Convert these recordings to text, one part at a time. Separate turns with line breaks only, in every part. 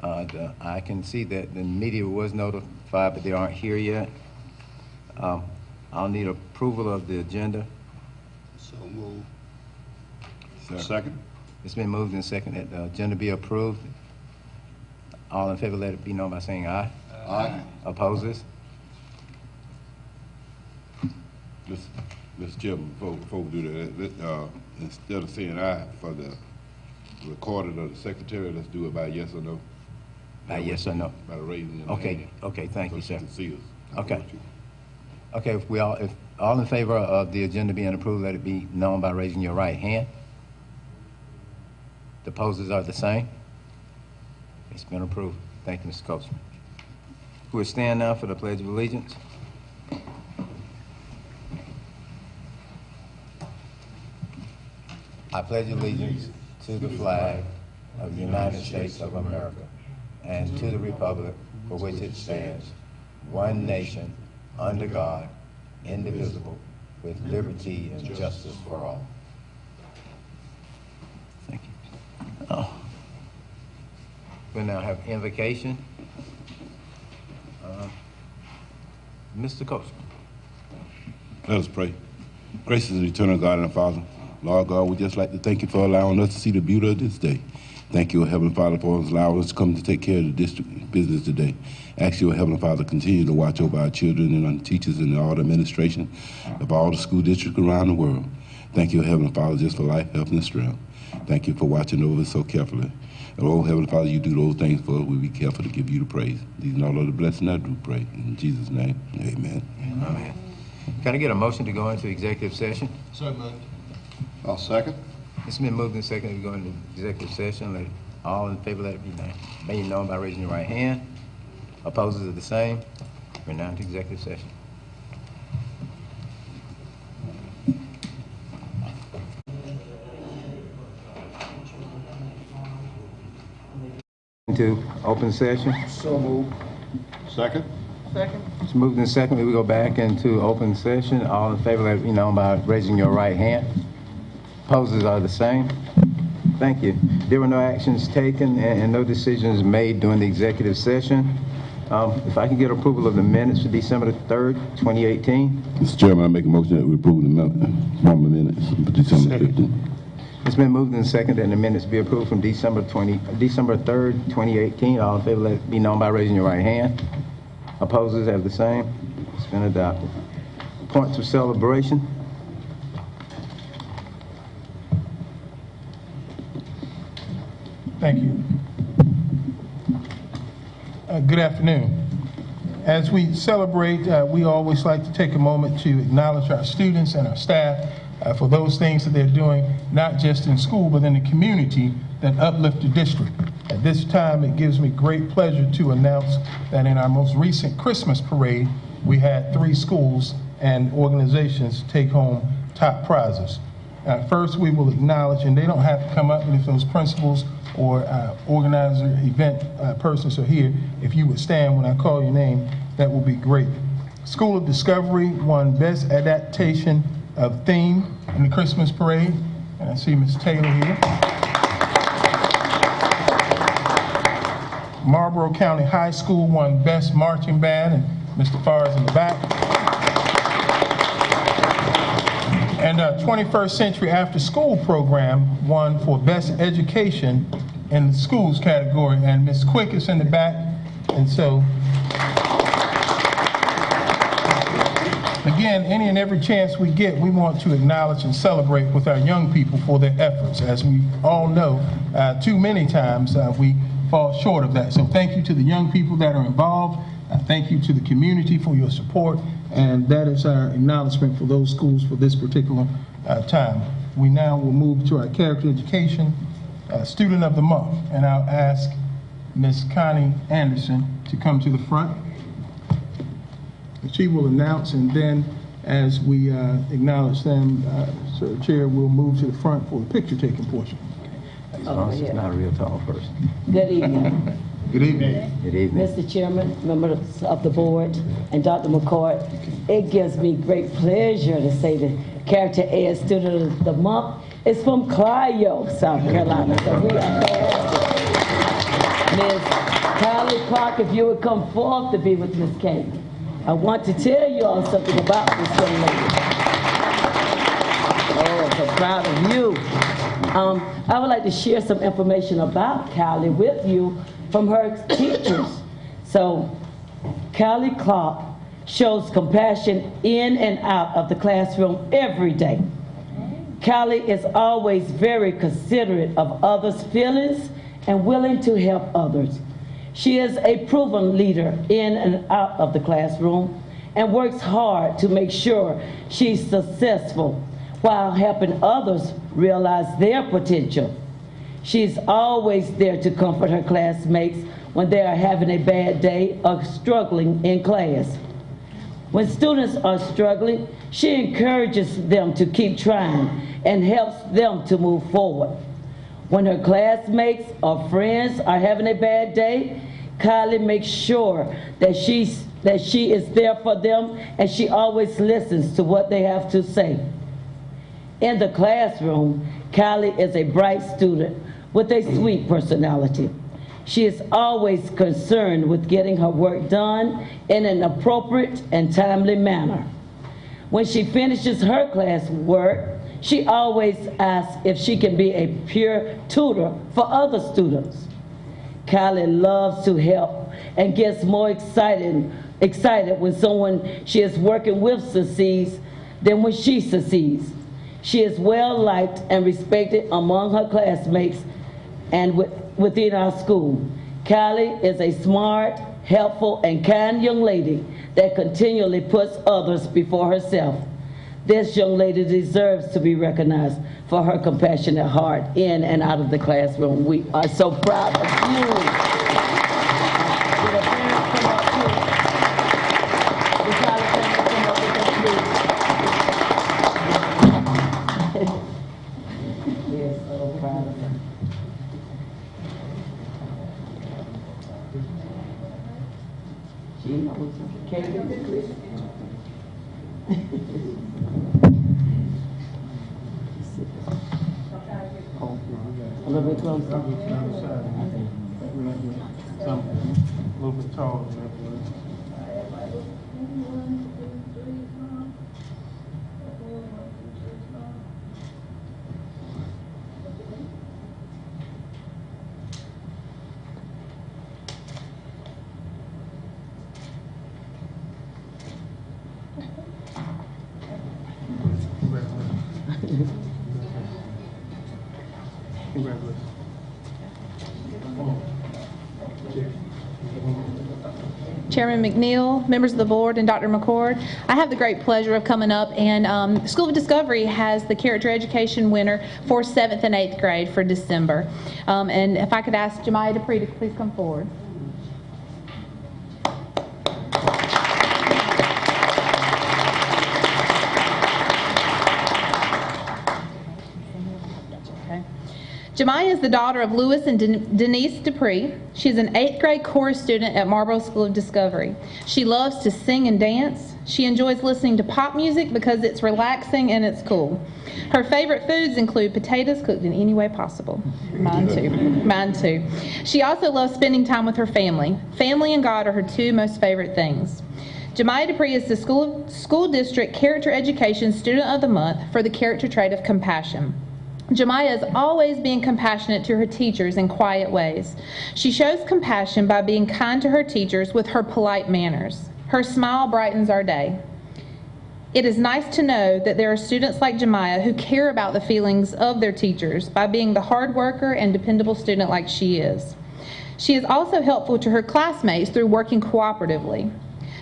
I can see that the media was notified, but they aren't here yet. I'll need approval of the agenda.
So move.
Second.
It's been moved and seconded that the agenda be approved. All in favor, let it be known by saying aye.
Aye.
Opposes?
Mr. Chairman, before we do that, instead of saying aye for the recording of the secretary, let's do it by yes or no.
By yes or no?
By raising your
Okay,
hand.
okay, thank you, sir.
So she can see us.
Okay. Okay, if all in favor of the agenda being approved, let it be known by raising your right hand. The opposes are the same. It's been approved. Thank you, Mr. Coachman. We'll stand now for the Pledge of Allegiance. I pledge allegiance to the flag of the United States of America and to the republic for which it stands, one nation, under God, indivisible, with liberty and justice for all. Thank you. We'll now have invocation. Mr. Coachman.
Let us pray. Gracious and eternal God and Father, Lord God, we'd just like to thank you for allowing us to see the beauty of this day. Thank you, Heavenly Father, for allowing us to come to take care of the district business today. Ask you, Heavenly Father, continue to watch over our children and our teachers and all the administration of all the school districts around the world. Thank you, Heavenly Father, just for life, health, and strength. Thank you for watching over us so carefully. And, oh, Heavenly Father, you do those things for us. We'll be careful to give you the praise. These and all of the blessings I do pray. In Jesus' name, amen.
Amen. Can I get a motion to go into executive session?
So moved. I'll second.
It's been moved and seconded to go into executive session. Let all in favor, let it be made known by raising your right hand. Opposes are the same. We're now into executive session. Into open session.
So moved. Second.
Second.
It's moved and seconded. We go back into open session. All in favor, let it be known by raising your right hand. Opposes are the same. Thank you. There were no actions taken and no decisions made during the executive session. If I can get approval of the minutes for December the 3rd, 2018.
Mr. Chairman, I make a motion that we approve the minutes for December 15th.
It's been moved and seconded and the minutes be approved from December 3rd, 2018. All in favor, let it be known by raising your right hand. Opposes have the same. It's been adopted. Points of celebration.
Thank you. Good afternoon. As we celebrate, we always like to take a moment to acknowledge our students and our staff for those things that they're doing, not just in school, but in the community that uplift the district. At this time, it gives me great pleasure to announce that in our most recent Christmas parade, we had 3 schools and organizations take home top prizes. First, we will acknowledge, and they don't have to come up, but if those principals or organizer, event persons are here, if you would stand when I call your name, that will be great. School of Discovery won Best Adaptation of Theme in the Christmas Parade, and I see Ms. Taylor here. Marlboro County High School won Best Marching Band, and Mr. Farr is in the back. And 21st Century After School Program won for Best Education in the schools category, and Ms. Quick is in the back. And so, again, any and every chance we get, we want to acknowledge and celebrate with our young people for their efforts. As we all know, too many times we fall short of that. So thank you to the young people that are involved. Thank you to the community for your support. And that is our acknowledgement for those schools for this particular time. We now will move to our character education student of the month. And I'll ask Ms. Connie Anderson to come to the front. She will announce, and then as we acknowledge them, Sir Chair, we'll move to the front for the picture taking portion.
As long as it's not a real tall person.
Good evening.
Good evening.
Good evening.
Mr. Chairman, members of the board, and Dr. McCoy, it gives me great pleasure to say the Character Ed Student of the Month is from Clio, South Carolina. So we are glad. Miss Kylie Clark, if you would come forth to be with Miss Kate. I want to tell you all something about this young lady. Oh, I'm so proud of you. I would like to share some information about Kylie with you from her teachers. So, Kylie Clark shows compassion in and out of the classroom every day. Kylie is always very considerate of others' feelings and willing to help others. She is a proven leader in and out of the classroom and works hard to make sure she's successful while helping others realize their potential. She's always there to comfort her classmates when they are having a bad day or struggling in class. When students are struggling, she encourages them to keep trying and helps them to move forward. When her classmates or friends are having a bad day, Kylie makes sure that she is there for them, and she always listens to what they have to say. In the classroom, Kylie is a bright student with a sweet personality. She is always concerned with getting her work done in an appropriate and timely manner. When she finishes her class work, she always asks if she can be a peer tutor for other students. Kylie loves to help and gets more excited when someone she is working with succeeds than when she succeeds. She is well liked and respected among her classmates and within our school. Kylie is a smart, helpful, and kind young lady that continually puts others before herself. This young lady deserves to be recognized for her compassionate heart in and out of the classroom. We are so proud of you. Would the parents come up too? The Kylie family come up with us, please. We're so proud of her. She knows Kate is Chris. A little bit closer.
A little bit taller than that. Congratulations.
Chairman McNeil, members of the board, and Dr. McCord, I have the great pleasure of coming up, and School of Discovery has the character education winner for 7th and 8th grade for December. And if I could ask Jemiah Dupree to please come forward. Jemiah is the daughter of Louis and Denise Dupree. She's an 8th grade chorus student at Marlboro School of Discovery. She loves to sing and dance. She enjoys listening to pop music because it's relaxing and it's cool. Her favorite foods include potatoes cooked in any way possible. Mine too. Mine too. She also loves spending time with her family. Family and God are her two most favorite things. Jemiah Dupree is the school district character education student of the month for the character trait of compassion. Jemiah is always being compassionate to her teachers in quiet ways. She shows compassion by being kind to her teachers with her polite manners. Her smile brightens our day. It is nice to know that there are students like Jemiah who care about the feelings of their teachers by being the hard worker and dependable student like she is. She is also helpful to her classmates through working cooperatively.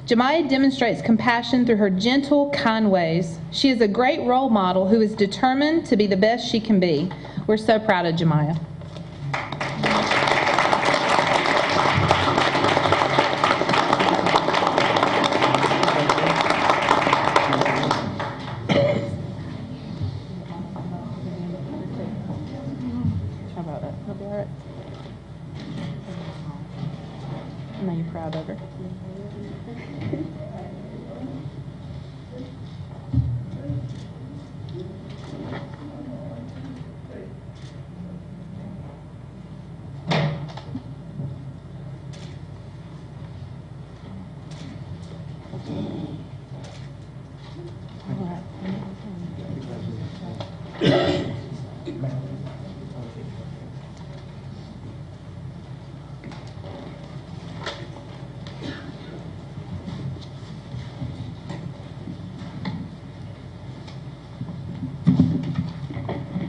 Jemiah demonstrates compassion through her gentle, kind ways. She is a great role model who is determined to be the best she can be. We're so proud of Jemiah. How about that? That'll be all right. I know you're proud of her.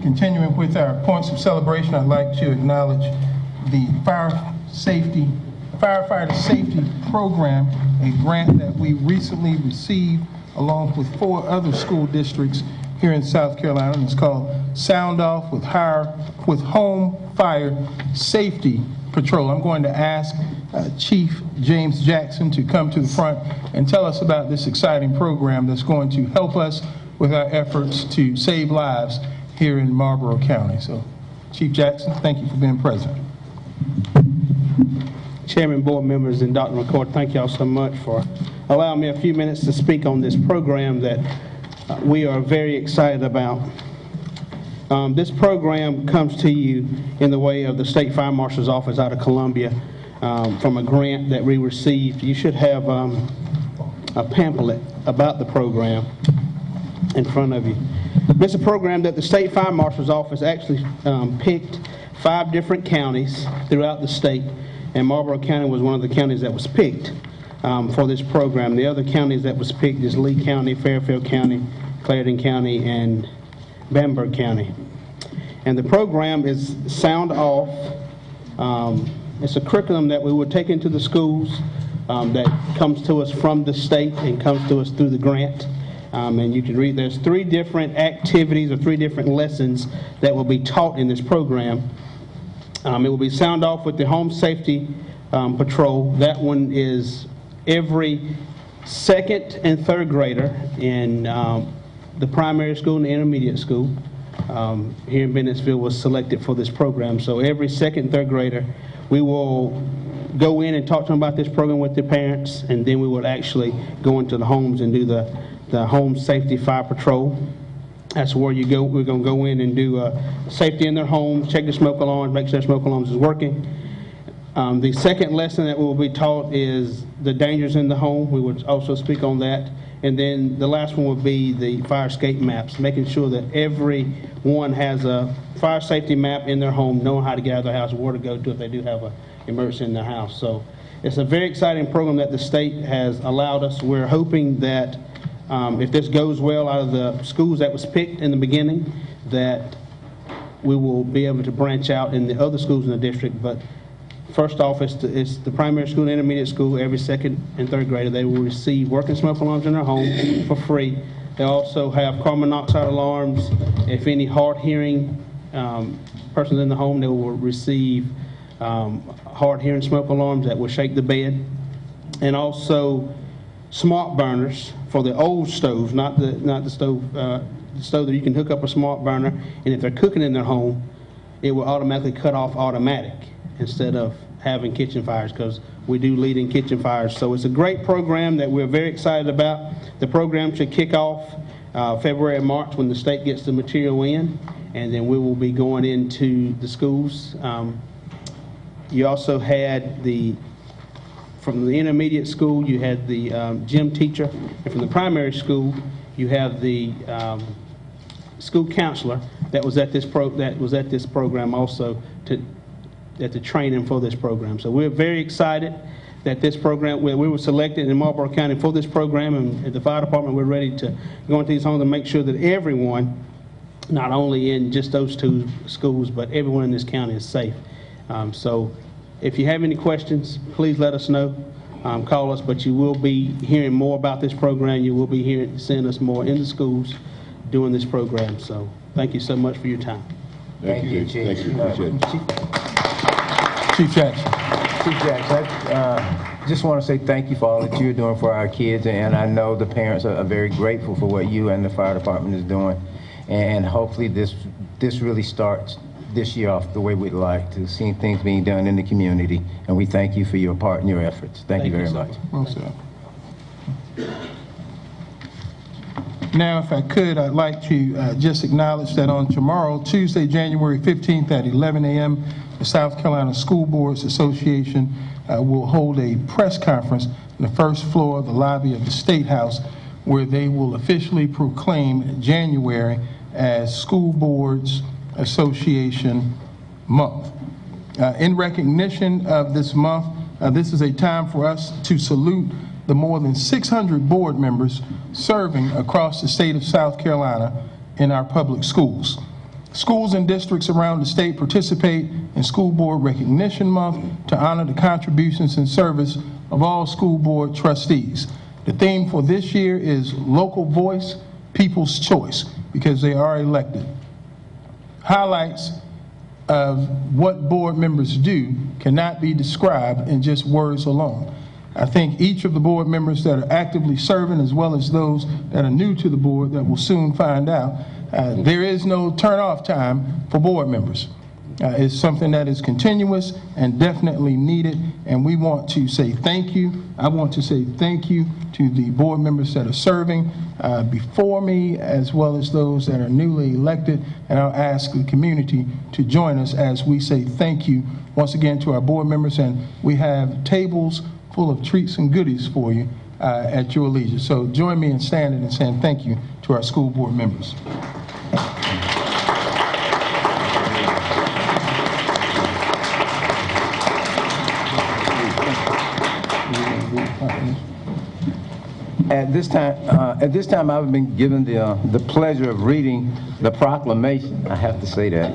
Continuing with our points of celebration, I'd like to acknowledge the firefighter safety program, a grant that we recently received along with 4 other school districts here in South Carolina. And it's called Sound Off with Home Fire Safety Patrol. I'm going to ask Chief James Jackson to come to the front and tell us about this exciting program that's going to help us with our efforts to save lives here in Marlboro County. So, Chief Jackson, thank you for being present.
Chairman, board members, and Dr. McCord, thank y'all so much for allowing me a few minutes to speak on this program that we are very excited about. This program comes to you in the way of the State Fire Marshal's Office out of Columbia from a grant that we received. You should have a pamphlet about the program in front of you. This is a program that the State Fire Marshal's Office actually picked 5 different counties throughout the state, and Marlboro County was one of the counties that was picked for this program. The other counties that was picked is Lee County, Fairfield County, Clarendon County, and Bamberg County. And the program is Sound Off. It's a curriculum that we would take into the schools that comes to us from the state and comes to us through the grant. And you can read, there's 3 different activities or 3 different lessons that will be taught in this program. It will be Sound Off with the Home Safety Patrol. That one is every 2nd and 3rd grader in the primary school and the intermediate school here in Bennettsville was selected for this program. So every 2nd and 3rd grader, we will go in and talk to them about this program with their parents, and then we will actually go into the homes and do the Home Safety Fire Patrol. That's where you go. We're going to go in and do safety in their homes, check the smoke alarms, make sure smoke alarms is working. The second lesson that will be taught is the dangers in the home. We would also speak on that. And then the last one would be the fire escape maps, making sure that everyone has a fire safety map in their home, knowing how to get out of their house, where to go to if they do have an emergency in their house. So it's a very exciting program that the state has allowed us. We're hoping that if this goes well out of the schools that was picked in the beginning, that we will be able to branch out in the other schools in the district. But first off, it's the primary school and intermediate school. Every 2nd and 3rd grader, they will receive working smoke alarms in their home for free. They also have carbon monoxide alarms. If any hard-hearing persons in the home, they will receive hard-hearing smoke alarms that will shake the bed. And also smart burners for the old stoves, not the stove that you can hook up a smart burner, and if they're cooking in their home, it will automatically cut off automatic instead of having kitchen fires, because we do lead in kitchen fires. So it's a great program that we're very excited about. The program should kick off February and March when the state gets the material in, and then we will be going into the schools. You also had from the intermediate school, you had the gym teacher, and from the primary school, you have the school counselor that was at this program also at the training for this program. So we're very excited that this program, we were selected in Marlboro County for this program, and at the fire department, we're ready to go into these homes and make sure that everyone, not only in just those 2 schools, but everyone in this county is safe. So if you have any questions, please let us know. Call us, but you will be hearing more about this program. You will be seeing us more in the schools doing this program. So thank you so much for your time.
Thank you, Chief.
Thank you. Appreciate it.
Chief Jackson.
Chief Jackson, I just want to say thank you for all that you're doing for our kids, and I know the parents are very grateful for what you and the fire department is doing, and hopefully this really starts this year off the way we'd like to, see things being done in the community, and we thank you for your part and your efforts. Thank you very much.
Well said. Now, if I could, I'd like to just acknowledge that on tomorrow, Tuesday, January 15th at 11 a.m., the South Carolina School Boards Association will hold a press conference on the first floor of the lobby of the State House, where they will officially proclaim January as School Boards Association Month. In recognition of this month, this is a time for us to salute the more than 600 board members serving across the state of South Carolina in our public schools. Schools and districts around the state participate in School Board Recognition Month to honor the contributions and service of all school board trustees. The theme for this year is Local Voice, People's Choice, because they are elected. Highlights of what board members do cannot be described in just words alone. I think each of the board members that are actively serving, as well as those that are new to the board that will soon find out, there is no turn-off time for board members. It's something that is continuous and definitely needed, and we want to say thank you. I want to say thank you to the board members that are serving before me, as well as those that are newly elected, and I'll ask the community to join us as we say thank you once again to our board members, and we have tables full of treats and goodies for you at your leisure. So join me in standing and saying thank you to our school board members.
At this time, I've been given the pleasure of reading the proclamation. I have to say that,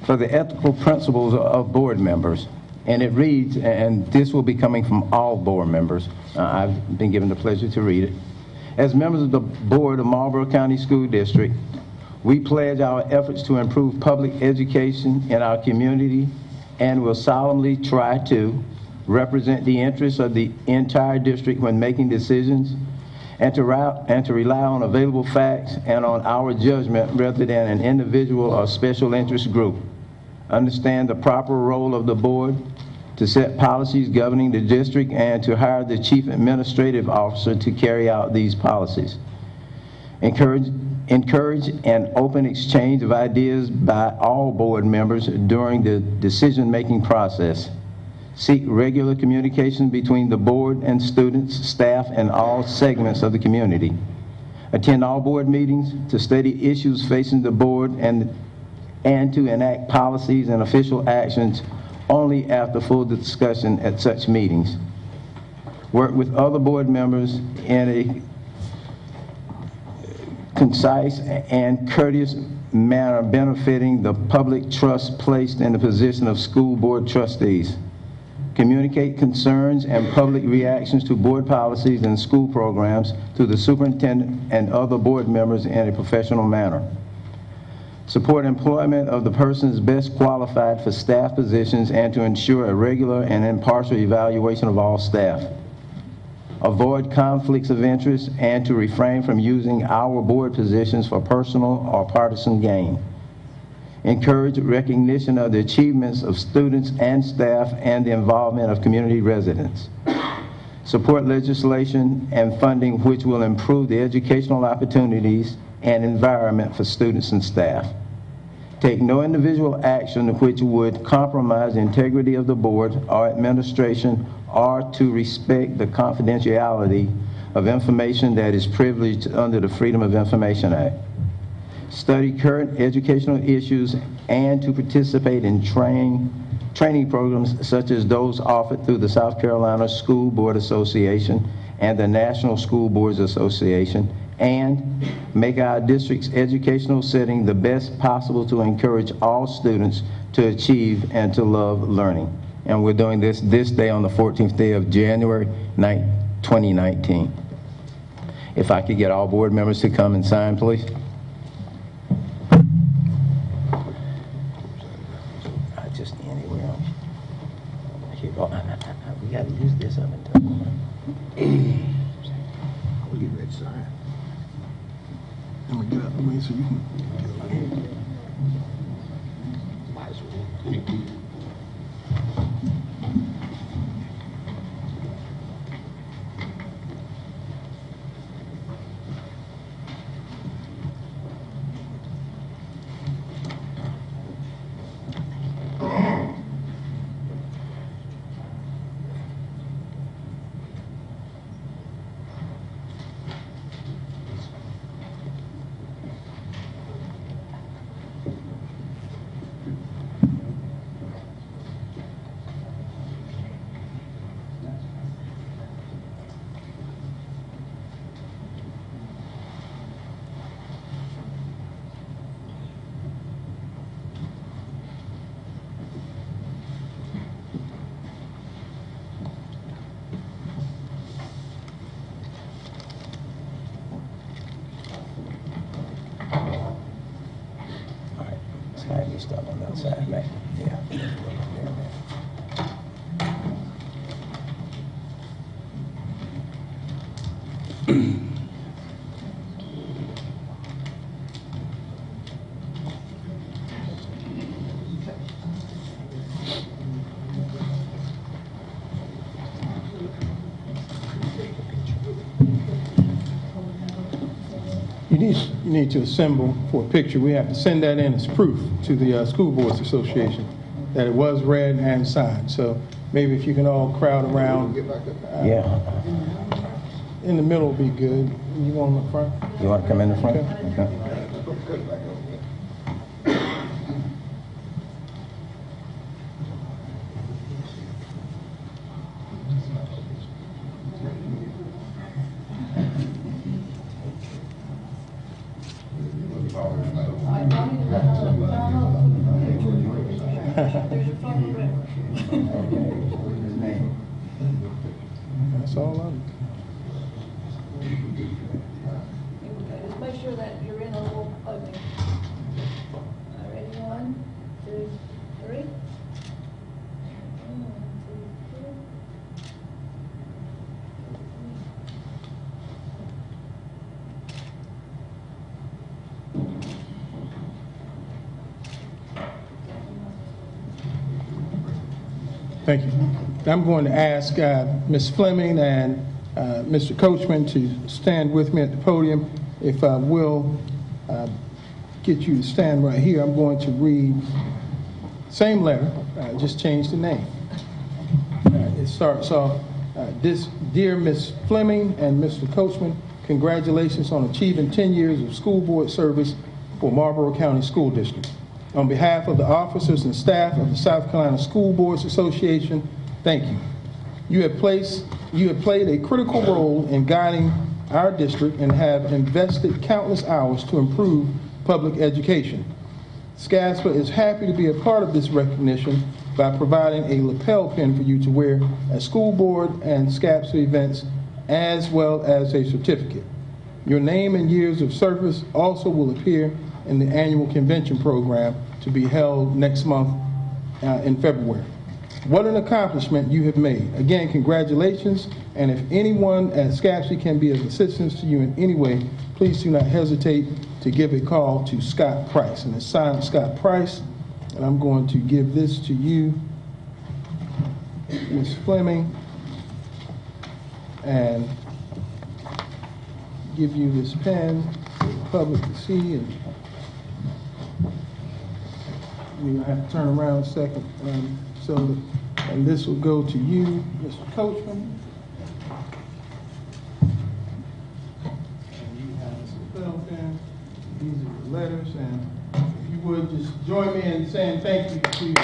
for the ethical principles of board members. And it reads, and this will be coming from all board members. I've been given the pleasure to read it. As members of the board of Marlboro County School District, we pledge our efforts to improve public education in our community and will solemnly try to represent the interests of the entire district when making decisions and to rely on available facts and on our judgment rather than an individual or special interest group. Understand the proper role of the board to set policies governing the district and to hire the chief administrative officer to carry out these policies. Encourage an open exchange of ideas by all board members during the decision-making process. Seek regular communication between the board and students, staff, and all segments of the community. Attend all board meetings to study issues facing the board and to enact policies and official actions only after full discussion at such meetings. Work with other board members in a concise and courteous manner benefiting the public trust placed in the position of school board trustees. Communicate concerns and public reactions to board policies and school programs to the superintendent and other board members in a professional manner. Support employment of the persons best qualified for staff positions and to ensure a regular and impartial evaluation of all staff. Avoid conflicts of interest and to refrain from using our board positions for personal or partisan gain. Encourage recognition of the achievements of students and staff and the involvement of community residents. Support legislation and funding which will improve the educational opportunities and environment for students and staff. Take no individual action which would compromise the integrity of the board or administration or to respect the confidentiality of information that is privileged under the Freedom of Information Act. Study current educational issues and to participate in training programs such as those offered through the South Carolina School Board Association and the National School Boards Association, and make our district's educational setting the best possible to encourage all students to achieve and to love learning. And we're doing this day on the 14th day of January 2019. If I could get all board members to come and sign, please. Just anywhere else. Here you go. We got to use this up and down.
We'll get ready to sign. I'm going to get out the way so you can get over here.
Might as well. Thank you.
Outside, man. Yeah.
You need to assemble for a picture. We have to send that in as proof to the School Boards Association that it was read and signed. So maybe if you can all crowd around.
Yeah.
In the middle would be good. You want them up front?
You want to come in the front?
Okay.
Okay.
That's all of it.
Just make sure that you're in a little opening. All right, ready? 1, 2, 3. 1, 2, 3.
Thank you. I'm going to ask Ms. Fleming and Mr. Coachman to stand with me at the podium. If I will get you to stand right here, I'm going to read same letter, just change the name. It starts off, Dear Ms. Fleming and Mr. Coachman, congratulations on achieving 10 years of school board service for Marlboro County School District. On behalf of the officers and staff of the South Carolina School Boards Association, thank you. You have played a critical role in guiding our district and have invested countless hours to improve public education. SCASPA is happy to be a part of this recognition by providing a lapel pin for you to wear at school board and SCASPA events, as well as a certificate. Your name and years of service also will appear in the annual convention program to be held next month in February. What an accomplishment you have made. Again, congratulations, and if anyone at SCAPSI can be of assistance to you in any way, please do not hesitate to give a call to Scott Price. And it's signed Scott Price, and I'm going to give this to you, Ms. Fleming, and give you this pen for the public to see. And we have to turn around a second. And this will go to you, Mr. Coachman. And you have this lapel pin. These are the letters, and if you would just join me in saying thank you to you.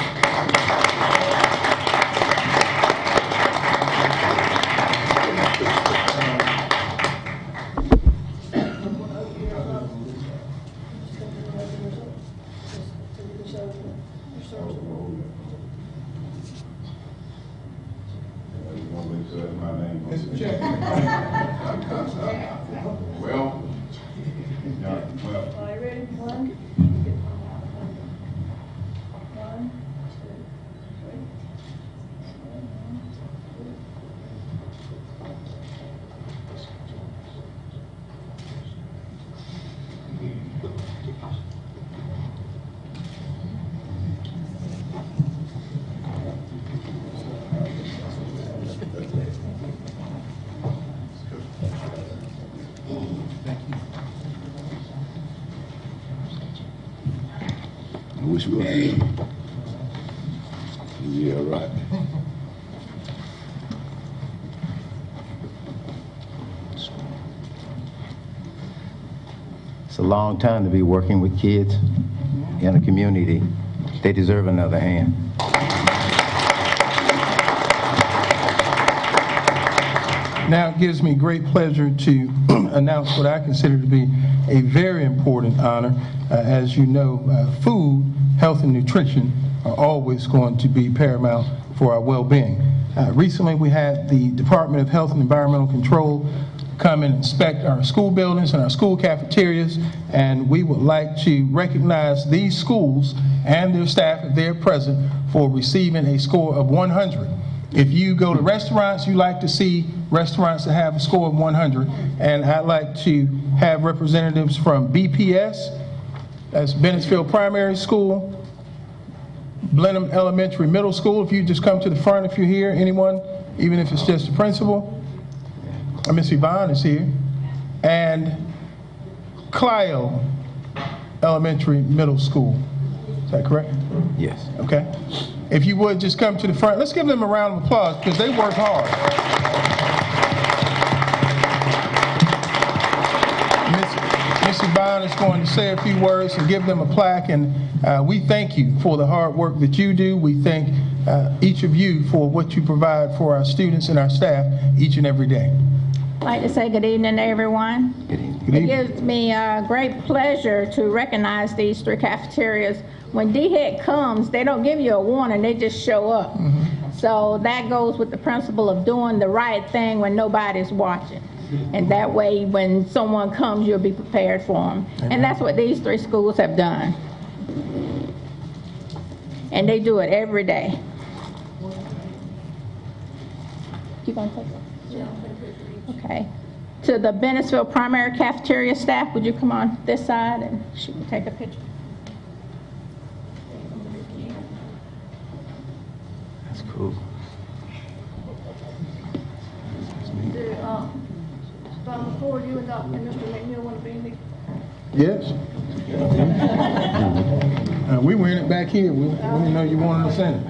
Mr. Chairman.
Well,
Are you ready? 1, 1, 2,
I wish we had. Yeah, right.
It's a long time to be working with kids in a community. They deserve another hand.
Now it gives me great pleasure to announce what I consider to be a very important honor. As you know, food, health, and nutrition are always going to be paramount for our well-being. Recently, we had the Department of Health and Environmental Control come and inspect our school buildings and our school cafeterias, and we would like to recognize these schools and their staff, if they're present, for receiving a score of 100. If you go to restaurants, you like to see restaurants that have a score of 100, and I'd like to have representatives from BPS, that's Bennettsville Primary School, Blenheim Elementary Middle School. If you just come to the front if you're here, anyone, even if it's just the principal. Miss Yvonne is here. And Clio Elementary Middle School. Is that correct?
Yes.
Okay. If you would just come to the front. Let's give them a round of applause because they work hard. Miss Yvonne is going to say a few words and give them a plaque, and we thank you for the hard work that you do. We thank each of you for what you provide for our students and our staff each and every day.
I'd like to say good evening to everyone.
Good evening.
Good
It
evening.
gives me great pleasure to recognize these 3 cafeterias. When DHEC comes, they don't give you a warning, they just show up. So that goes with the principle of doing the right thing when nobody's watching. And that way, when someone comes, you'll be prepared for them. And that's what these 3 schools have done. And they do it every day. You gonna take it? Okay. To the Bennettsville Primary Cafeteria staff, would you come on this side and she can take a picture?
That's cool.
If I record you and Mr. McNeil want to be in the
Yes. We were in it back here. We didn't know you wanted us in it.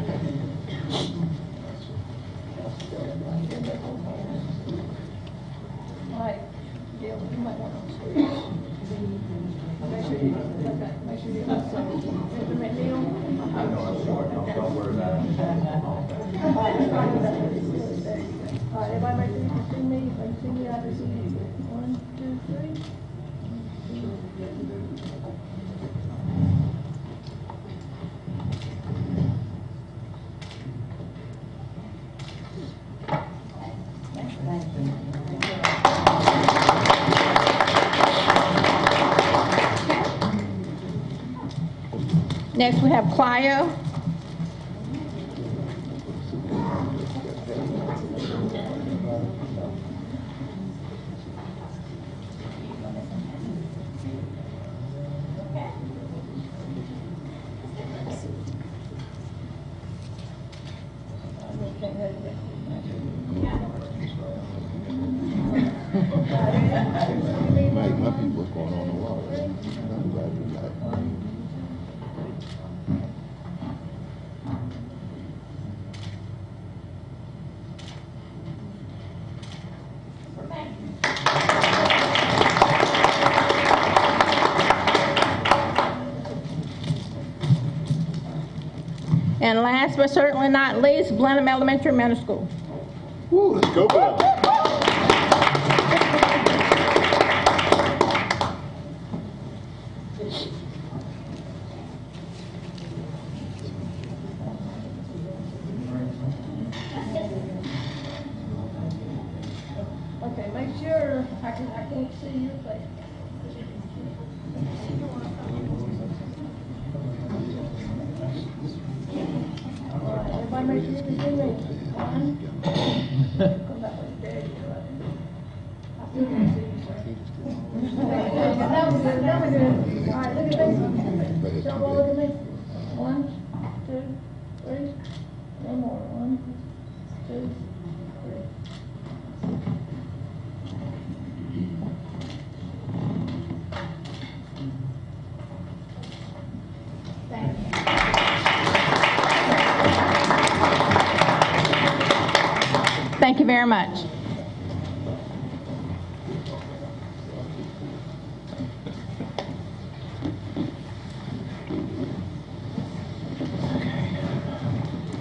Right, yeah, you might want to. Make sure you, okay, make sure you, Mr. McNeil. Don't worry about it. All right, everybody make sure you can see me, if you can see me, I can see you. 1, 2, 3.
Next, we have Clio.
My people, what's going on in the world? I'm glad you're like.
And last but certainly not least, Blenheim Elementary Middle School.
Woo, let's go, Bill.
Okay, make sure, I can't see your face. All right, everybody make sure you can see me. 1. Come that way, there you go. I still can't see you, sir. That was good, that was good. All right, look at me. Y'all look at me. 1, 2, 3. No more. 1, 2, 3.
Thank you very much.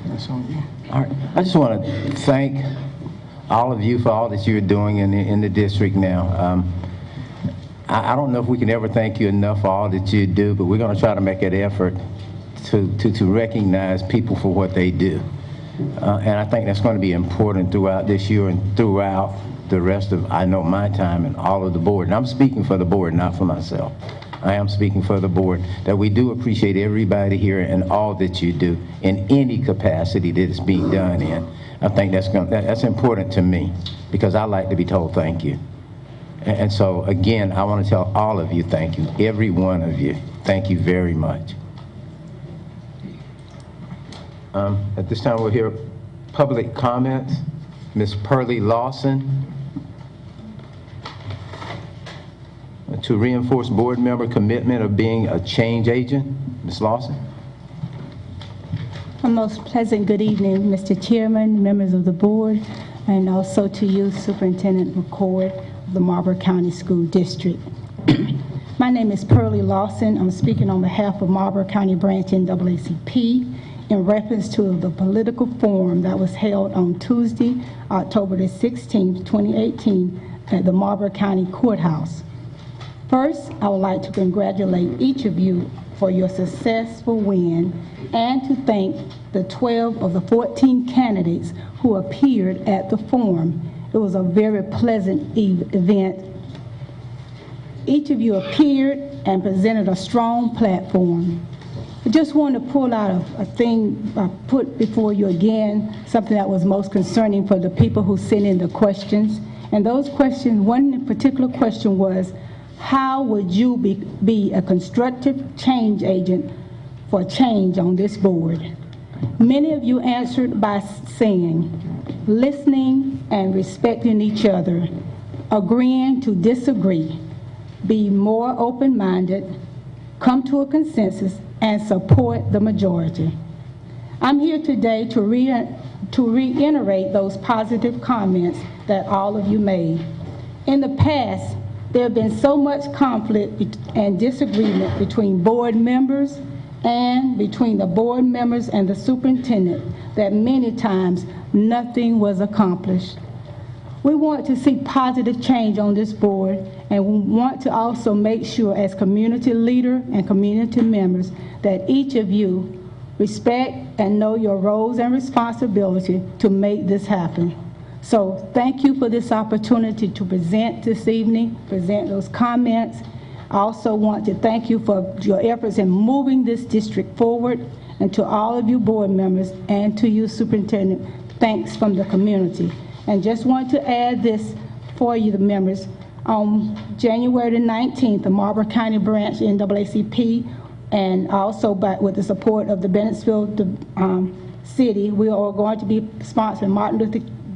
That's on you.
All right. I just want to thank all of you for all that you're doing in the district now. I don't know if we can ever thank you enough for all that you do, but we're going to try to make an effort to recognize people for what they do. And I think that's going to be important throughout this year and throughout the rest of, I know, my time and all of the board. And I'm speaking for the board, not for myself. I am speaking for the board, that we do appreciate everybody here and all that you do in any capacity that it's being done in. I think that's important to me, because I like to be told thank you. And so, again, I want to tell all of you thank you, every one of you. Thank you very much. At this time, we'll hear public comments. Ms. Pearlie Lawson. To reinforce board member commitment of being a change agent. Ms. Lawson.
A most pleasant good evening, Mr. Chairman, members of the board, and also to you, Superintendent McCord of the Marlboro County School District. My name is Pearlie Lawson. I'm speaking on behalf of Marlboro County Branch NAACP in reference to the political forum that was held on Tuesday, October the 16th, 2018 at the Marlboro County Courthouse. First, I would like to congratulate each of you for your successful win and to thank the 12 of the 14 candidates who appeared at the forum. It was a very pleasant event. Each of you appeared and presented a strong platform. I just want to pull out a thing I put before you again, something that was most concerning for the people who sent in the questions. And those questions, one particular question was, how would you be a constructive change agent for change on this board? Many of you answered by saying, listening and respecting each other, agreeing to disagree, be more open-minded, come to a consensus, and support the majority. I'm here today to reiterate those positive comments that all of you made. In the past, there have been so much conflict and disagreement between board members and between the board members and the superintendent that many times nothing was accomplished. We want to see positive change on this board, and we want to also make sure as community leader and community members that each of you respect and know your roles and responsibility to make this happen. So thank you for this opportunity to present this evening, present those comments. I also want to thank you for your efforts in moving this district forward, and to all of you board members and to you, Superintendent, thanks from the community. And just want to add this for you, the members. On January the 19th, the Marlboro County Branch NAACP, and also with the support of the Bennettsville City, we are going to be sponsoring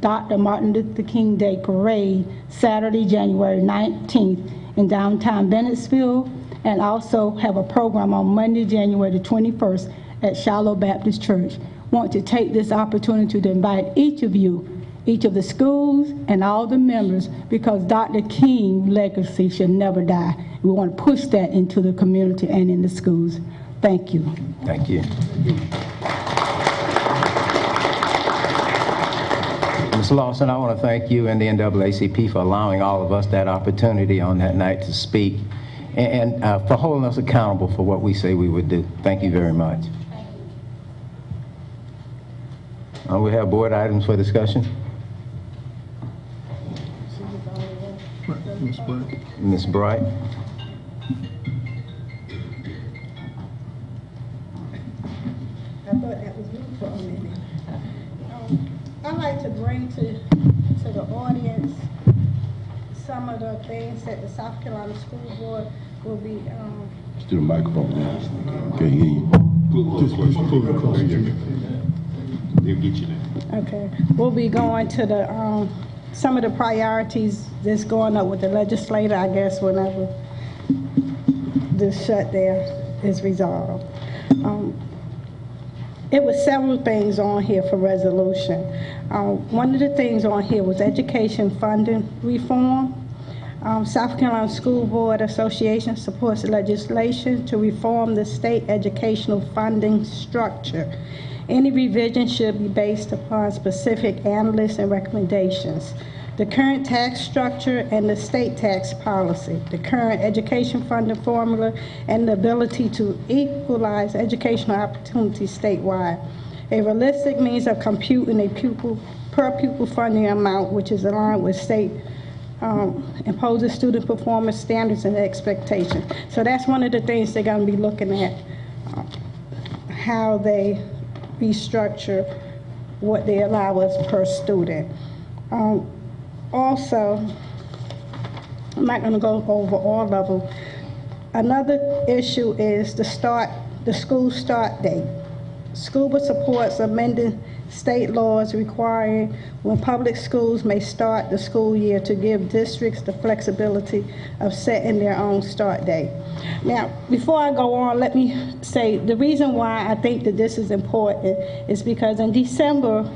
Dr. Martin Luther King Day Parade Saturday, January 19th in downtown Bennettsville, and also have a program on Monday, January the 21st at Shiloh Baptist Church. Want to take this opportunity to invite each of you, each of the schools and all the members, because Dr. King's legacy should never die. We want to push that into the community and in the schools. Thank you.
Thank you. Ms. Lawson, I want to thank you and the NAACP for allowing all of us that opportunity on that night to speak, and for holding us accountable for what we say we would do. Thank you very much. We have board items for discussion. Ms. Bright.
I thought that was me for a minute. I'd like to bring to the audience some of the things that the South Carolina School Board will be.
Still the microphone. Can't hear you. They'll get you there.
Okay, we'll be going to the some of the priorities that's going up with the legislator, I guess, whenever this shut there is resolved. It was several things on here for resolution. One of the things on here was education funding reform. South Carolina School Board Association supports legislation to reform the state educational funding structure. Any revision should be based upon specific analysts and recommendations. The current tax structure and the state tax policy, the current education funding formula, and the ability to equalize educational opportunities statewide.
A realistic means of computing a per pupil funding amount which is aligned with state imposes student performance standards and expectations. So that's one of the things they're going to be looking at, how they restructure what they allow us per student. Also, I'm not going to go over all of them. Another issue is the school start date. School board supports amending state laws requiring when public schools may start the school year to give districts the flexibility of setting their own start date. Now, before I go on, let me say the reason why I think that this is important is because in December,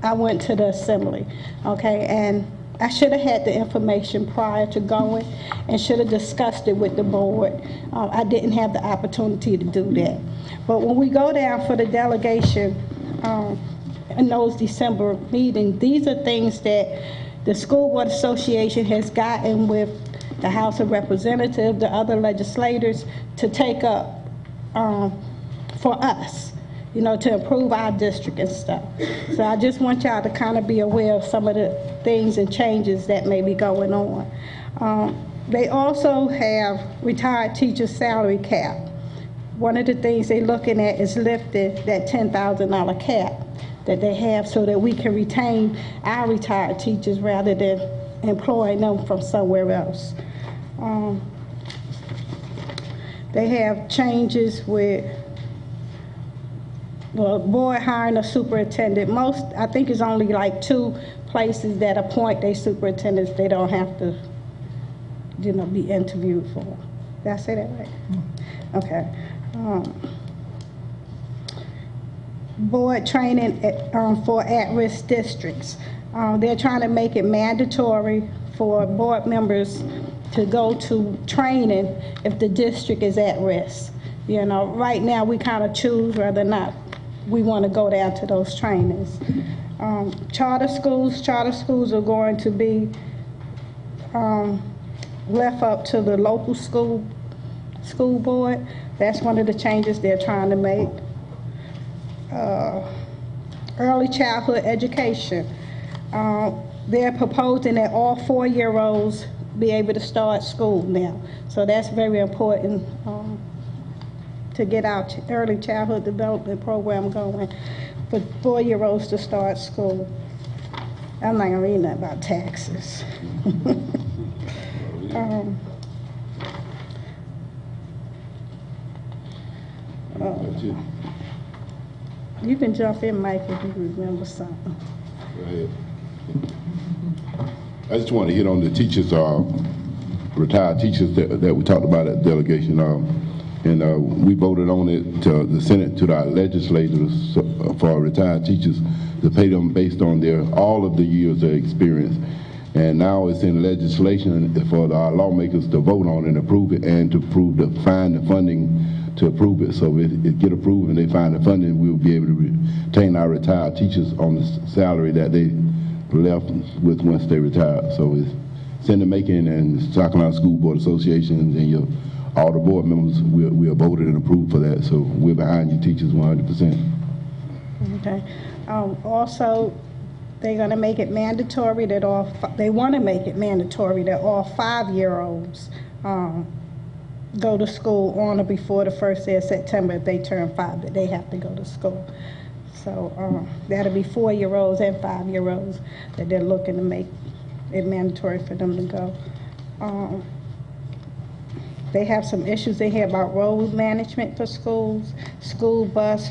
I went to the assembly, okay, and I should have had the information prior to going and should have discussed it with the board. I didn't have the opportunity to do that. But when we go down for the delegation in those December meetings, these are things that the School Board Association has gotten with the House of Representatives, the other legislators, to take up for us, you know, to improve our district and stuff. So I just want y'all to kind of be aware of some of the things and changes that may be going on. They also have retired teacher salary cap. One of the things they're looking at is lifting that $10,000 cap that they have so that we can retain our retired teachers rather than employing them from somewhere else. They have changes with board hiring a superintendent. Most, I think it's only like 2 places that appoint their superintendents. They don't have to, you know, be interviewed for. Did I say that right? Okay. Board training for at-risk districts. They're trying to make it mandatory for board members to go to training if the district is at risk. You know, right now we kind of choose whether or not we want to go down to those trainings. Charter schools are going to be left up to the local school board. That's one of the changes they're trying to make. Early childhood education. They're proposing that all 4-year-olds be able to start school now. So that's very important to get our early childhood development program going for 4-year-olds to start school. I'm not gonna read nothing about taxes. You can jump in, Mike, if you remember something.
Go ahead. I just want to hit on the teachers, retired teachers that we talked about at the delegation. And we voted on it to the Senate, to our legislators for retired teachers to pay them based on all of the years of experience. And now it's in legislation for our lawmakers to vote on and approve it, and to find the funding to approve it. So if it get approved and they find the funding, we'll be able to retain our retired teachers on the salary that they left with once they retired. So it's in the making, and South Carolina School Board Association and all the board members, we are voted and approved for that. So we're behind you teachers 100%.
Okay. Also, they're going to make it mandatory that all 5-year-olds go to school on or before the first day of September. If they turn 5, that they have to go to school. So that'll be 4-year-olds and 5-year-olds that they're looking to make it mandatory for them to go. They have some issues in here about road management for schools, school bus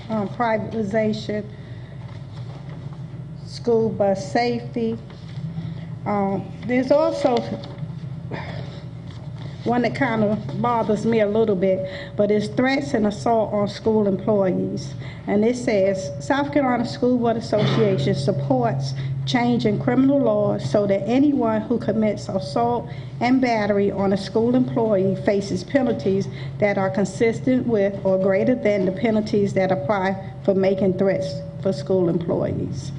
privatization, school bus safety. There's also one that kind of bothers me a little bit, but it's threats and assault on school employees. And it says, South Carolina School Board Association supports change in criminal laws so that anyone who commits assault and battery on a school employee faces penalties that are consistent with or greater than the penalties that apply for making threats for school employees.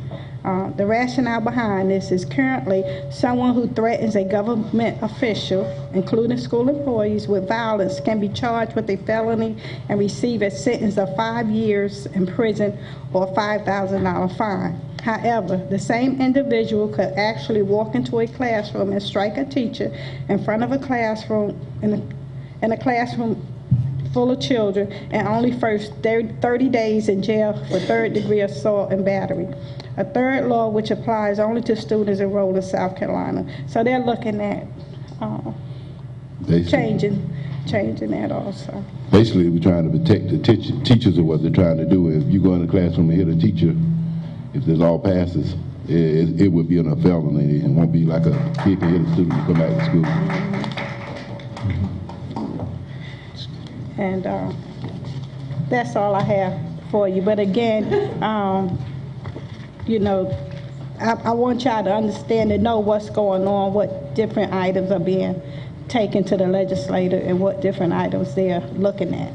The rationale behind this is currently someone who threatens a government official, including school employees, with violence can be charged with a felony and receive a sentence of 5 years in prison or a $5,000 fine. However, the same individual could actually walk into a classroom and strike a teacher in front of a classroom, in a classroom full of children, and only first 30 days in jail for third-degree assault and battery. A third law which applies only to students enrolled in South Carolina. So they're looking at changing that also.
Basically, we're trying to protect the teachers of what they're trying to do. If you go in the classroom and hit a teacher, if this all passes, it would be a felony. It won't be like a kid can hit a student and come back to school.
And that's all I have for you. But again, you know, I want y'all to understand and know what's going on, what different items are being taken to the legislator and what different items they're looking at.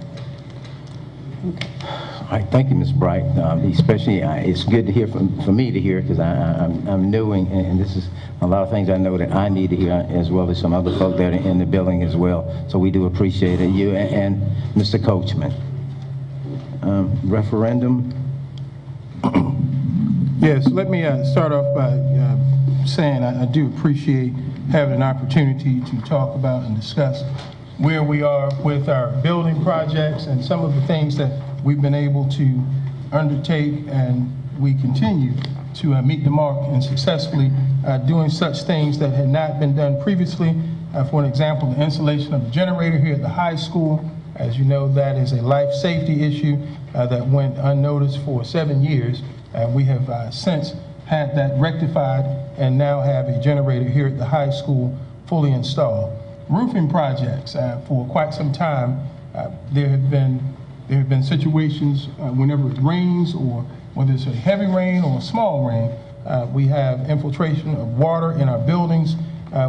Okay.
All right, thank you, Ms. Bright. Especially, it's good to hear for me to hear, because I'm new, and this is a lot of things I know that I need to hear, as well as some other folk that are in the building as well. So we do appreciate it. You and Mr. Coachman. Referendum.
Yes, let me start off by saying I do appreciate having an opportunity to talk about and discuss where we are with our building projects and some of the things that we've been able to undertake, and we continue to meet the mark and successfully doing such things that had not been done previously. For an example, the installation of a generator here at the high school. As you know, that is a life safety issue that went unnoticed for 7 years. We have since had that rectified and now have a generator here at the high school fully installed. Roofing projects, for quite some time, there have been situations whenever it rains, or whether it's a heavy rain or a small rain, we have infiltration of water in our buildings.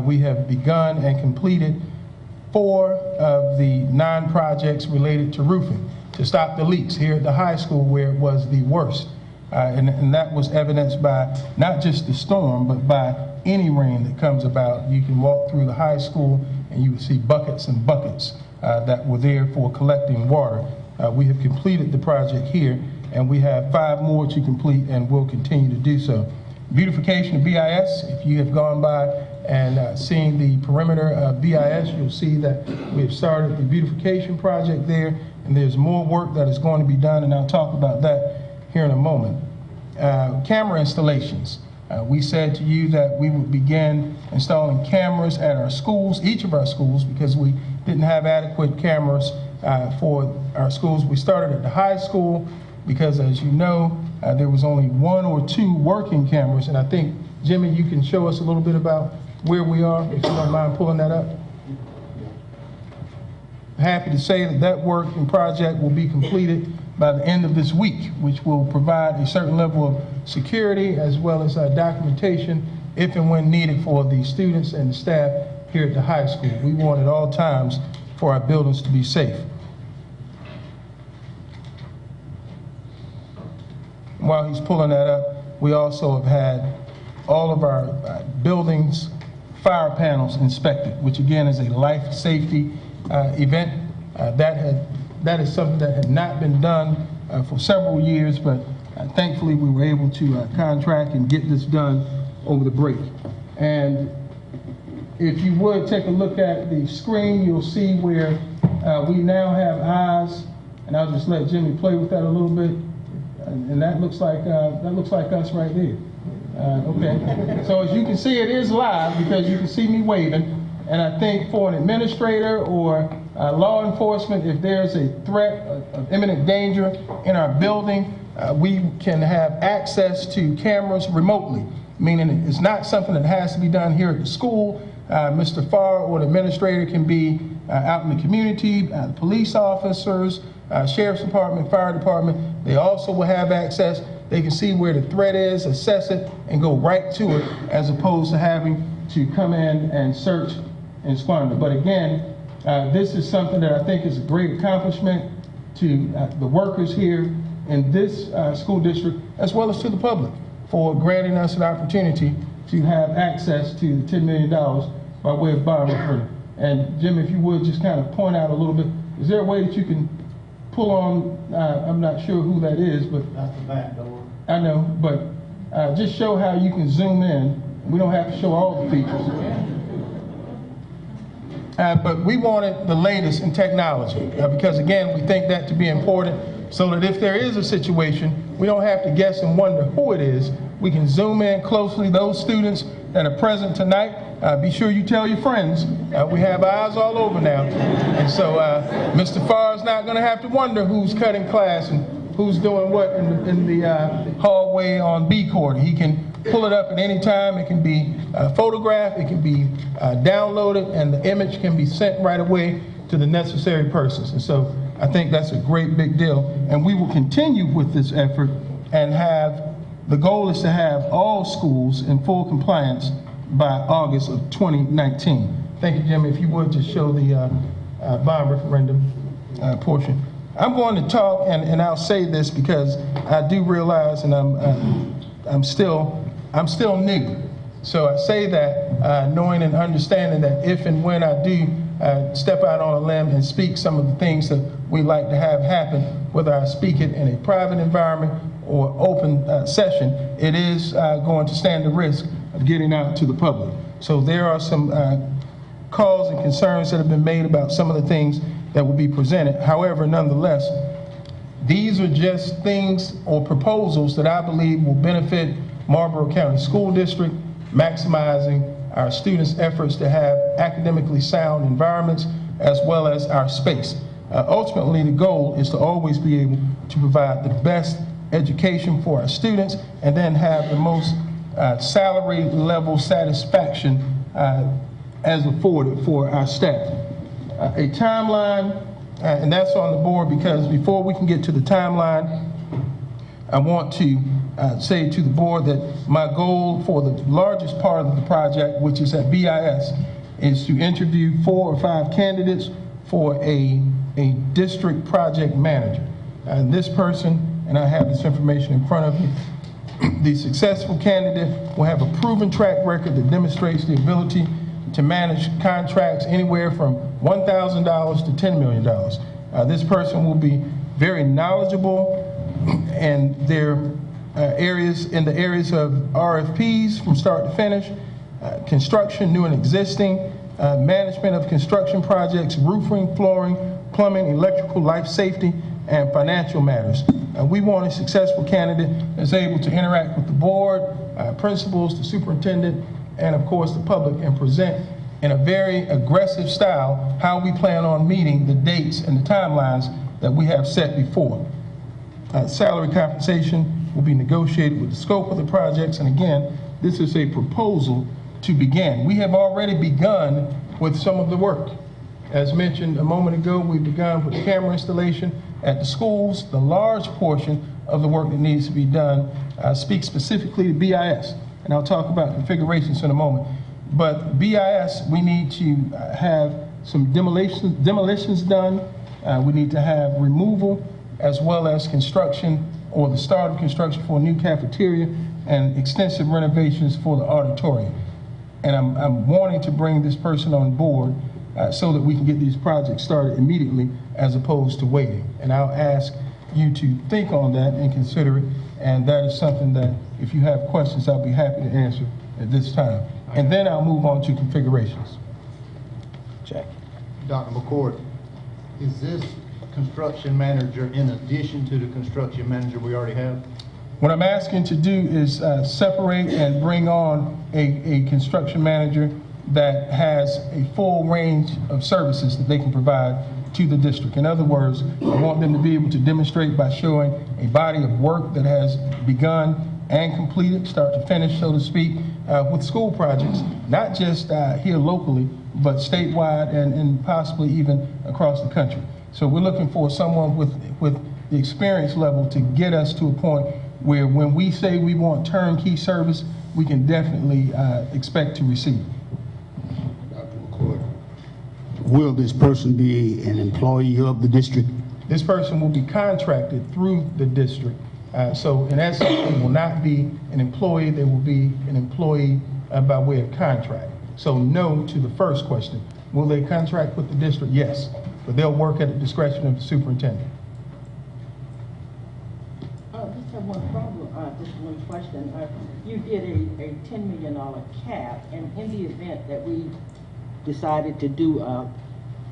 We have begun and completed 4 of the 9 projects related to roofing to stop the leaks here at the high school, where it was the worst. And that was evidenced by not just the storm, but by any rain that comes about. You can walk through the high school and you will see buckets and buckets that were there for collecting water. We have completed the project here, and we have 5 more to complete, and will continue to do so. Beautification of BIS, if you have gone by and seen the perimeter of BIS, you'll see that we have started the beautification project there, and there's more work that is going to be done, and I'll talk about that here in a moment. Camera installations. We said to you that we would begin installing cameras at our schools, each of our schools, because we didn't have adequate cameras for our schools. We started at the high school because, as you know, there was only 1 or 2 working cameras, and I think, Jimmy, you can show us a little bit about where we are, if you don't mind pulling that up. Happy to say that that work and project will be completed by the end of this week, which will provide a certain level of security as well as documentation if and when needed for the students and the staff here at the high school. We want at all times for our buildings to be safe. While he's pulling that up, we also have had all of our buildings' fire panels inspected, which again is a life safety event. That is something that had not been done for several years, but thankfully we were able to contract and get this done over the break. And if you would take a look at the screen, you'll see where we now have eyes, and I'll just let Jimmy play with that a little bit. And that looks like us right there. Okay. So as you can see, it is live because you can see me waving. And I think for an administrator or law enforcement, if there's a threat of imminent danger in our building, we can have access to cameras remotely, meaning it's not something that has to be done here at the school. Mr. Farr or the administrator can be out in the community, police officers, sheriff's department, fire department. They also will have access. They can see where the threat is, assess it, and go right to it, as opposed to having to come in and search and squander. But again, this is something that I think is a great accomplishment to the workers here in this school district, as well as to the public. for granting us an opportunity to have access to $10 million by way of bond referendum. And Jim, if you would just kind of point out a little bit, is there a way that you can pull on, I'm not sure who that is, but.
That's the back door.
I know, but just show how you can zoom in. We don't have to show all the features. But we wanted the latest in technology because, again, we think that to be important so that if there is a situation, we don't have to guess and wonder who it is. We can zoom in closely. Those students that are present tonight, be sure you tell your friends. We have eyes all over now. And so Mr. Farr is not going to have to wonder who's cutting class and who's doing what in the hallway on B court. He can pull it up at any time. It can be photographed, it can be downloaded, and the image can be sent right away to the necessary persons. And so I think that's a great big deal. And we will continue with this effort and the goal is to have all schools in full compliance by August of 2019. Thank you, Jim. If you would just show the bond referendum portion. I'm going to talk, and I'll say this because I do realize, and I'm still new. So I say that knowing and understanding that if and when I do step out on a limb and speak some of the things that we like to have happen, whether I speak it in a private environment or open session, it is going to stand the risk of getting out to the public. So there are some calls and concerns that have been made about some of the things that will be presented. However, nonetheless, these are just things or proposals that I believe will benefit Marlboro County School District, maximizing our students' efforts to have academically sound environments as well as our space. Ultimately, the goal is to always be able to provide the best education for our students and then have the most salary level satisfaction as afforded for our staff. A timeline, and that's on the board because before we can get to the timeline, I want to say to the board that my goal for the largest part of the project, which is at BIS, is to interview 4 or 5 candidates for a district project manager. And this person, and I have this information in front of you, the successful candidate will have a proven track record that demonstrates the ability to manage contracts anywhere from $1,000 to $10 million. This person will be very knowledgeable and their in the areas of RFPs from start to finish, construction, new and existing, management of construction projects, roofing, flooring, plumbing, electrical, life safety, and financial matters. We want a successful candidate that's able to interact with the board, principals, the superintendent, and of course the public, and present in a very aggressive style how we plan on meeting the dates and the timelines that we have set before. Salary compensation will be negotiated with the scope of the projects, and again, this is a proposal to begin. We have already begun with some of the work. As mentioned a moment ago, we've begun with camera installation at the schools. The large portion of the work that needs to be done speaks specifically to BIS, and I'll talk about configurations in a moment. But BIS, we need to have some demolitions done. We need to have removal as well as construction or the start of construction for a new cafeteria and extensive renovations for the auditorium. And I'm wanting to bring this person on board so that we can get these projects started immediately as opposed to waiting. And I'll ask you to think on that and consider it. And that is something that if you have questions, I'll be happy to answer at this time. And then I'll move on to configurations.
Check.
Dr. McCord, is this construction manager in addition to the construction manager we already have?
What I'm asking to do is separate and bring on a construction manager that has a full range of services that they can provide to the district. In other words, I want them to be able to demonstrate by showing a body of work that has begun and completed, start to finish, so to speak, with school projects, not just here locally, but statewide and possibly even across the country. So we're looking for someone with the experience level to get us to a point where when we say we want turnkey service, we can definitely expect to receive.
Dr. McCord, will this person be an employee of the district?
This person will be contracted through the district So in essence, they will not be an employee, they will be an employee by way of contract. So no to the first question. Will they contract with the district? Yes, but they'll work at the discretion of the superintendent.
Just have one problem, just one question. You did a $10 million cap, and in the event that we decided to do a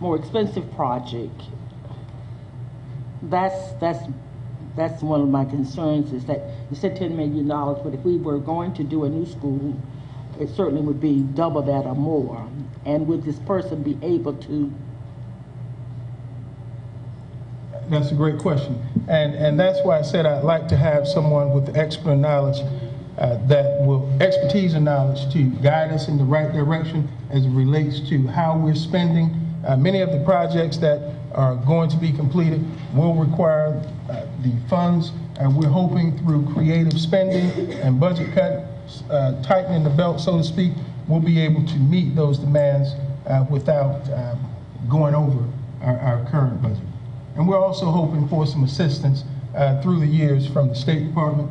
more expensive project, that's one of my concerns, is that you said $10 million, but if we were going to do a new school, it certainly would be double that or more. And would this person be able to?
That's a great question. And that's why I said I'd like to have someone with the expert knowledge expertise and knowledge to guide us in the right direction as it relates to how we're spending. Many of the projects that are going to be completed will require the funds, and we're hoping through creative spending and budget cuts, tightening the belt, so to speak, we'll be able to meet those demands without going over our current budget. And we're also hoping for some assistance through the years from the State Department.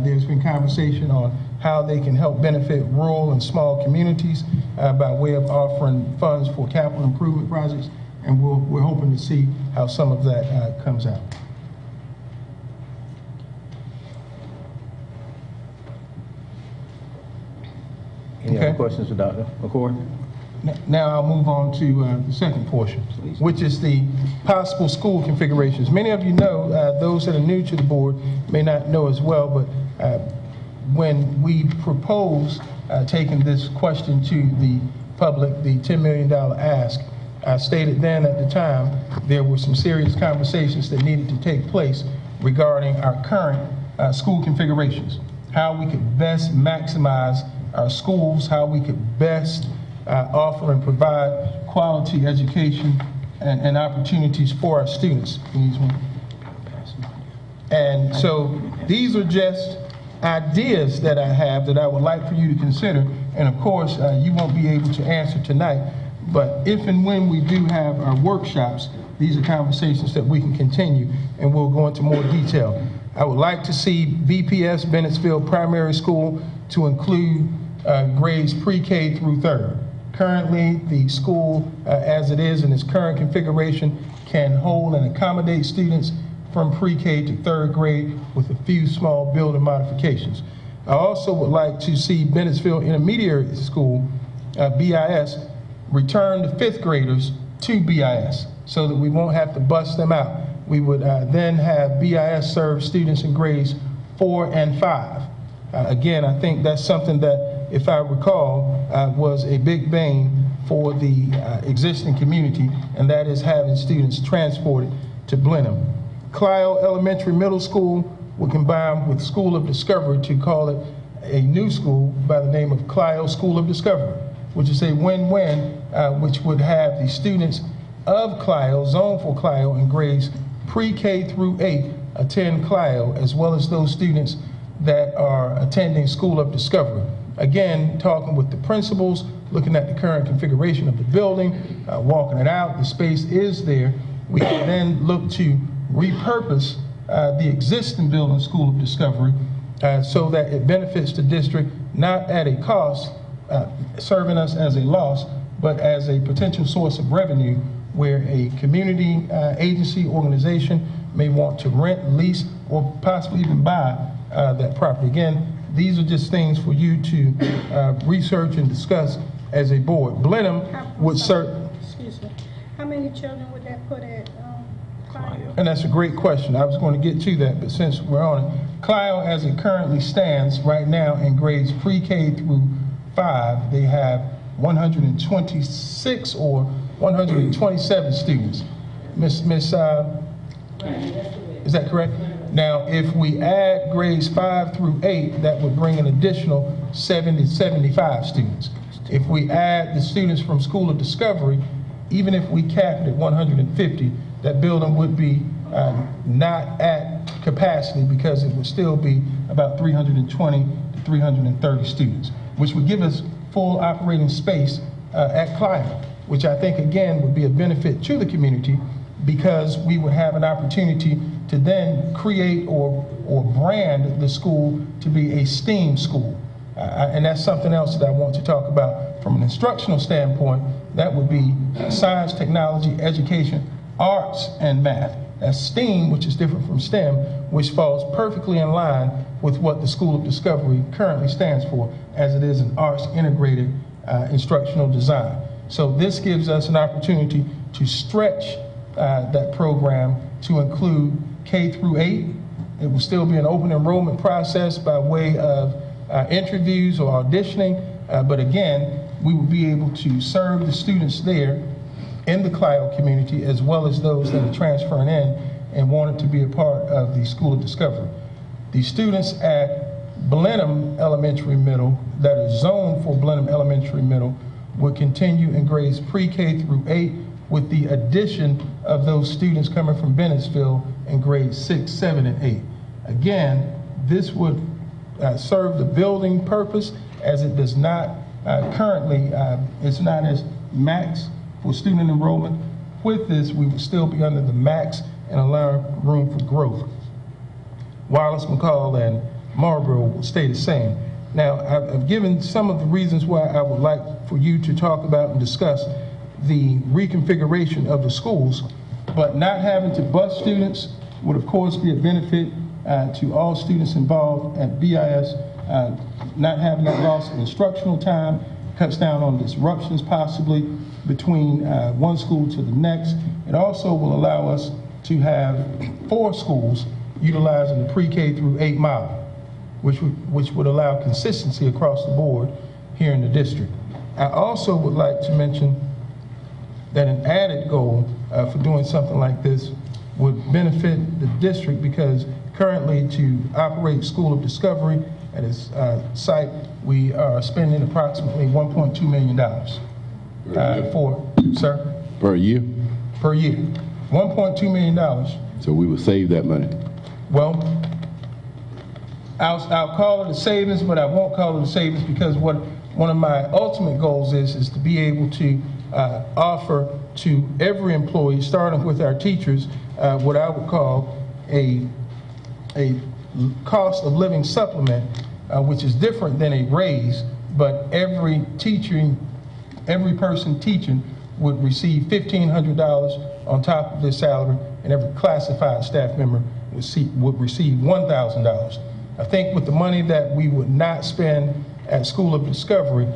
There's been conversation on how they can help benefit rural and small communities by way of offering funds for capital improvement projects, and we're hoping to see how some of that comes out.
Any other questions for Dr. McCord?
Now I'll move on to the second portion, which is the possible school configurations. Many of you know, those that are new to the board may not know as well, but when we proposed taking this question to the public, the $10 million ask, I stated then at the time there were some serious conversations that needed to take place regarding our current school configurations, how we could best maximize our schools, how we could best offer and provide quality education and opportunities for our students. And so these are just ideas that I have that I would like for you to consider. And of course, you won't be able to answer tonight, but if and when we do have our workshops, these are conversations that we can continue, and we'll go into more detail. I would like to see BPS, Bennettsville Primary School, to include grades pre-K through third. Currently, the school, as it is in its current configuration, can hold and accommodate students from pre-K to third grade with a few small building modifications. I also would like to see Bennettsville Intermediate School, BIS, return the fifth graders to BIS so that we won't have to bust them out. We would then have BIS serve students in grades 4 and 5. Again, I think that's something that, if I recall, was a big bang for the existing community, and that is having students transported to Blenheim. Clio Elementary Middle School will combine with School of Discovery to call it a new school by the name of Clio School of Discovery, which is a win-win, which would have the students of Clio, zoned for Clio in grades pre-K through 8 attend Clio, as well as those students that are attending School of Discovery. Again, talking with the principals, looking at the current configuration of the building, walking it out, the space is there. We can then look to repurpose the existing building, School of Discovery, so that it benefits the district, not at a cost, serving us as a loss, but as a potential source of revenue where a community agency organization may want to rent, lease, or possibly even buy that property. Again, these are just things for you to research and discuss as a board. Blenheim would serve.
Excuse me. How many children would that put at Clio?
And that's a great question. I was going to get to that, but since we're on it, Clio, as it currently stands right now in grades pre-K through 5, they have 126 or 127 students. Miss, is that correct? Now, if we add grades 5 through 8, that would bring an additional 70 to 75 students. If we add the students from School of Discovery, even if we cap it at 150, that building would be not at capacity because it would still be about 320 to 330 students, which would give us full operating space at Clio, which I think, again, would be a benefit to the community, because we would have an opportunity to then create or brand the school to be a STEAM school. And that's something else that I want to talk about from an instructional standpoint. That would be science, technology, education, arts, and math. That's STEAM, which is different from STEM, which falls perfectly in line with what the School of Discovery currently stands for, as it is an arts integrated instructional design. So this gives us an opportunity to stretch that program to include K through 8. It will still be an open enrollment process by way of interviews or auditioning, but again, we will be able to serve the students there in the Clio community, as well as those that are transferring in and wanted to be a part of the School of Discovery. The students at Blenheim Elementary Middle that are zoned for Blenheim Elementary Middle will continue in grades pre-K through 8, with the addition of those students coming from Bennettsville in grades 6, 7, and 8. Again, this would serve the building purpose, as it does not currently, it's not as max for student enrollment. With this, we would still be under the max and allow room for growth. Wallace, McCall, and Marlboro will stay the same. Now, I've given some of the reasons why I would like for you to talk about and discuss the reconfiguration of the schools, but not having to bus students would of course be a benefit to all students involved at BIS. Not having that loss of instructional time cuts down on disruptions possibly between one school to the next. It also will allow us to have 4 schools utilizing the pre-K through 8 model, which would allow consistency across the board here in the district. I also would like to mention that an added goal for doing something like this would benefit the district, because currently to operate School of Discovery at its site, we are spending approximately $1.2 million
Per year?
Per year. $1.2 million.
So we would save that money.
Well, I'll call it a savings, but I won't call it a savings, because one of my ultimate goals is to be able to offer to every employee, starting with our teachers, what I would call a cost of living supplement, which is different than a raise, but every person teaching would receive $1,500 on top of their salary, and every classified staff member would receive $1,000. I think with the money that we would not spend at School of Discovery,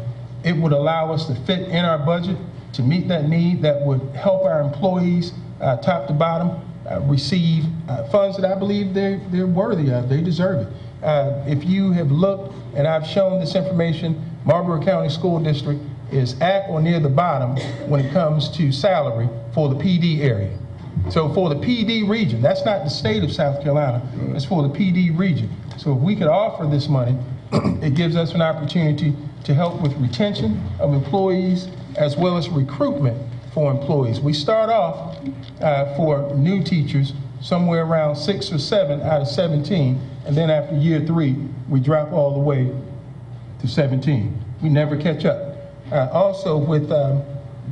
it would allow us to fit in our budget to meet that need, that would help our employees top to bottom receive funds that I believe they're worthy of, they deserve it. If you have looked, and I've shown this information, Marlboro County School District is at or near the bottom when it comes to salary for the PD area. So for the PD region, that's not the state of South Carolina, it's for the PD region. So if we could offer this money, it gives us an opportunity to help with retention of employees as well as recruitment for employees. We start off for new teachers somewhere around 6 or 7 out of 17, and then after year 3, we drop all the way to 17. We never catch up. Also with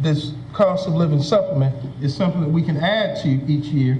this cost of living supplement is something that we can add to each year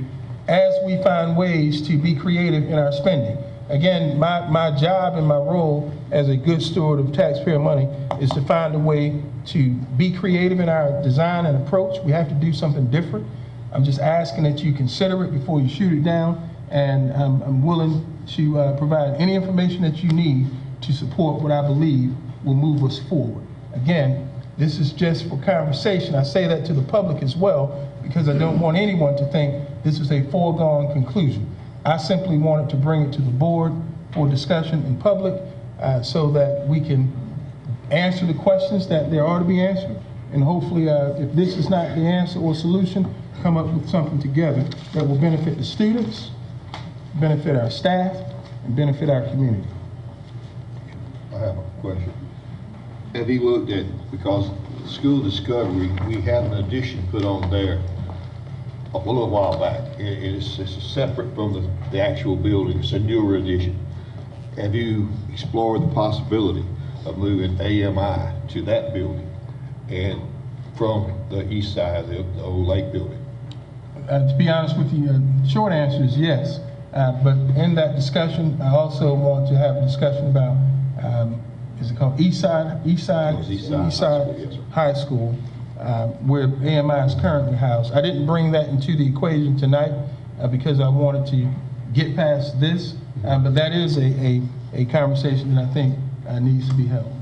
as we find ways to be creative in our spending. Again, my job and my role as a good steward of taxpayer money is to find a way to be creative in our design and approach. We have to do something different. I'm just asking that you consider it before you shoot it down, and I'm willing to provide any information that you need to support what I believe will move us forward. Again, this is just for conversation. I say that to the public as well, because I don't want anyone to think this is a foregone conclusion. I simply wanted to bring it to the board for discussion in public so that we can answer the questions that there are to be answered. And hopefully, if this is not the answer or solution, come up with something together that will benefit the students, benefit our staff, and benefit our community.
I have a question. Have you looked at, because School Discovery, we had an addition put on there a little while back. It's separate from the actual building. It's a newer addition. Have you explored the possibility of moving AMI to that building and from the east side, the old lake building?
To be honest with you, short answer is yes. But in that discussion, I also want to have a discussion about, is it called Eastside High School, where AMI is currently housed. I didn't bring that into the equation tonight because I wanted to get past this, but that is a conversation that I think needs to be held.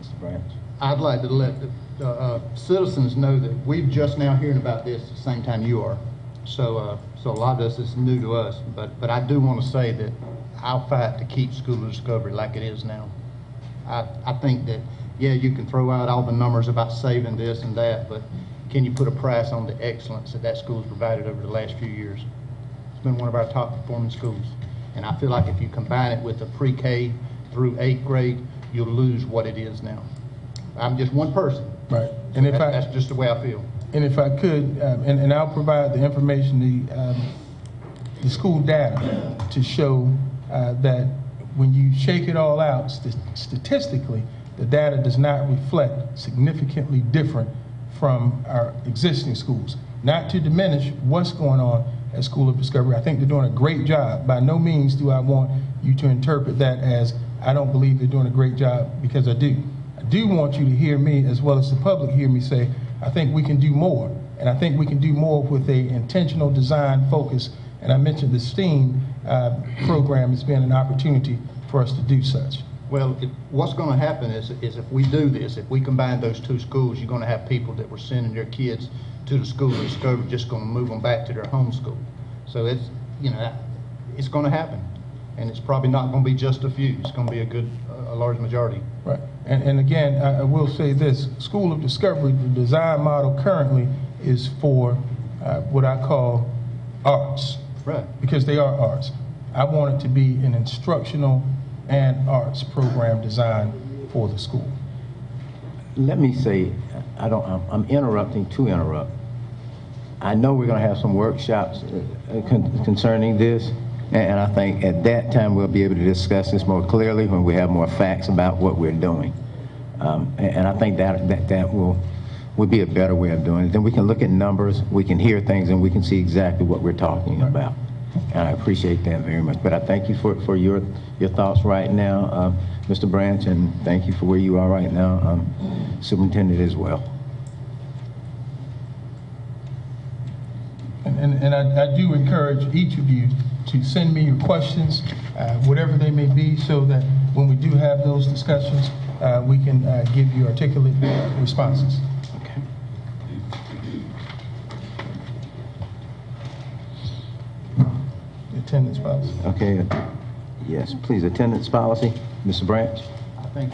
Mr. Branch?
I'd like to let the citizens know that we've just now hearing about this at the same time you are. So a lot of this is new to us, but I do want to say that I'll fight to keep School of Discovery like it is now. I think that, yeah, you can throw out all the numbers about saving this and that, but can you put a price on the excellence that that school's provided over the last few years? It's been one of our top performing schools. And I feel like if you combine it with the pre-K through 8th grade, you'll lose what it is now. I'm just one person.
Right. And if
that's just the way I feel.
And if I could, and I'll provide the information, the school data to show that when you shake it all out, statistically, the data does not reflect significantly different from our existing schools. Not to diminish what's going on at School of Discovery. I think they're doing a great job. By no means do I want you to interpret that as I don't believe they're doing a great job, because I do. I do want you to hear me, as well as the public hear me say, I think we can do more. And I think we can do more with a intentional design focus. And I mentioned the STEAM program as being an opportunity for us to do such.
Well, what's going to happen is if we do this, if we combine those two schools, you're going to have people that were sending their kids to the School of Discovery just going to move them back to their home school. So it's, you know, it's going to happen. And it's probably not going to be just a few. It's going to be a large majority.
Right. And again, I will say this, School of Discovery, the design model currently is for what I call arts.
Right.
Because they are arts. I want it to be an instructional and arts program designed for the school.
Let me say, I'm interrupting to interrupt. I know we're going to have some workshops concerning this, and I think at that time we'll be able to discuss this more clearly when we have more facts about what we're doing. And I think that will be a better way of doing it. Then we can look at numbers, we can hear things, and we can see exactly what we're talking about. And I appreciate that very much. But I thank you for your thoughts right now, Mr. Branch, and thank you for where you are right now, Superintendent, as well.
And I do encourage each of you to send me your questions, whatever they may be, so that when we do have those discussions, we can give you articulate responses.
Okay.
Attendance policy.
Okay. Yes, please. Attendance policy, Mr. Branch.
I think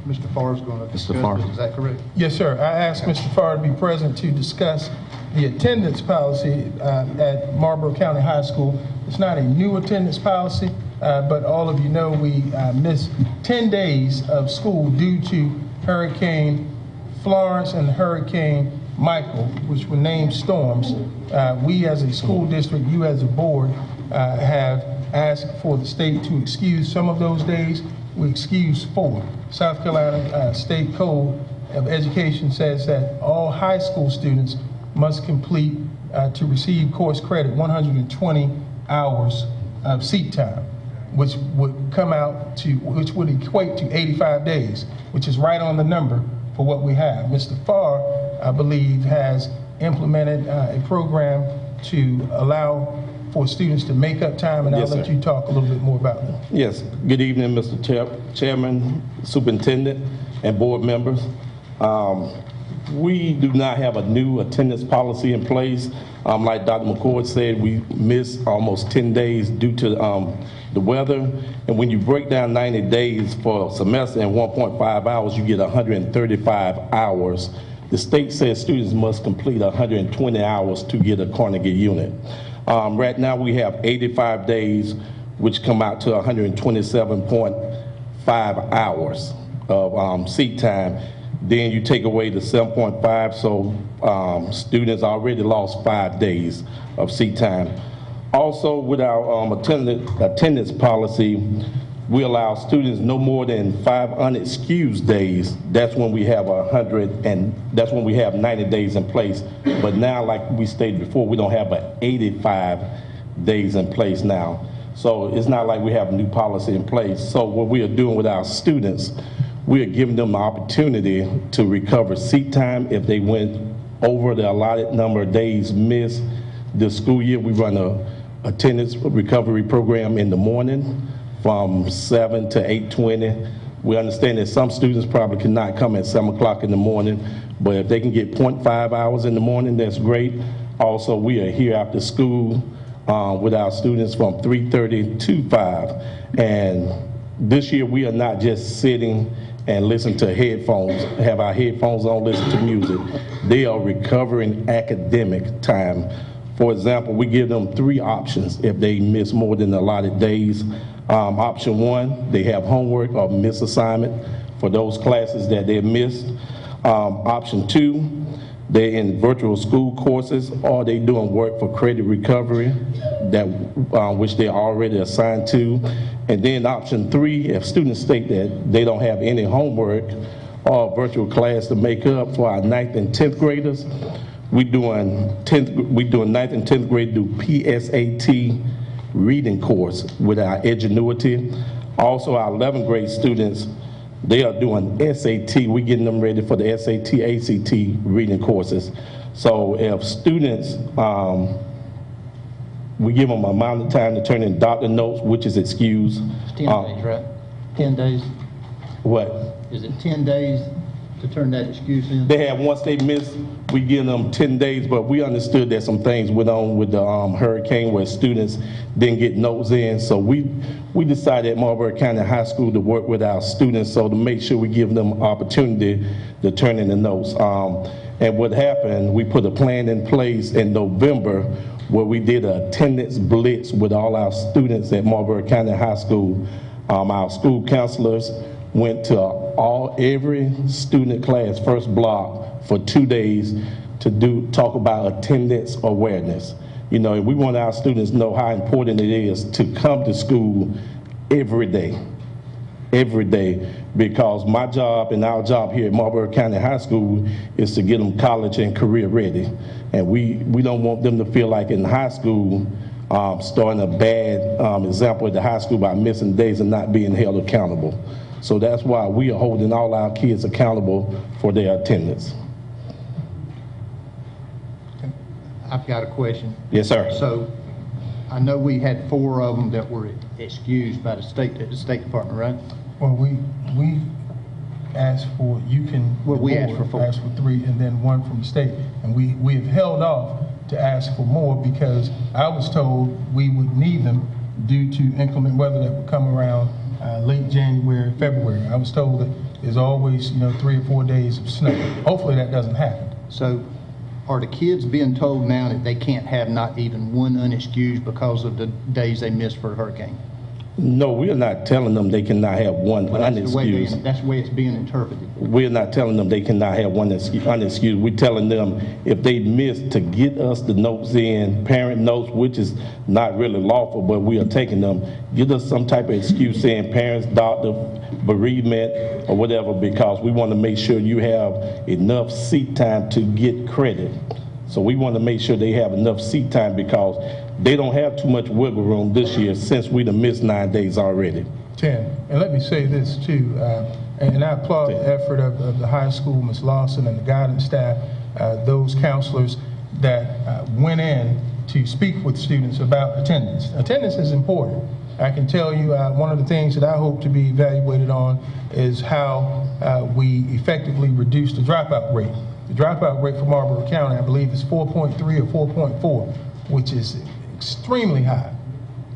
Mr. Farr is going to discuss
Mr. Farr.
this. Is that correct?
Yes, sir. I asked Mr. Farr to be present to discuss the attendance policy at Marlboro County High School. It's not a new attendance policy, but all of you know we missed 10 days of school due to Hurricane Florence and Hurricane Michael, which were named storms. We as a school district, you as a board, have asked for the state to excuse some of those days. We excuse 4. South Carolina State Code of Education says that all high school students must complete to receive course credit 120 hours of seat time, which would equate to 85 days, which is right on the number for what we have. Mr. Farr, I believe, has implemented a program to allow for students to make up time, and
Yes,
I'll let
sir.
you talk a little bit more about that.
Yes. Good evening, Mr. Chairman, Superintendent, and board members. We do not have a new attendance policy in place. Like Dr. McCord said, we missed almost 10 days due to the weather. And when you break down 90 days for a semester in 1.5 hours, you get 135 hours. The state says students must complete 120 hours to get a Carnegie unit. Right now we have 85 days, which come out to 127.5 hours of seat time. Then you take away the 7.5, so students already lost 5 days of seat time. Also, with our attendance policy, we allow students no more than 5 unexcused days. That's when we have 100, and that's when we have 90 days in place. But now, like we stated before, we don't have 85 days in place now. So it's not like we have a new policy in place. So what we are doing with our students, we are giving them the opportunity to recover seat time if they went over the allotted number of days missed this school year. We run a attendance recovery program in the morning from 7 to 8:20. We understand that some students probably cannot come at 7 o'clock in the morning, but if they can get 0.5 hours in the morning, that's great. Also, we are here after school with our students from 3:30 to 5. And this year, we are not just sitting and listen to headphones, have our headphones on, listen to music. They are recovering academic time. For example, we give them 3 options if they miss more than the allotted days. Option 1, they have homework or miss assignment for those classes that they missed. Option 2, they're in virtual school courses, or they doing work for credit recovery that which they're already assigned to. And then option 3, if students state that they don't have any homework or virtual class to make up for our 9th and 10th graders, we doing 9th and 10th grade do PSAT reading course with our Edgenuity. Also, our 11th grade students, they are doing SAT. We're getting them ready for the SAT, ACT reading courses. So if students, we give them an amount of time to turn in doctor notes, which is excused.
It's 10 days, right? 10 days?
What?
Is it 10 days to turn that excuse in?
They have, once they miss, we give them 10 days, but we understood that some things went on with the hurricane where students didn't get notes in. So we decided at Marlboro County High School to work with our students so to make sure we give them opportunity to turn in the notes. And what happened, we put a plan in place in November where we did an attendance blitz with all our students at Marlboro County High School. Our school counselors went to every student class, first block, for 2 days to talk about attendance awareness. You know, we want our students to know how important it is to come to school every day, because my job and our job here at Marlboro County High School is to get them college and career ready. And we don't want them to feel like in high school, starting a bad example at the high school by missing days and not being held accountable. So that's why we are holding all our kids accountable for their attendance.
I've got a question.
Yes, sir.
So I know we had 4 of them that were excused by the State Department, right?
Well, we asked for, you can,
Well, we
the
asked
board
for 4.
asked for 3 and then 1 from the state. And we have held off to ask for more because I was told we would need them due to inclement weather that would come around late January, February. I was told that there's always, 3 or 4 days of snow. Hopefully that doesn't happen.
So are the kids being told now that they can't have not even 1 unexcused because of the days they missed for the hurricane?
No, we are not telling them they cannot have 1 unexcused.
That's the way it's being interpreted.
We're not telling them they cannot have 1 unexcused. We're telling them if they miss to get us the notes in, parent notes, which is not really lawful, but we are taking them, give us some type of excuse saying parents, doctor, bereavement, or whatever, because we want to make sure you have enough seat time to get credit. So we want to make sure they have enough seat time because they don't have too much wiggle room this year since we done missed 9 days already.
10. And let me say this too, and I applaud the effort of the high school, Ms. Lawson and the guidance staff, those counselors that went in to speak with students about attendance. Attendance is important. I can tell you one of the things that I hope to be evaluated on is how we effectively reduce the dropout rate. The dropout rate for Marlboro County, I believe, is 4.3 or 4.4, which is extremely high.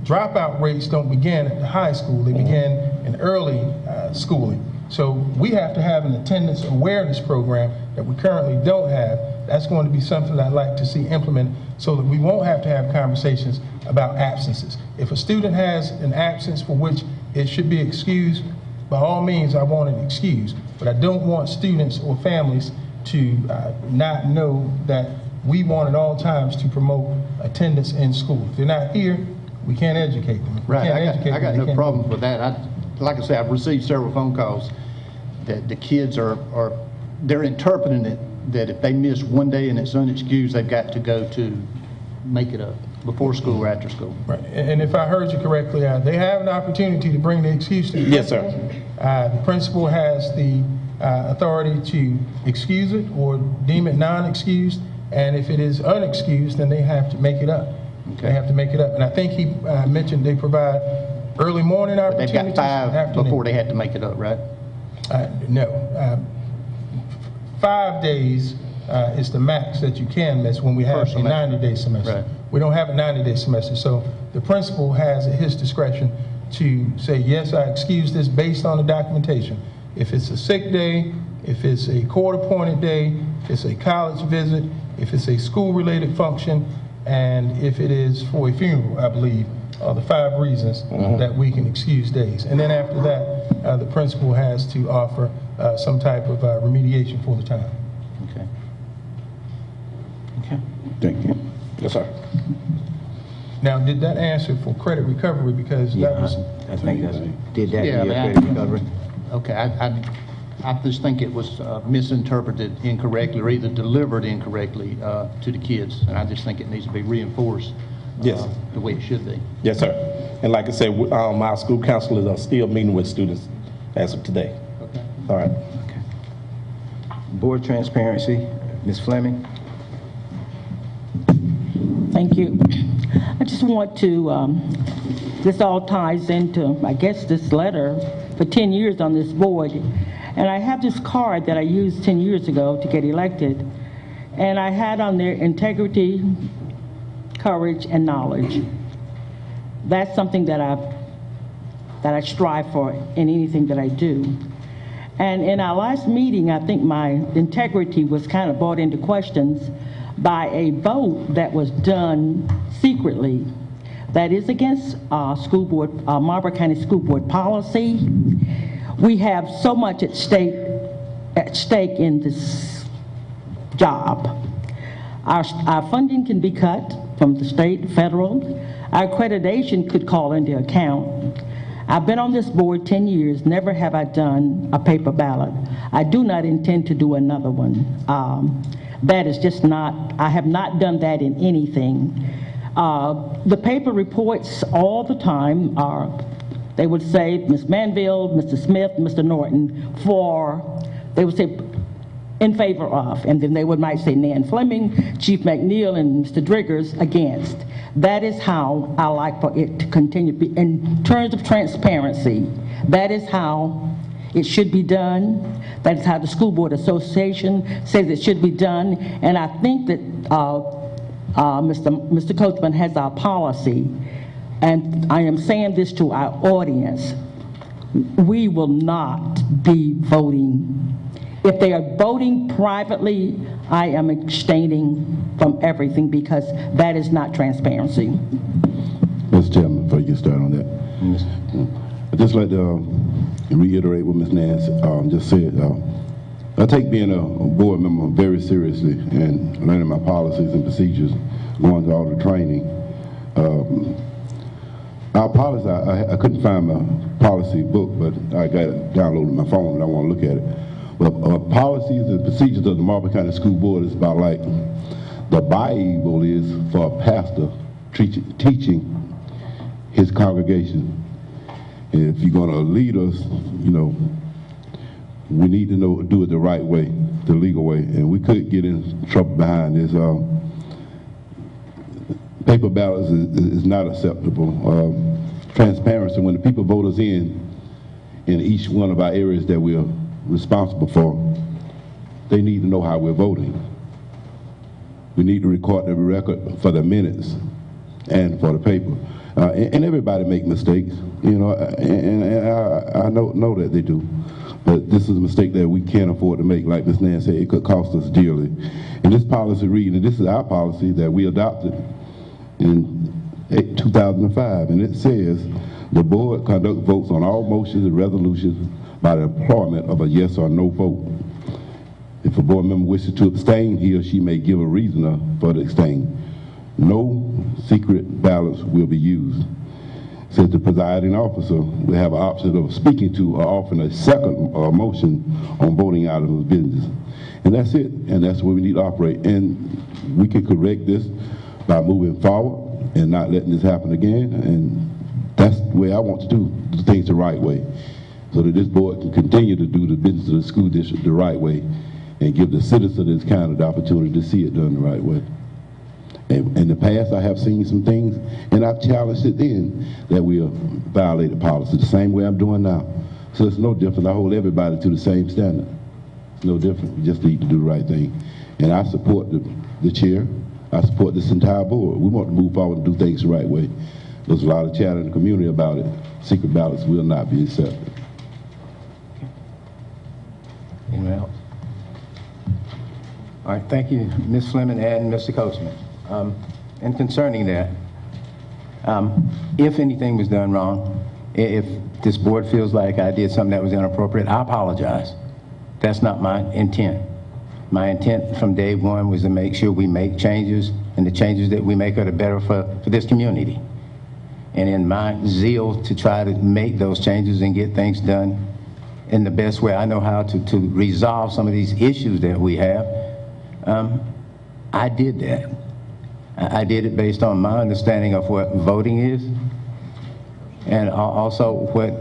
Dropout rates don't begin at the high school, they begin in early schooling. So we have to have an attendance awareness program that we currently don't have. That's going to be something I'd like to see implemented so that we won't have to have conversations about absences. If a student has an absence for which it should be excused, by all means I want it excused, but I don't want students or families to not know that we want at all times to promote attendance in school. If they're not here, we can't educate them.
Right, I got no problem with that. like I said, I've received several phone calls that the kids they're interpreting it that if they miss one day and it's unexcused, they've got to go to make it up before school or after school.
Right. And if I heard you correctly, they have an opportunity to bring the excuse to the
Yes, sir.
principal. The principal has the authority to excuse it or deem it non-excused, and if it is unexcused, then they have to make it up.
Okay.
They have to make it up. And I think he mentioned they provide early morning
They've
opportunities.
got 5
afternoon.
before they had to make it up, right?
No. 5 days is the max that you can miss when we have
First
a
semester.
90-day semester.
Right.
We don't have a 90-day semester, so the principal has at his discretion to say, yes, I excuse this based on the documentation. If it's a sick day, if it's a court-appointed day, if it's a college visit, if it's a school-related function, and if it is for a funeral, I believe, are the 5 reasons that we can excuse days. And then after that, the principal has to offer some type of remediation for the time.
Okay.
Okay.
Thank you.
Yes, sir.
Now, did that answer for credit recovery? Because that was,
I think that's, did that
Yeah,
to your
I mean,
credit recovery?
Okay, I just think it was misinterpreted incorrectly or either delivered incorrectly to the kids, and I just think it needs to be reinforced
Yes.
the way it should be.
Yes, sir. And like I said, our school counselors are still meeting with students as of today.
Okay.
All right.
Board transparency, Ms. Fleming?
Thank you. I just want to, this all ties into, I guess, this letter for 10 years on this board. And I have this card that I used 10 years ago to get elected. And I had on there integrity, courage, and knowledge. That's something that I strive for in anything that I do. And in our last meeting, I think my integrity was kind of brought into questions by a vote that was done secretly that is against school board, Marlboro County School Board policy. We have so much at stake in this job. Our funding can be cut from the state, federal. Our accreditation could call into account. I've been on this board 10 years, never have I done a paper ballot. I do not intend to do another one. That is just not, I have not done that in anything. The paper reports all the time are, they would say, Ms. Manville, Mr. Smith, Mr. Norton, they would say, in favor of, and then they might say Nan Fleming, Chief McNeil, and Mr. Driggers against. That is how I like for it to continue. In terms of transparency, that is how it should be done. That is how the School Board Association says it should be done. And I think that Mr. Coachman has our policy, and I am saying this to our audience. We will not be voting. If they are voting privately, I am abstaining from everything because that is not transparency.
Mr. Chairman, before you get started on that, I'd just like to reiterate what Ms. Nance just said. I take being a board member very seriously and learning my policies and procedures, going to all the training. Our policy, I couldn't find my policy book, but I got it downloaded on my phone and I want to look at it. But policies and procedures of the Marlboro County School Board is about like the Bible is for a pastor teaching his congregation. And if you're going to lead us, you know, we need to know, do it the right way, the legal way. And we could get in trouble behind this. Paper ballots is not acceptable. Transparency, when the people vote us in each one of our areas that we're responsible for, they need to know how we're voting. We need to record the record for the minutes and for the paper. And everybody make mistakes, you know, and I know that they do. But this is a mistake that we can't afford to make. Like Ms. Nance said, it could cost us dearly. And this policy reading, and this is our policy that we adopted in 2005, and it says, the board conduct votes on all motions and resolutions by the employment of a yes or no vote. If a board member wishes to abstain, he or she may give a reason for the abstain. No secret ballots will be used. says the presiding officer will have an option of speaking to or offering a second motion on voting items of business. And that's it, and that's where we need to operate. And we can correct this by moving forward and not letting this happen again, and that's the way I want to do things the right way, so that this board can continue to do the business of the school district the right way and give the citizen this kind of the opportunity to see it done the right way. And in the past, I have seen some things, and I've challenged it then, that we have violated policy the same way I'm doing now. So it's no different. I hold everybody to the same standard. It's no different. We just need to do the right thing. And I support the chair. I support this entire board. We want to move forward and do things the right way. There's a lot of chatter in the community about it. Secret ballots will not be accepted.
Anyone else? All right, thank you, Ms. Fleming and Mr. Coachman. And concerning that, if anything was done wrong, if this board feels like I did something that was inappropriate, I apologize. That's not my intent. My intent from day one was to make sure we make changes, and the changes that we make are the better for this community. And in my zeal to try to make those changes and get things done in the best way I know how to resolve some of these issues that we have, I did that. I did it based on my understanding of what voting is, and also what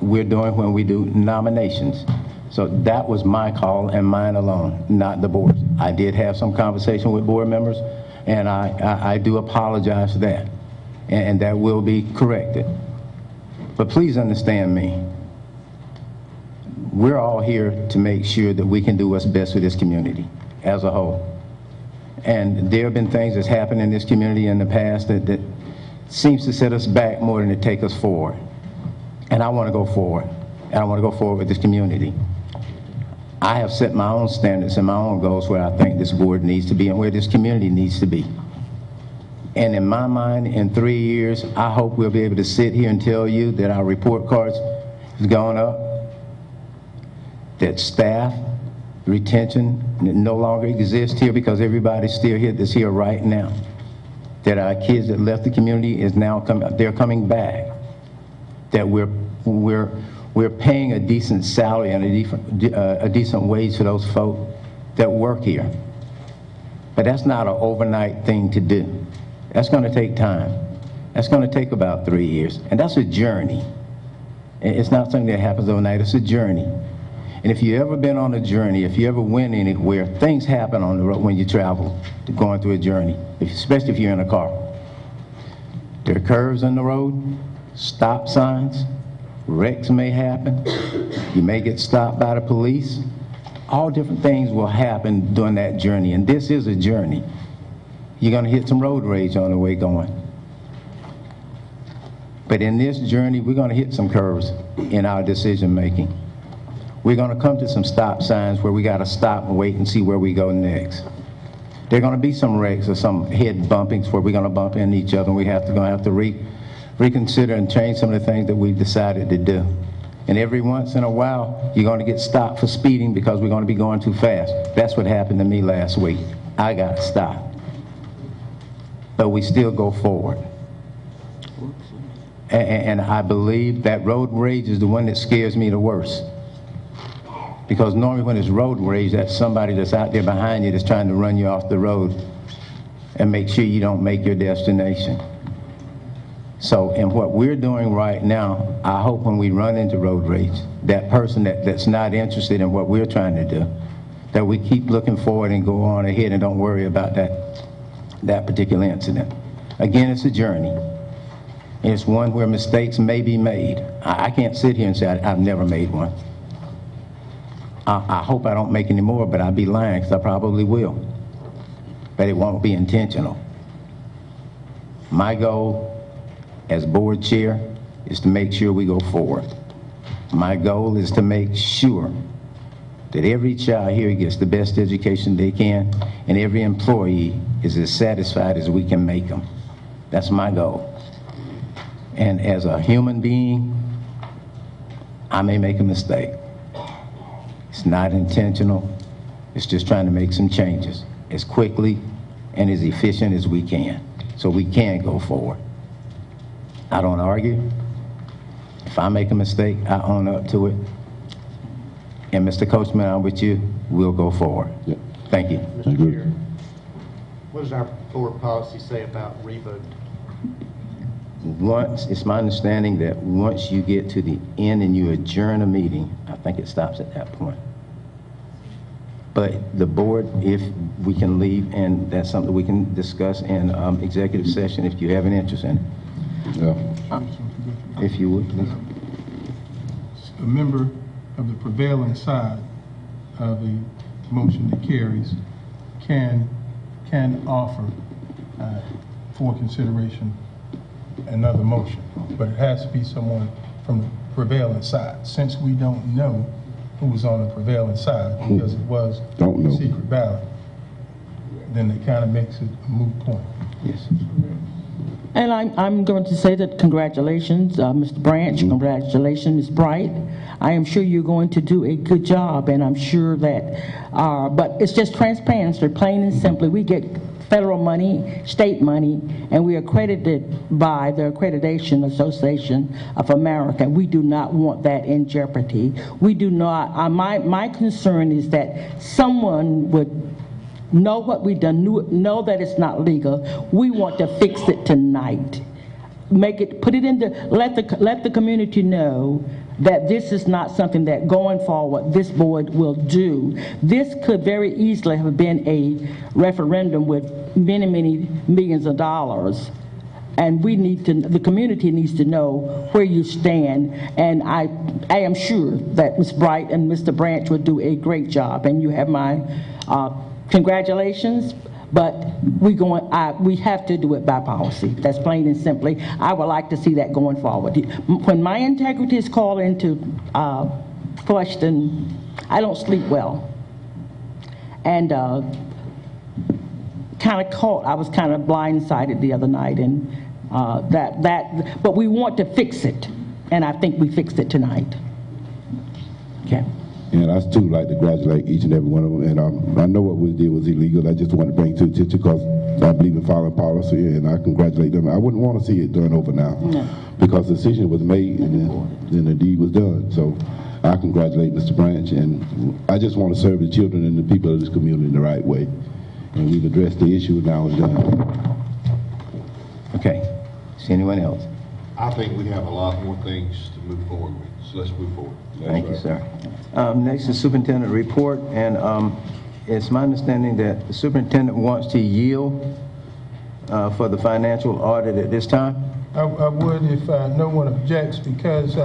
we're doing when we do nominations. So that was my call and mine alone, not the board. I did have some conversation with board members, and I do apologize for that, and that will be corrected. But please understand me. We're all here to make sure that we can do what's best for this community as a whole. And there have been things that's happened in this community in the past that seems to set us back more than to take us forward. And I want to go forward. And I want to go forward with this community. I have set my own standards and my own goals where I think this board needs to be and where this community needs to be. And in my mind, in 3 years, I hope we'll be able to sit here and tell you that our report cards has gone up, that staff retention no longer exists here because everybody's still here that's here right now, that our kids that left the community is now they're coming back, that we're paying a decent salary and a decent wage for those folk that work here. But that's not an overnight thing to do. That's going to take time. That's going to take about 3 years, and that's a journey. It's not something that happens overnight. It's a journey. And if you've ever been on a journey, if you ever went anywhere, things happen on the road when you travel, going through a journey, especially if you're in a car. There are curves in the road, stop signs, wrecks may happen, you may get stopped by the police. All different things will happen during that journey, and this is a journey. You're going to hit some road rage on the way going. But in this journey, we're going to hit some curves in our decision making. We're going to come to some stop signs where we got to stop and wait and see where we go next. There are going to be some wrecks or some head bumpings where we're going to bump into each other, and we're going to have to reconsider and change some of the things that we've decided to do. And every once in a while, you're going to get stopped for speeding because we're going to be going too fast. That's what happened to me last week. I got stopped. But we still go forward. And I believe that road rage is the one that scares me the worst. Because normally when it's road rage, that's somebody that's out there behind you that's trying to run you off the road and make sure you don't make your destination. So in what we're doing right now, I hope when we run into road rage, that person that's not interested in what we're trying to do, that we keep looking forward and go on ahead and don't worry about that particular incident. Again, it's a journey. It's one where mistakes may be made. I can't sit here and say I've never made one. I hope I don't make any more, but I'd be lying because I probably will. But it won't be intentional. My goal as board chair is to make sure we go forward. My goal is to make sure that every child here gets the best education they can and every employee is as satisfied as we can make them. That's my goal. And as a human being, I may make a mistake. It's not intentional. It's just trying to make some changes as quickly and as efficient as we can so we can go forward. I don't argue. If I make a mistake, I own up to it. And Mr. Coachman, I'm with you. We'll go forward.
Yep.
Thank you.
Mr. Chair, what does our board policy say about revote?
It's my understanding that once you get to the end and you adjourn a meeting, I think it stops at that point. But the board, if we can leave, and that's something we can discuss in executive session if you have an interest in it.
Yeah.
If you would, please.
A member of the prevailing side of the motion that carries can offer for consideration another motion, but it has to be someone from the prevailing side. Since we don't know who was on the prevailing side because it was a secret ballot, then it kind of makes it a moot point.
Yes.
And I'm going to say that congratulations, Mr. Branch, congratulations, Ms. Bright. I am sure you're going to do a good job, and I'm sure that, but it's just transparency, plain and simply. We get federal money, state money, and we are accredited by the Accreditation Association of America. We do not want that in jeopardy. We do not, my concern is that someone would know what we've done, know that it's not legal. We want to fix it tonight. Make it, put it into, let the community know that this is not something that going forward this board will do. This could very easily have been a referendum with many, many millions of dollars. And we need to, the community needs to know where you stand. And I am sure that Ms. Bright and Mr. Branch will do a great job. And you have my congratulations. But we have to do it by policy. That's plain and simply. I would like to see that going forward. When my integrity is called into question, I don't sleep well. And I was kind of blindsided the other night, and but we want to fix it, and I think we fixed it tonight. Okay.
And I too like to congratulate each and every one of them. And I know what we did was illegal. I just want to bring it to attention because I believe in following policy, and I congratulate them. I wouldn't want to see it done over now because the decision was made and then the deed was done. So I congratulate Mr. Branch, and I just want to serve the children and the people of this community in the right way. And we've addressed the issue, now it's done.
Okay. See anyone else?
I think we have a lot more things to move forward with, so let's move forward.
Thank you, sir. Next is superintendent report, and it's my understanding that the superintendent wants to yield for the financial audit at this time.
I would if no one objects, because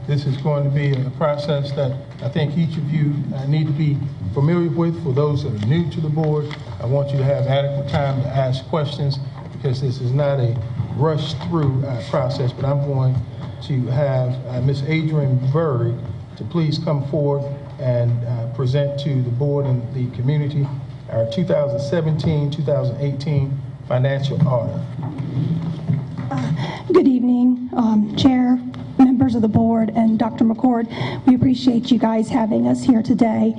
this is going to be a process that I think each of you need to be familiar with. For those that are new to the board, I want you to have adequate time to ask questions, because this is not a rush through process, but I'm going to have Ms. Adrienne Berg to please come forward and present to the board and the community our 2017-2018 financial audit.
Good evening, Chair, members of the board, and Dr. McCord. We appreciate you guys having us here today.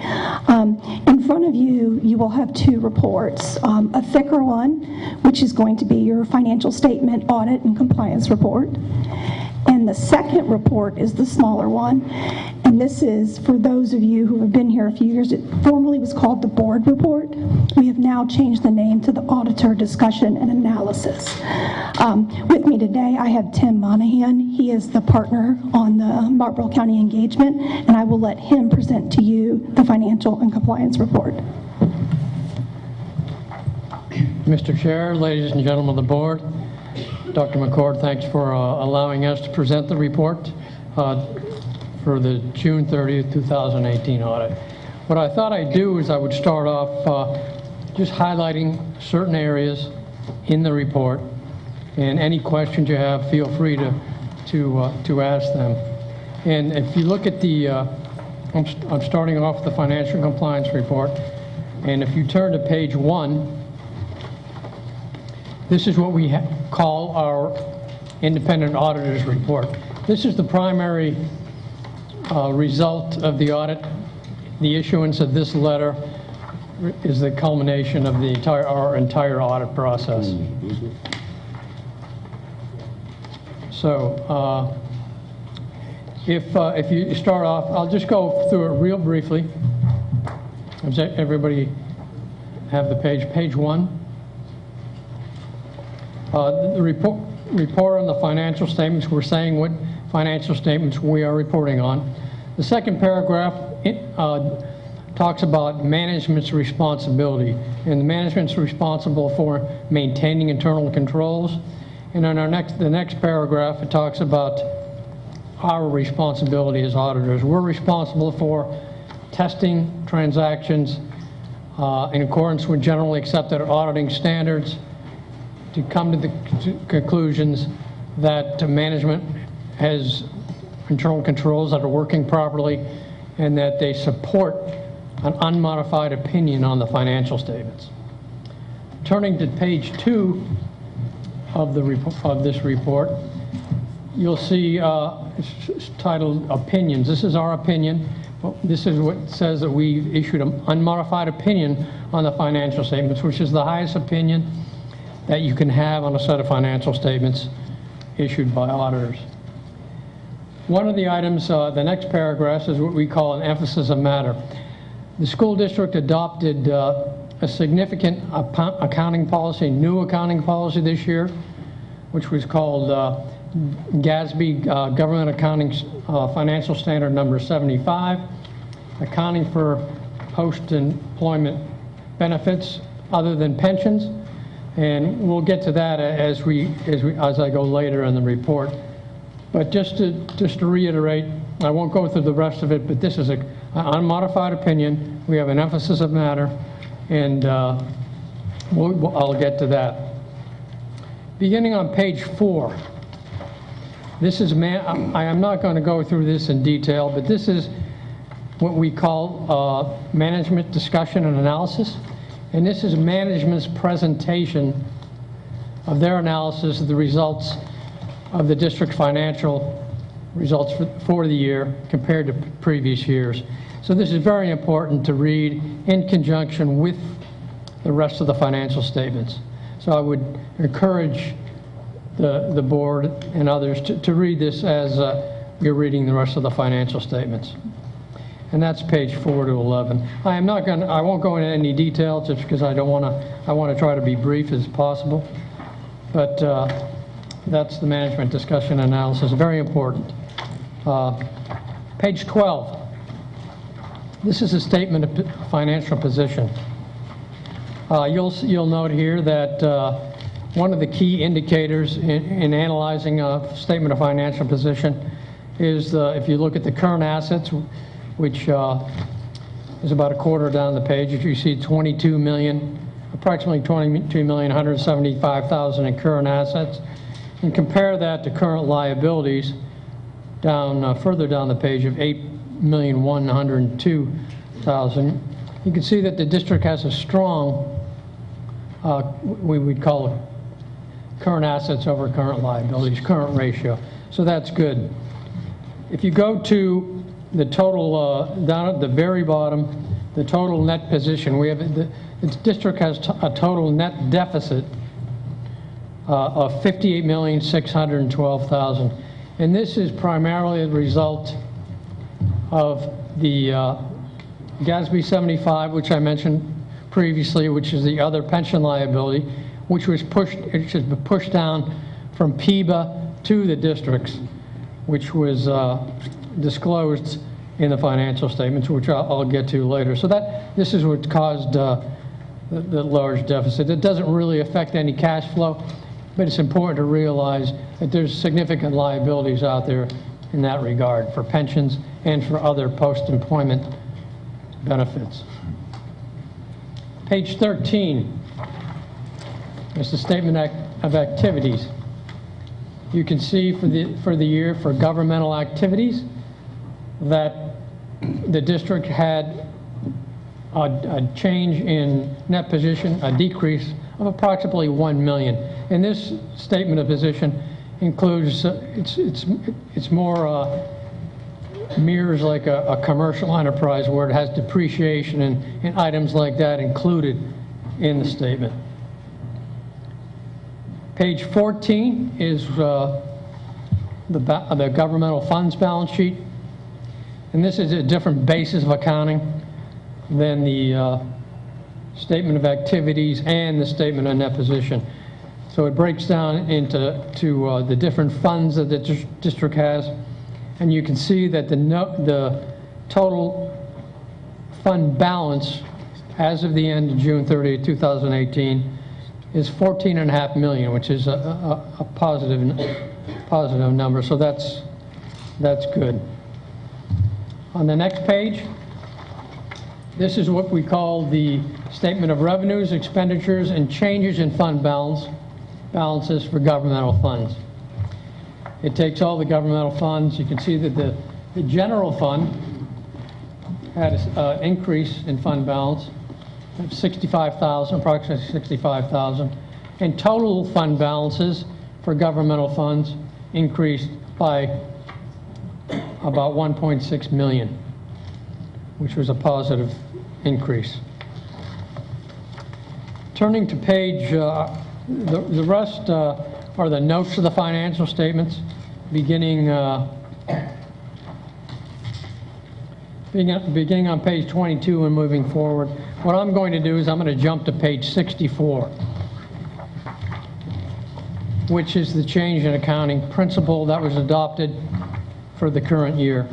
In front of you, you will have two reports. A thicker one, which is going to be your financial statement audit and compliance report. And the second report is the smaller one. And this is, for those of you who have been here a few years, it formerly was called the board report. We have now changed the name to the auditor discussion and analysis. With me today, I have Tim Monahan. He is the partner on the Marlborough County engagement, and I will let him present to you the financial and compliance report.
Mr. Chair, ladies and gentlemen of the board, Dr. McCord, thanks for allowing us to present the report for the June 30th, 2018 audit. What I thought I'd do is I would start off just highlighting certain areas in the report, and any questions you have, feel free to ask them. And if you look at the, I'm starting off with the financial compliance report, and if you turn to page 1, this is what we call our independent auditor's report. This is the primary result of the audit. The issuance of this letter is the culmination of the our entire audit process. So if you start off, I'll just go through it real briefly. Does everybody have the page 1? The report on the financial statements, we're saying what financial statements we are reporting on. The second paragraph talks about management's responsibility, and the management's responsible for maintaining internal controls. And in the next paragraph, it talks about our responsibility as auditors. We're responsible for testing transactions in accordance with generally accepted auditing standards to come to the conclusions that management has internal controls that are working properly and that they support an unmodified opinion on the financial statements. Turning to page 2 of this report, you'll see it's titled Opinions. This is our opinion. This is what says that we issued an unmodified opinion on the financial statements, which is the highest opinion that you can have on a set of financial statements issued by auditors. One of the items, the next paragraph, is what we call an emphasis of matter. The school district adopted a significant accounting policy, new accounting policy this year, which was called GASB, Government Accounting Financial Standard number 75, accounting for post-employment benefits other than pensions. And we'll get to that as I go later in the report. But just to reiterate, I won't go through the rest of it, but this is an unmodified opinion. We have an emphasis of matter, and I'll get to that. Beginning on page 4, this is I am not going to go through this in detail, but this is what we call management discussion and analysis. And this is management's presentation of their analysis of the results of the district financial results for the year compared to previous years. So this is very important to read in conjunction with the rest of the financial statements. So I would encourage the board and others to read this as you're reading the rest of the financial statements. And that's page 4 to 11. I won't go into any detail just because I want to try to be brief as possible. But that's the management discussion analysis, very important. Page 12. This is a statement of financial position. You'll note here that one of the key indicators in analyzing a statement of financial position is if you look at the current assets, which is about a quarter down the page. If you see approximately $22,175,000 in current assets, and compare that to current liabilities further down the page of $8,102,000, you can see that the district has a strong, we would call it current assets over current liabilities, current ratio. So that's good. If you go to the total, down at the very bottom, the total net position, the district has a total net deficit of $58,612,000. And this is primarily the result of the GASB 75, which I mentioned previously, which is the other pension liability, which has been pushed down from PEBA to the districts, which was disclosed in the financial statements, which I'll get to later. So this is what caused the large deficit. It doesn't really affect any cash flow, but it's important to realize that there's significant liabilities out there in that regard for pensions and for other post-employment benefits. Page 13 is the statement of activities. You can see for the year for governmental activities that the district had a change in net position, a decrease of approximately $1 million. And this statement of position includes, it's more mirrors like a commercial enterprise where it has depreciation and items like that included in the statement. Page 14 is the governmental funds balance sheet. And this is a different basis of accounting than the statement of activities and the statement of net position. So it breaks down into the different funds that the district has. And you can see that the total fund balance as of the end of June 30, 2018 is $14.5 million, which is a positive number. So that's good. On the next page, this is what we call the statement of revenues, expenditures, and changes in fund balances for governmental funds. It takes all the governmental funds. You can see that the general fund had an increase in fund balance of $65,000, approximately $65,000, and total fund balances for governmental funds increased by about $1.6 million, which was a positive increase. Turning to page, the rest are the notes to the financial statements, beginning on page 22 and moving forward. What I'm going to do is I'm going to jump to page 64, which is the change in accounting principle that was adopted for the current year,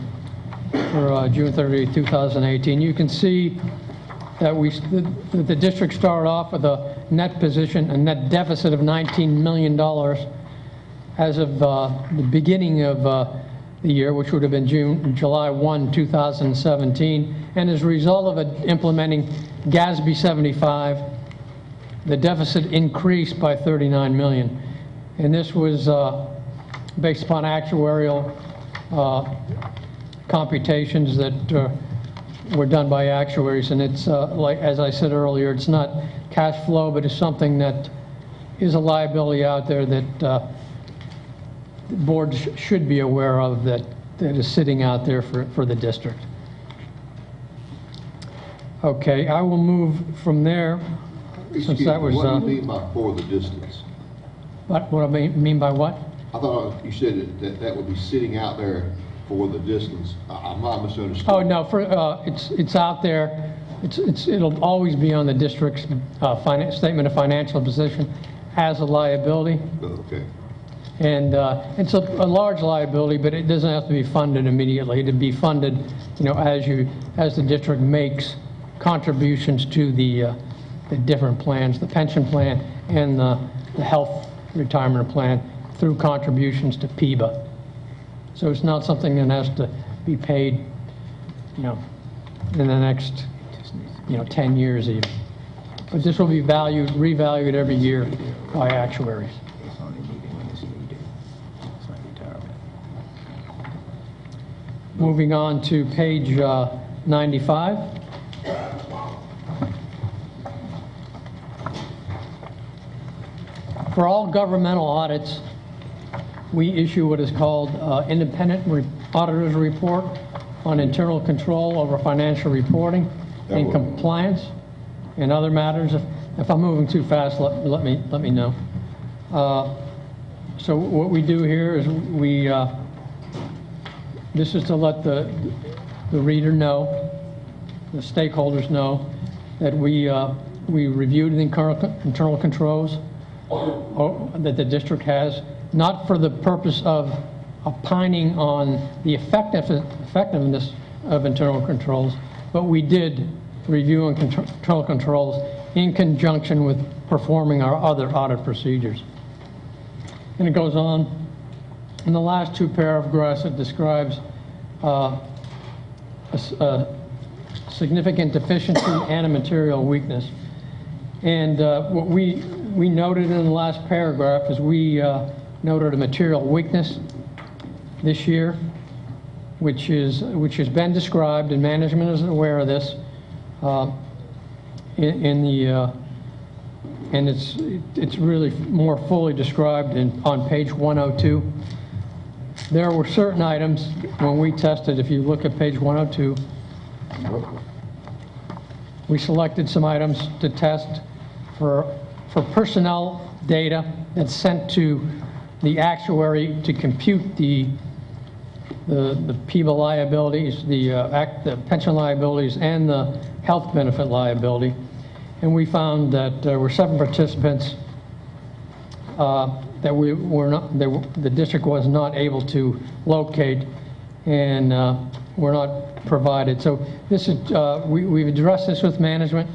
for June 30, 2018. You can see that the district started off with a net position, a net deficit of $19 million as of the beginning of the year, which would have been July 1, 2017. And as a result of implementing GASB 75, the deficit increased by $39 million. And this was based upon actuarial computations that were done by actuaries. And it's, like as I said earlier, it's not cash flow, but it's something that is a liability out there that the board should be aware of, that is sitting out there for the district. Okay, I will move from there. Since that was,
what do you mean by for the distance?
What I mean by what?
I thought you said that would be sitting out there for the distance. I might misunderstood.
Oh no, it's out there. It'll always be on the district's statement of financial position as a liability.
Okay.
And it's a large liability, but it doesn't have to be funded immediately. It'd be funded, as the district makes contributions to the different plans, the pension plan and the health retirement plan, through contributions to PIBA. So it's not something that has to be paid, in the next, 10 years even. But this will be revalued every year by actuaries. Moving on to page 95. For all governmental audits, we issue what is called independent auditor's report on internal control over financial reporting and compliance and other matters. If I'm moving too fast, let me know. So what we do here is this is to let the reader know, the stakeholders know, that we reviewed the internal controls that the district has, not for the purpose of opining on the effectiveness of internal controls, but we did review and internal controls in conjunction with performing our other audit procedures. And it goes on. In the last two paragraphs, it describes a significant deficiency and a material weakness. And what we noted in the last paragraph is we noted a material weakness this year, which has been described, and management is aware of this, and it's really more fully described on page 102. There were certain items when we tested. If you look at page 102, we selected some items to test for personnel data that's sent to the actuary to compute the PIBA liabilities, the pension liabilities, and the health benefit liability. And we found that there were 7 participants that the district was not able to locate and were not provided. So this is, we've addressed this with management.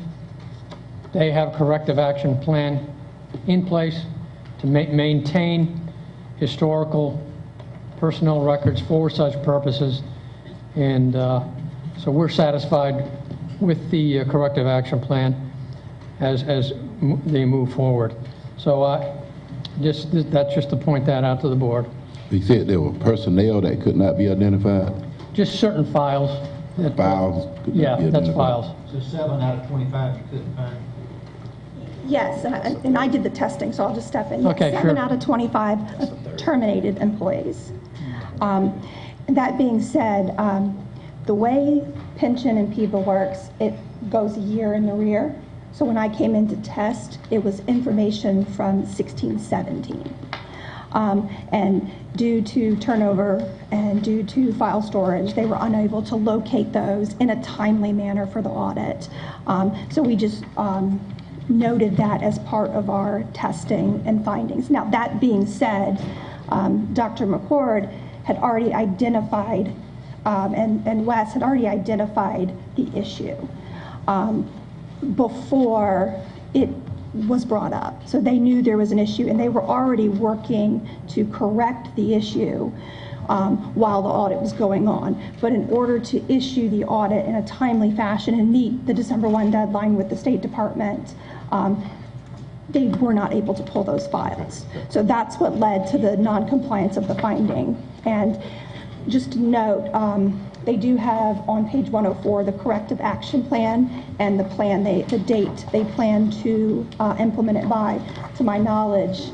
They have corrective action plan in place to maintain historical personnel records for such purposes. And so we're satisfied with the corrective action plan as they move forward. So that's just to point that out to the board.
He said there were personnel that could not be identified?
Just certain files.
Files?
Yeah, that's files.
So 7 out of 25 you couldn't find?
Yes, and I did the testing, so I'll just step in.
Okay,
7
sure.
out of 25 terminated employees. That being said, the way pension and PIBA works, it goes a year in the rear. So when I came in to test, it was information from 16-17. And due to turnover and due to file storage, they were unable to locate those in a timely manner for the audit. So we just noted that as part of our testing and findings. Now, that being said, Dr. McCord had already identified, and Wes had already identified the issue before it was brought up. So they knew there was an issue, and they were already working to correct the issue while the audit was going on. But in order to issue the audit in a timely fashion and meet the December 1 deadline with the State Department, they were not able to pull those files. So that's what led to the non-compliance of the finding. And just to note, they do have on page 104 the corrective action plan and the plan, the date they plan to implement it by. To my knowledge,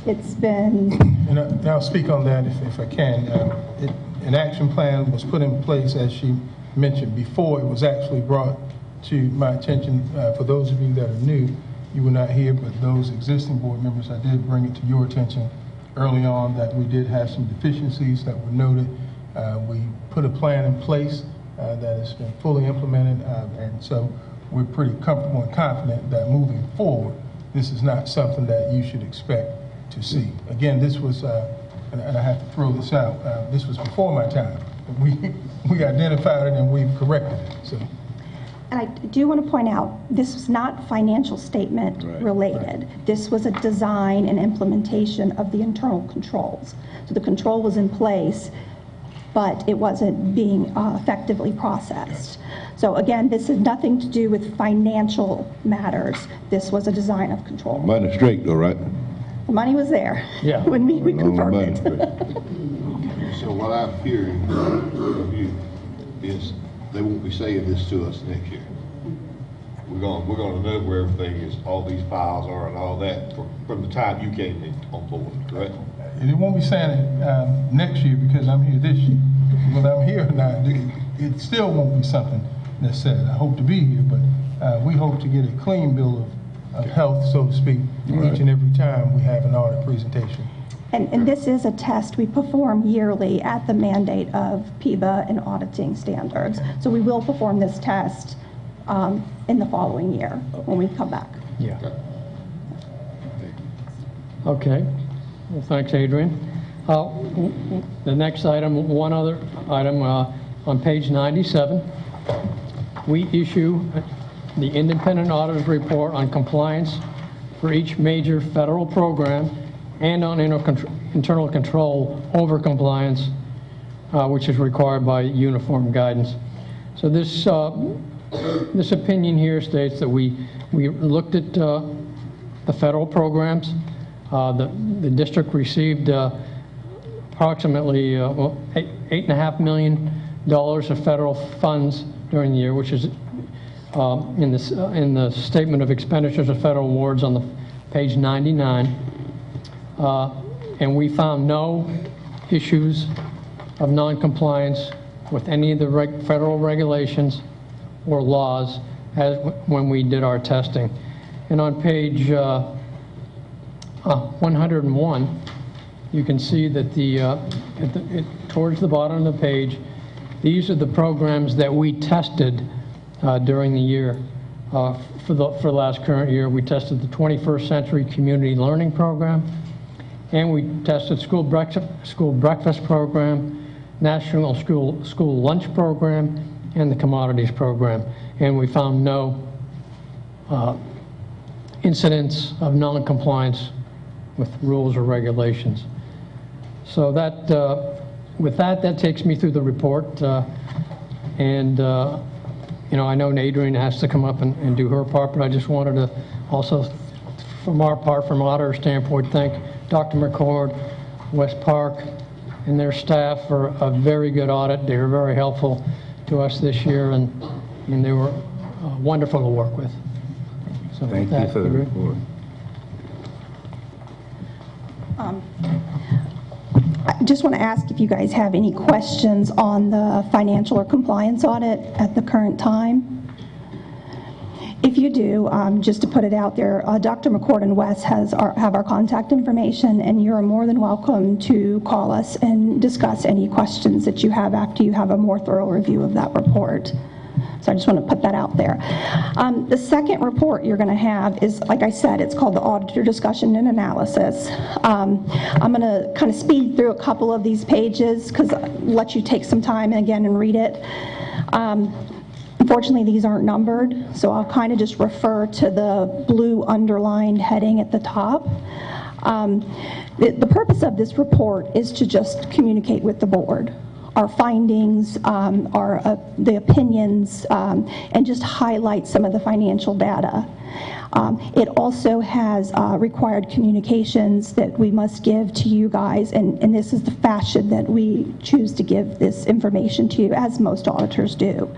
it's been...
And I'll speak on that if I can. An action plan was put in place, as she mentioned, before it was actually brought to my attention. For those of you that are new, you were not here, but those existing board members, I did bring it to your attention early on that we did have some deficiencies that were noted. We put a plan in place that has been fully implemented, and so we're pretty comfortable and confident that moving forward, this is not something that you should expect to see. Again, this was, and I have to throw this out, this was before my time. We identified it and we've corrected it. So.
And I do want to point out, this was not financial statement related. This was a design and implementation of the internal controls. So the control was in place, but it wasn't being effectively processed. So again, this has nothing to do with financial matters. This was a design of control.
Money straight though, right?
The money was there when we confirmed it.
So what I'm hearing from you is they won't be saying this to us next year. We're gonna know where everything is, all these files are and all that from the time you came in on board, correct?
And it won't be saying it next year because I'm here this year. But I'm here now. It still won't be something that's said. I hope to be here, but we hope to get a clean bill of health, so to speak, each and every time we have an audit presentation.
And this is a test we perform yearly at the mandate of PIBA and auditing standards. So we will perform this test in the following year when we come back.
Yeah. Okay. Well, thanks, Adrian. The next item, one other item, on page 97, we issue the independent auditor's report on compliance for each major federal program and on internal control over compliance, which is required by uniform guidance. So this this opinion here states that we looked at the federal programs. The district received approximately $8.5 million of federal funds during the year, which is in the statement of expenditures of federal awards on the page 99. And we found no issues of non-compliance with any of the federal regulations or laws when we did our testing. And on page 101, you can see that towards the bottom of the page, these are the programs that we tested during the year. For last current year, we tested the 21st Century Community Learning Program, and we tested school breakfast program, National School Lunch Program, and the Commodities Program. And we found no incidents of non-compliance with rules or regulations. So that, with that takes me through the report. You know, I know Adrian has to come up and do her part, but I just wanted to also, from our part, from auditor standpoint, thank Dr. McCord, West Park, and their staff for a very good audit. They were very helpful to us this year, and they were wonderful to work with. So
Thank you for the report.
I just want to ask if you guys have any questions on the financial or compliance audit at the current time. If you do, just to put it out there, Dr. McCord and Wes have our contact information, and you're more than welcome to call us and discuss any questions that you have after you have a more thorough review of that report. So I just want to put that out there. The second report you're going to have is, like I said, it's called the Auditor Discussion and Analysis. I'm going to kind of speed through a couple of these pages because let you take some time again and read it. Unfortunately, these aren't numbered, so I'll kind of just refer to the blue underlined heading at the top. The purpose of this report is to just communicate with the board our findings, the opinions, and just highlight some of the financial data. It also has required communications that we must give to you guys, and this is the fashion that we choose to give this information to you, as most auditors do.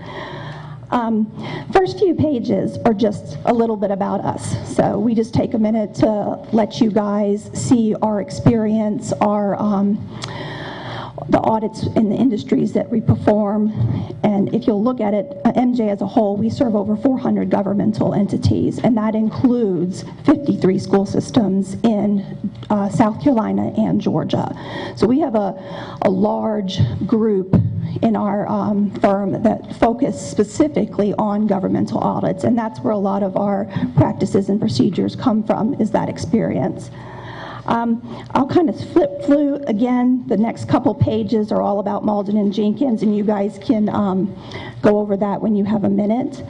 First few pages are just a little bit about us. So we just take a minute to let you guys see our experience, the audits in the industries that we perform. And if you'll look at it, MJ as a whole, we serve over 400 governmental entities, and that includes 53 school systems in South Carolina and Georgia. So we have a large group in our firm that focus specifically on governmental audits, and that's where a lot of our practices and procedures come from, is that experience. I'll kind of flip through again. The next couple pages are all about Malden and Jenkins, and you guys can go over that when you have a minute.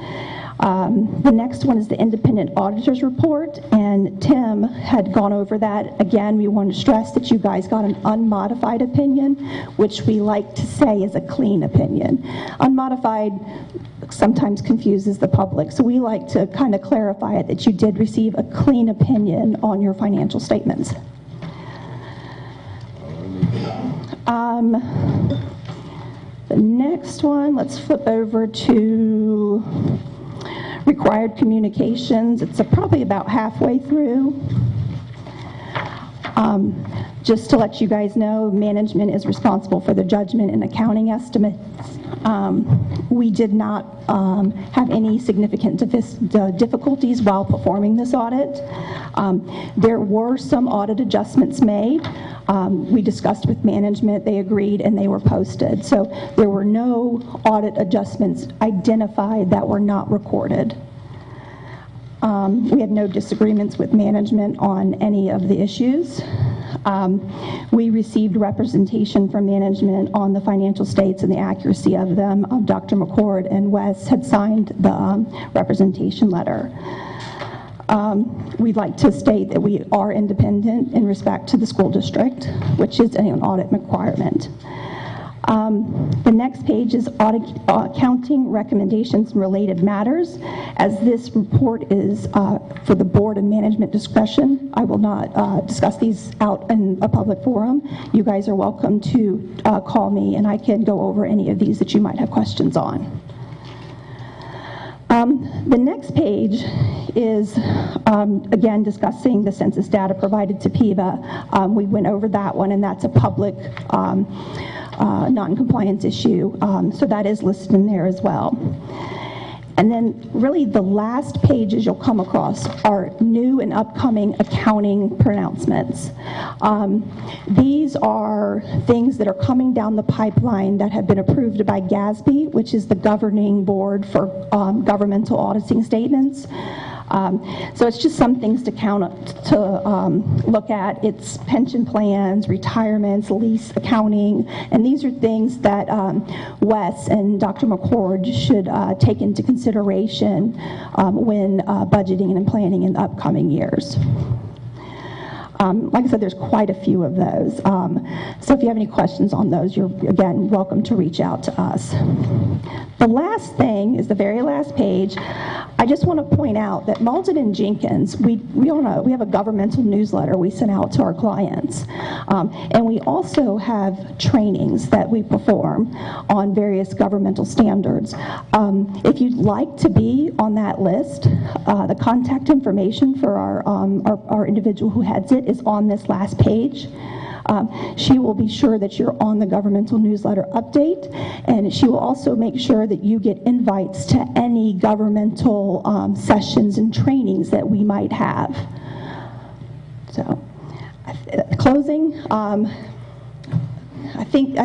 The next one is the independent auditor's report, and Tim had gone over that. Again, we want to stress that you guys got an unmodified opinion, which we like to say is a clean opinion. Unmodified sometimes confuses the public, so we like to kind of clarify it that you did receive a clean opinion on your financial statements. The next one, let's flip over to required communications. It's probably about halfway through. Just to let you guys know, management is responsible for the judgment and accounting estimates. We did not have any significant difficulties while performing this audit. There were some audit adjustments made. We discussed with management, they agreed, and they were posted. So there were no audit adjustments identified that were not recorded. We had no disagreements with management on any of the issues. We received representation from management on the financial states and the accuracy of them. Dr. McCord and Wes had signed the representation letter. We'd like to state that we are independent in respect to the school district, which is an audit requirement. The next page is accounting recommendations and related matters. As this report is for the board and management discretion, I will not discuss these out in a public forum. You guys are welcome to call me, and I can go over any of these that you might have questions on. The next page is, again, discussing the census data provided to PIVA. We went over that one, and that's a public non-compliance issue, so that is listed in there as well. And then really the last pages you'll come across are new and upcoming accounting pronouncements. These are things that are coming down the pipeline that have been approved by GASB, which is the governing board for governmental auditing statements. So it's just some things to look at. It's pension plans, retirements, lease accounting, and these are things that Wes and Dr. McCord should take into consideration when budgeting and planning in the upcoming years. Like I said, there's quite a few of those. So if you have any questions on those, you're, again, welcome to reach out to us. The last thing is the very last page. I just want to point out that Malden and Jenkins, we have a governmental newsletter we send out to our clients. And we also have trainings that we perform on various governmental standards. If you'd like to be on that list, the contact information for our individual who heads it is on this last page. She will be sure that you're on the governmental newsletter update, and she will also make sure that you get invites to any governmental sessions and trainings that we might have. So, closing, I think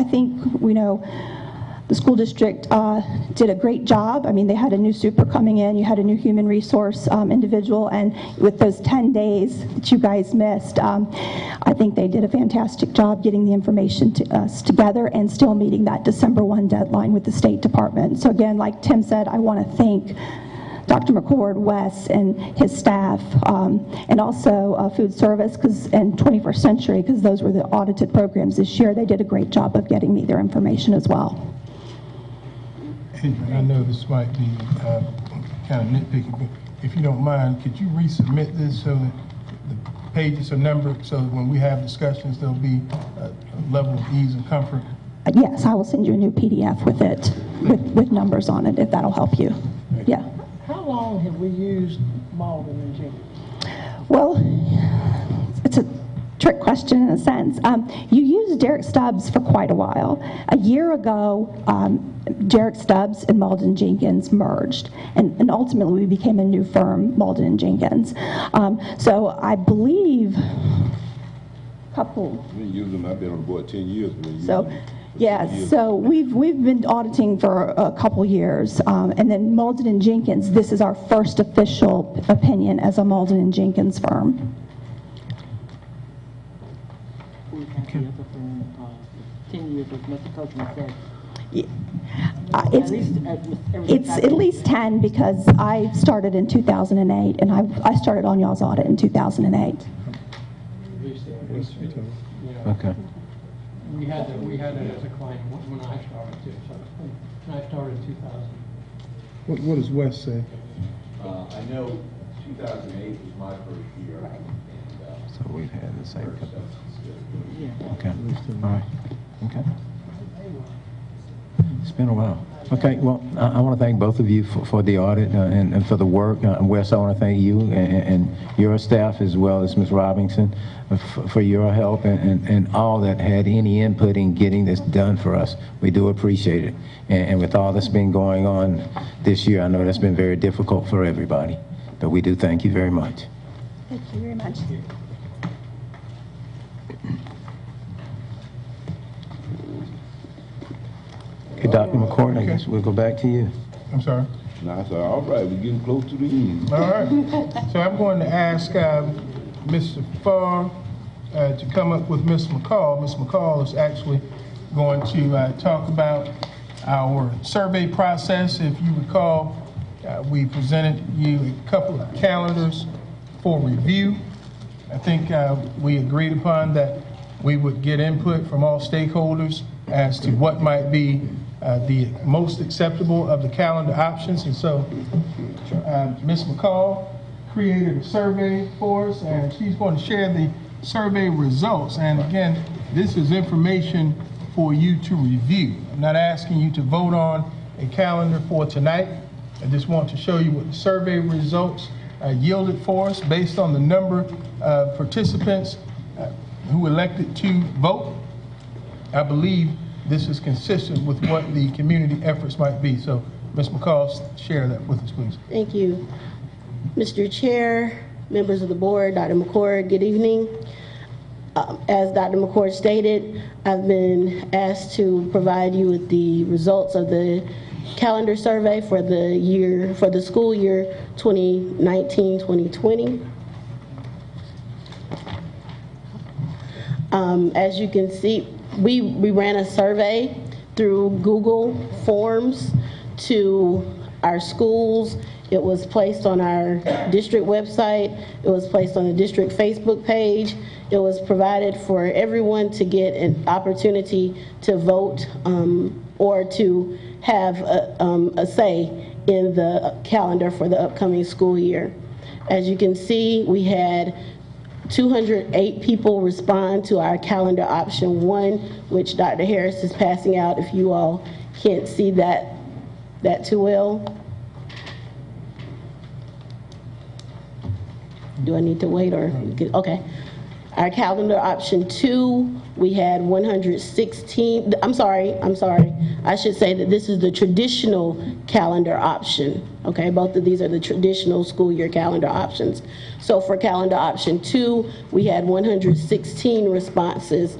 the school district did a great job. I mean, they had a new super coming in, you had a new human resource individual, and with those 10 days that you guys missed, I think they did a fantastic job getting the information to us together and still meeting that December 1 deadline with the State Department. So again, like Tim said, I want to thank Dr. McCord, Wes, and his staff, and also Food Service and 21st Century, because those were the audited programs this year. They did a great job of getting me their information as well.
I know this might be kind of nitpicky, but if you don't mind, could you resubmit this so that the pages are numbered, so that when we have discussions, there'll be a level of ease and comfort?
Yes, I will send you a new PDF with it, with numbers on it, if that'll help you. Yeah.
How long have we used Malden and Jenkins?
Well, it's a trick question in a sense. You used Derek Stubbs for quite a while. A year ago, Derek Stubbs and Malden Jenkins merged, and ultimately we became a new firm, Malden and Jenkins. So I believe
I've been using them. I've been on the board 10 years.
So, yeah, so we've been auditing for a couple years, and then Malden and Jenkins, this is our first official opinion as a Malden and Jenkins firm.
We have the other firm, 10 years, as Mr. Coachman said.
It's at least 10 because I started in 2008, and I started on y'all's audit in 2008.
Okay.
We had it as a client when I started too. So when I started in 2000.
What does Wes say?
I know 2008 was my first year. Right.
So we've had the same.
Yeah.
Okay. All right. Okay. It's been a while. Okay, well, I want to thank both of you for the audit and for the work. Wes, I want to thank you and your staff, as well as Ms. Robinson, for your help and all that had any input in getting this done for us. We do appreciate it. And with all that's been going on this year, I know that's been very difficult for everybody. But we do thank you very much.
Thank you very much.
Okay, Dr. McCord, I guess we'll go back to you.
I'm sorry?
No, I said, all right, we're getting close to the end.
All right. So I'm going to ask Mr. Farr to come up with Ms. McCall. Ms. McCall is actually going to talk about our survey process. If you recall, we presented you a couple of calendars for review. I think we agreed upon that we would get input from all stakeholders as to what might be the most acceptable of the calendar options. And so Ms. McCall created a survey for us, and she's going to share the survey results. And again, this is information for you to review. I'm not asking you to vote on a calendar for tonight. I just want to show you what the survey results yielded for us based on the number of participants who elected to vote. I believe this is consistent with what the community efforts might be. So Ms. McCall, share that with us, please.
Thank you. Mr. Chair, members of the board, Dr. McCord, good evening. As Dr. McCord stated, I've been asked to provide you with the results of the calendar survey for the school year 2019-2020. As you can see, we ran a survey through Google Forms to our schools. It was placed on our district website. It was placed on the district Facebook page. It was provided for everyone to get an opportunity to vote or to have a say in the calendar for the upcoming school year. As you can see, we had 208 people respond to our calendar option 1, which Dr. Harris is passing out if you all can't see that too well. Do I need to wait or? Okay. Our calendar option 2, we had 116, I'm sorry. I should say that this is the traditional calendar option. Okay, both of these are the traditional school year calendar options. So for calendar option 2, we had 116 responses,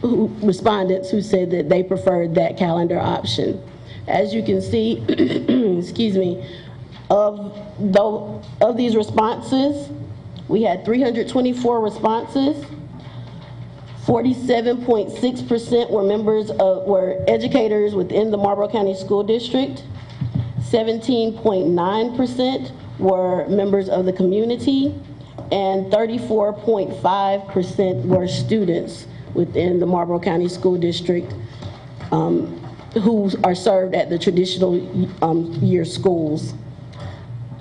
respondents who said that they preferred that calendar option. As you can see, excuse me, of these responses, we had 324 responses. 47.6% were educators within the Marlboro County School District. 17.9% were members of the community, and 34.5% were students within the Marlboro County School District who are served at the traditional year schools.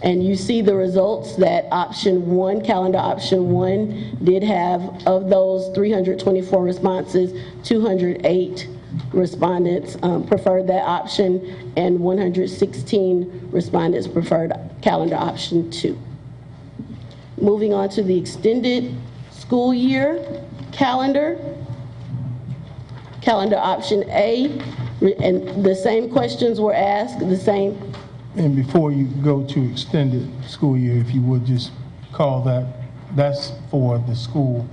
And you see the results that option 1, calendar option 1, did have, of those 324 responses, 208 respondents preferred that option, and 116 respondents preferred calendar option 2. Moving on to the extended school year calendar option A, and the same questions were asked, the same.
And before you go to extended school year, if you would just call that's for the school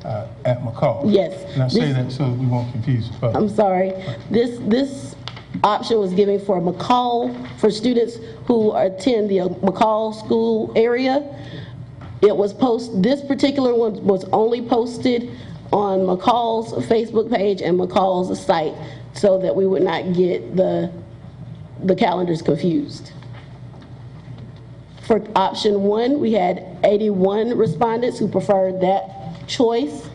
at McCall.
Yes.
And I say that so we won't confuse folks.
I'm sorry. This option was given for McCall, for students who attend the McCall school area. This particular one was only posted on McCall's Facebook page and McCall's site so that we would not get the calendars confused. For option 1, we had 81 respondents who preferred that choice.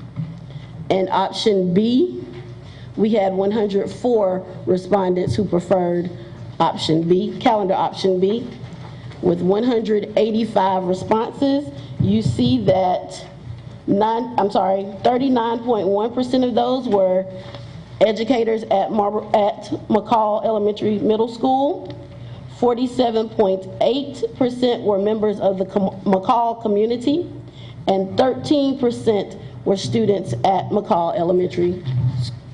And option B, we had 104 respondents who preferred option B, calendar option B. With 185 responses, you see that 39.1% of those were educators at McCall Elementary Middle School. 47.8% were members of the McCall community, and 13% were students at McCall Elementary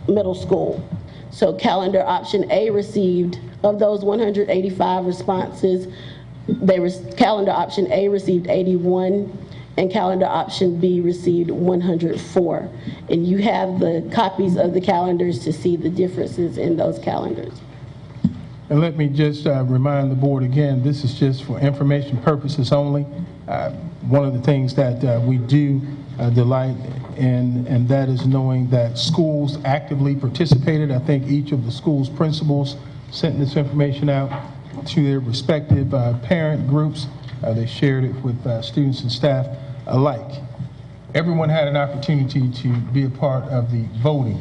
Middle School. So calendar option A received, of those 185 responses, calendar option A received 81, and calendar option B received 104. And you have the copies of the calendars to see the differences in those calendars.
And let me just remind the board again, this is just for information purposes only. One of the things that we do delight in, and that is knowing that schools actively participated. I think each of the school's principals sent this information out to their respective parent groups. They shared it with students and staff alike. Everyone had an opportunity to be a part of the voting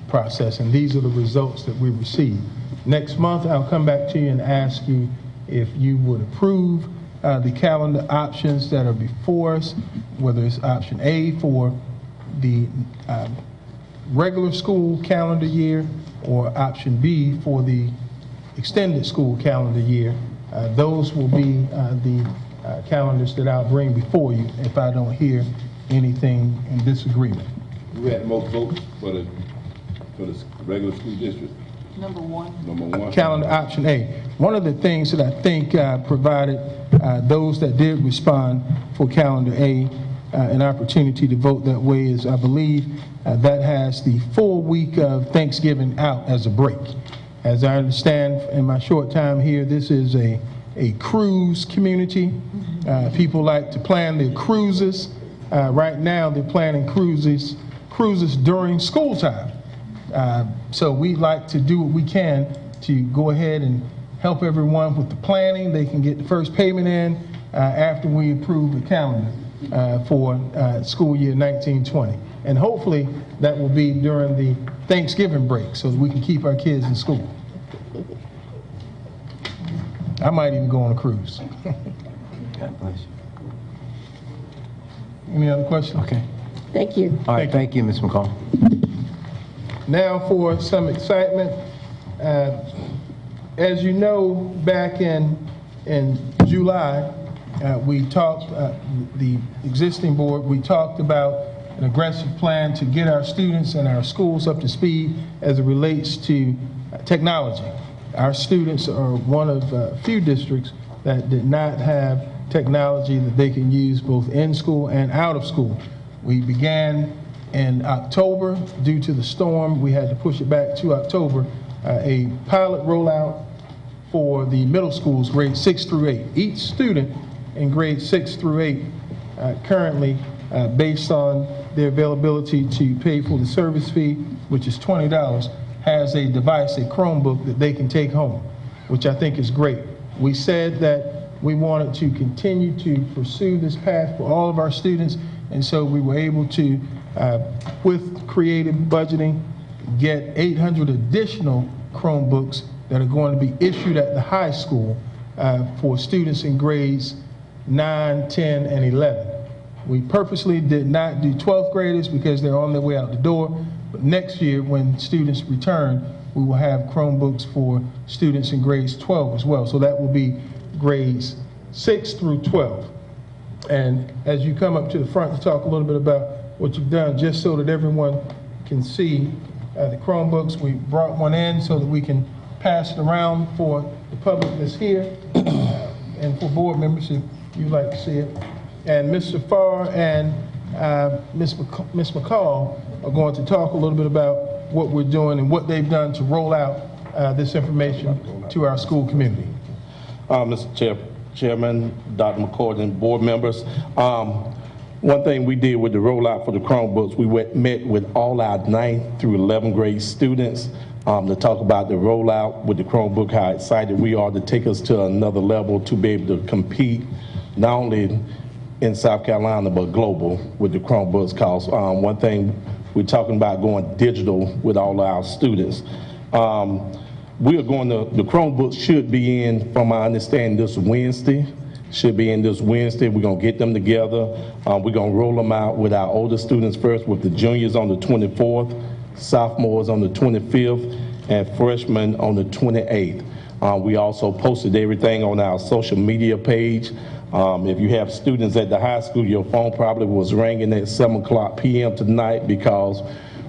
process, and these are the results that we received. Next month, I'll come back to you and ask you if you would approve the calendar options that are before us, whether it's option A for the regular school calendar year or option B for the extended school calendar year. Those will be the calendars that I'll bring before you if I don't hear anything in disagreement.
We had the most votes for the regular school district.
Number one.
Number one.
Calendar option A. One of the things that I think provided those that did respond for calendar A an opportunity to vote that way is, I believe, that has the full week of Thanksgiving out as a break. As I understand in my short time here, this is a cruise community. People like to plan their cruises. Right now, they're planning cruises during school time. So we like to do what we can to go ahead and help everyone with the planning. They can get the first payment in after we approve the calendar for school year 1920. And hopefully that will be during the Thanksgiving break so that we can keep our kids in school. I might even go on a cruise.
God bless you.
Any other questions?
Okay.
Thank you.
All right, thank you, Ms. McCall.
Now for some excitement. As you know, back in July, we talked, the existing board, we talked about an aggressive plan to get our students and our schools up to speed as it relates to technology. Our students are one of a few districts that did not have technology that they can use both in school and out of school. We began in October. Due to the storm, we had to push it back to October, a pilot rollout for the middle schools, grades 6 through 8. Each student in grades 6 through 8 currently, based on their availability to pay for the service fee, which is $20, has a device, a Chromebook that they can take home, which I think is great. We said that we wanted to continue to pursue this path for all of our students, and so we were able to, with creative budgeting, get 800 additional Chromebooks that are going to be issued at the high school for students in grades 9, 10, and 11. We purposely did not do 12th graders because they're on their way out the door, but next year when students return, we will have Chromebooks for students in grades 12 as well. So that will be grades 6 through 12. And as you come up to the front to talk a little bit about what you've done, just so that everyone can see the Chromebooks, we brought one in so that we can pass it around for the public that's here and for board members if you'd like to see it. And Mr. Farr and Ms. McCall are going to talk a little bit about what we're doing and what they've done to roll out this information to our school community.
Mr. Chairman, Dr. McCord, and board members, one thing we did with the rollout for the Chromebooks, we met with all our 9th through 11th grade students to talk about the rollout with the Chromebook, how excited we are to take us to another level to be able to compete not only in South Carolina but global with the Chromebooks. Cause one thing we're talking about going digital with all our students. We are going to, the Chromebooks should be in, from my understanding, this Wednesday. Should be in this Wednesday. We're going to get them together. We're going to roll them out with our older students first, with the juniors on the 24th, sophomores on the 25th, and freshmen on the 28th. We also posted everything on our social media page. If you have students at the high school, your phone probably was ringing at 7:00 p.m. tonight because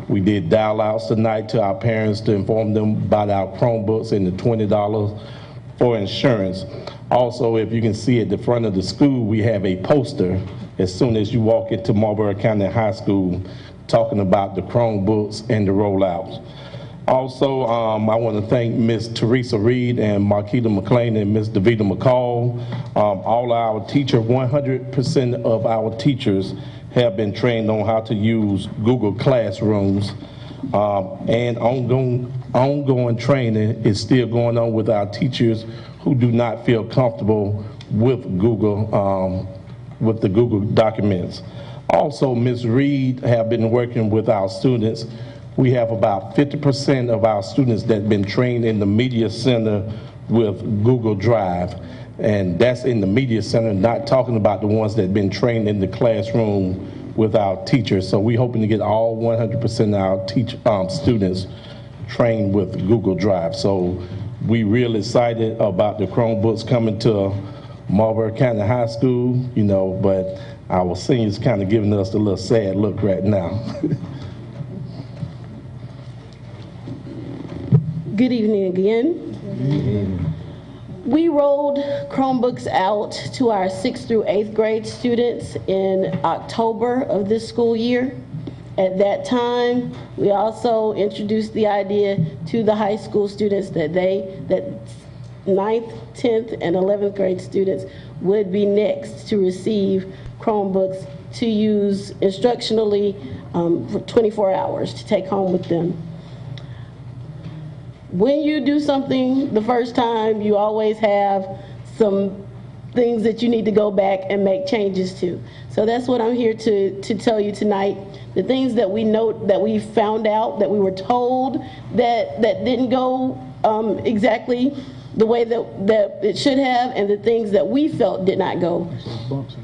we did dial-outs tonight to our parents to inform them about our Chromebooks and the $20 for insurance. Also, if you can see at the front of the school, we have a poster as soon as you walk into Marlboro County High School talking about the Chromebooks and the rollouts. Also, I want to thank Ms. Teresa Reed and Marquita McLean and Ms. Davita McCall. All our teachers, 100% of our teachers have been trained on how to use Google Classrooms, and ongoing training is still going on with our teachers who do not feel comfortable with Google, with the Google documents. Also, Ms. Reed have been working with our students. We have about 50% of our students that have been trained in the Media Center with Google Drive. And that's in the Media Center, not talking about the ones that have been trained in the classroom with our teachers. So we're hoping to get all 100% of our students trained with Google Drive. So we're really excited about the Chromebooks coming to Marlboro County High School, you know, but our seniors kind of giving us a little sad look right now.
Good evening again. We rolled Chromebooks out to our 6th through 8th grade students in October of this school year. At that time, we also introduced the idea to the high school students that 9th, 10th, and 11th grade students would be next to receive Chromebooks to use instructionally for 24 hours to take home with them. When you do something the first time, you always have some things that you need to go back and make changes to. So that's what I'm here to tell you tonight. The things that we know, that we found out, that we were told that didn't go exactly the way that it should have, and the things that we felt did not go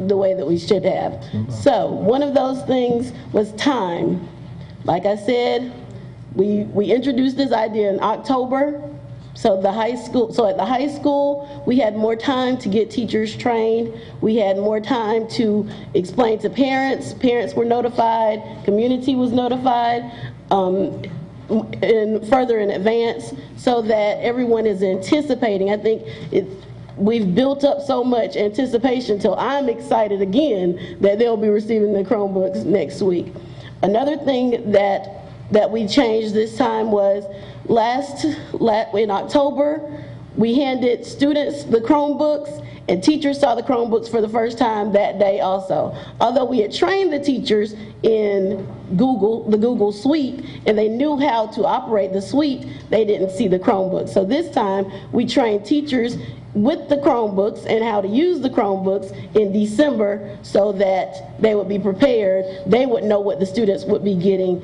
the way that we should have. So one of those things was time. Like I said, we introduced this idea in October. So at the high school, we had more time to get teachers trained. We had more time to explain to parents. Parents were notified, community was notified, and further in advance, so that everyone is anticipating. I think we've built up so much anticipation till I'm excited again that they'll be receiving the Chromebooks next week. Another thing that we changed this time was in October, we handed students the Chromebooks, and teachers saw the Chromebooks for the first time that day also. Although we had trained the teachers in the Google suite, and they knew how to operate the suite, they didn't see the Chromebooks. So this time, we trained teachers with the Chromebooks and how to use the Chromebooks in December so that they would be prepared. They would know what the students would be getting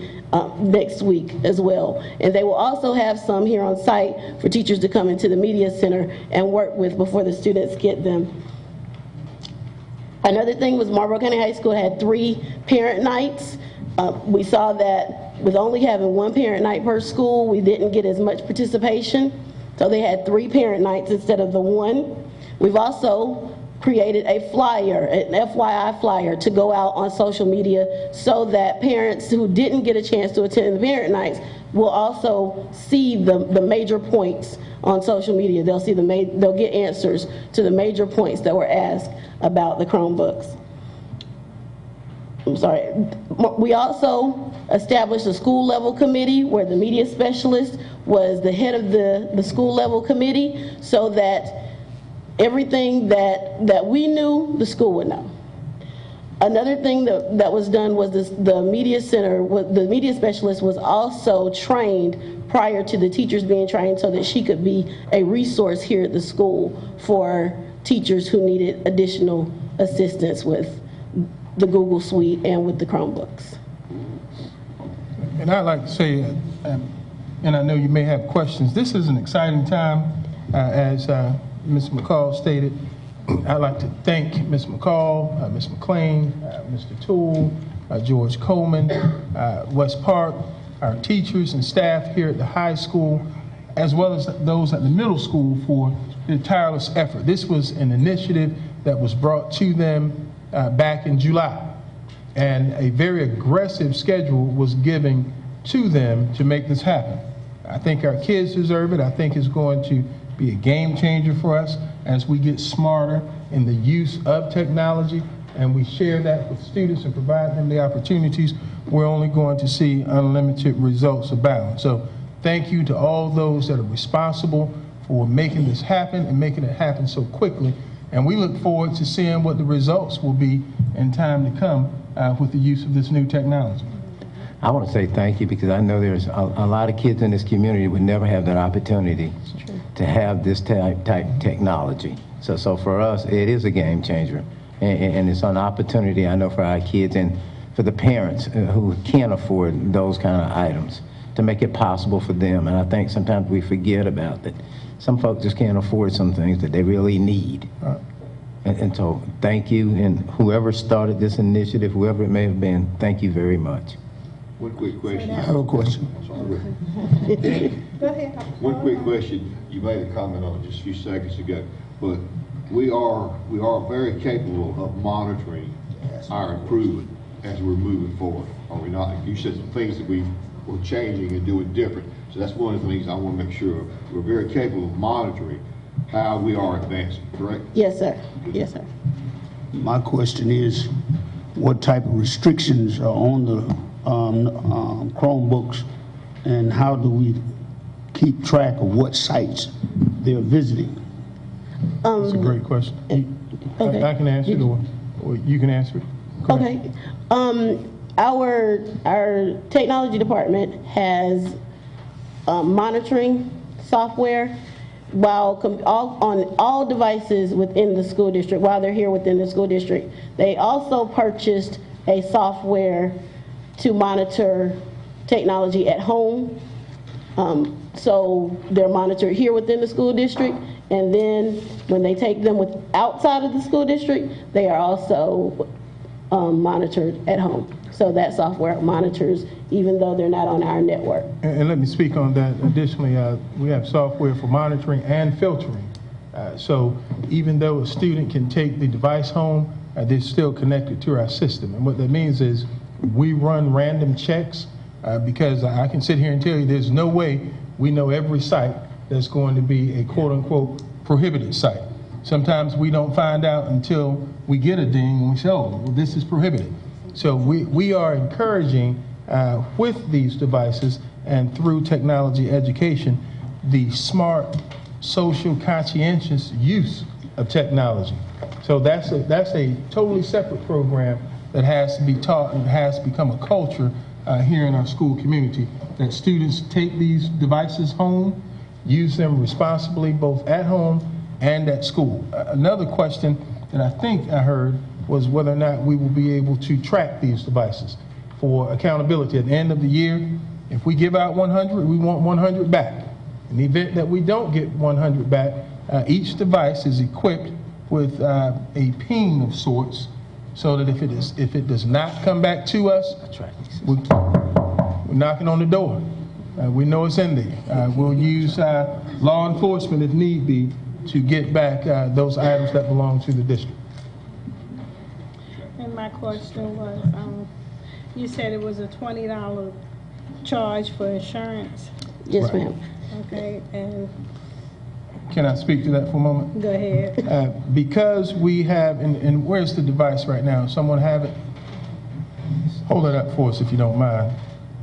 next week as well. And they will also have some here on site for teachers to come into the media center and work with before the students get them. Another thing was Marlboro County High School had 3 parent nights. We saw that with only having 1 parent night per school, we didn't get as much participation. So they had 3 parent nights instead of the 1. We've also created a flyer, an FYI flyer, to go out on social media so that parents who didn't get a chance to attend the parent nights will also see the major points on social media. They'll see they'll get answers to the major points that were asked about the Chromebooks. I'm sorry. We also established a school level committee where the media specialist was the head of the school level committee, so that everything that we knew, the school would know. Another thing that was done was the media center, the media specialist was also trained prior to the teachers being trained, so that she could be a resource here at the school for teachers who needed additional assistance with the Google Suite and with the Chromebooks.
And I'd like to say, and I know you may have questions, this is an exciting time, as Ms. McCall stated. I'd like to thank Ms. McCall, Ms. McLean, Mr. Toole, George Coleman, West Park, our teachers and staff here at the high school, as well as those at the middle school for their tireless effort. This was an initiative that was brought to them back in July, and a very aggressive schedule was given to them to make this happen. I think our kids deserve it. I think it's going to be a game changer for us as we get smarter in the use of technology, and we share that with students and provide them the opportunities. We're only going to see unlimited results abound. So thank you to all those that are responsible for making this happen and making it happen so quickly. And we look forward to seeing what the results will be in time to come with the use of this new technology.
I want to say thank you, because I know there's a lot of kids in this community would never have that opportunity to have this type technology. So for us, it is a game changer. And it's an opportunity, I know, for our kids and for the parents who can't afford those kind of items, to make it possible for them. And I think sometimes we forget about that. Some folks just can't afford some things that they really need. And so thank you, and whoever started this initiative, whoever it may have been, thank you very much.
One quick question.
I have a question.
Go ahead.
One quick question. You made a comment on it just a few seconds ago, but we are very capable of monitoring our improvement as we're moving forward. Are we not? You said some things that we've or changing and do it different. So that's one of the things I want to make sure we're very capable of monitoring how we are advancing, correct?
Yes, sir. Yes, sir.
My question is, what type of restrictions are on the Chromebooks, and how do we keep track of what sites they're visiting?
That's a great question.
Okay.
I can answer it, or you can answer it. Go ahead.
Okay. Our technology department has monitoring software on all devices within the school district while they're here within the school district. They also purchased a software to monitor technology at home. So they're monitored here within the school district, and then when they take them outside of the school district, they are also monitored at home. So that software monitors even though they're not on our network.
And let me speak on that. Additionally, we have software for monitoring and filtering. So even though a student can take the device home, they're still connected to our system. And what that means is we run random checks because I can sit here and tell you there's no way we know every site that's going to be a quote-unquote prohibited site. Sometimes we don't find out until we get a ding and we say, oh, well, this is prohibited. So we are encouraging with these devices and through technology education, the smart, social, conscientious use of technology. So that's a totally separate program that has to be taught and has to become a culture here in our school community, that students take these devices home, use them responsibly both at home and at school. Another question that I think I heard was whether or not we will be able to track these devices for accountability. At the end of the year, if we give out 100, we want 100 back. In the event that we don't get 100 back, each device is equipped with a ping of sorts, so that if it does not come back to us, we're knocking on the door. We know it's in there. We'll use law enforcement if need be to get back those items that belong to the district.
And my question was, you said it was a $20 charge for insurance.
Yes, ma'am.
Okay, and
Can I speak to that for a moment?
go ahead.
Because we have, and where's the device right now? Someone have it? Hold it up for us if you don't mind.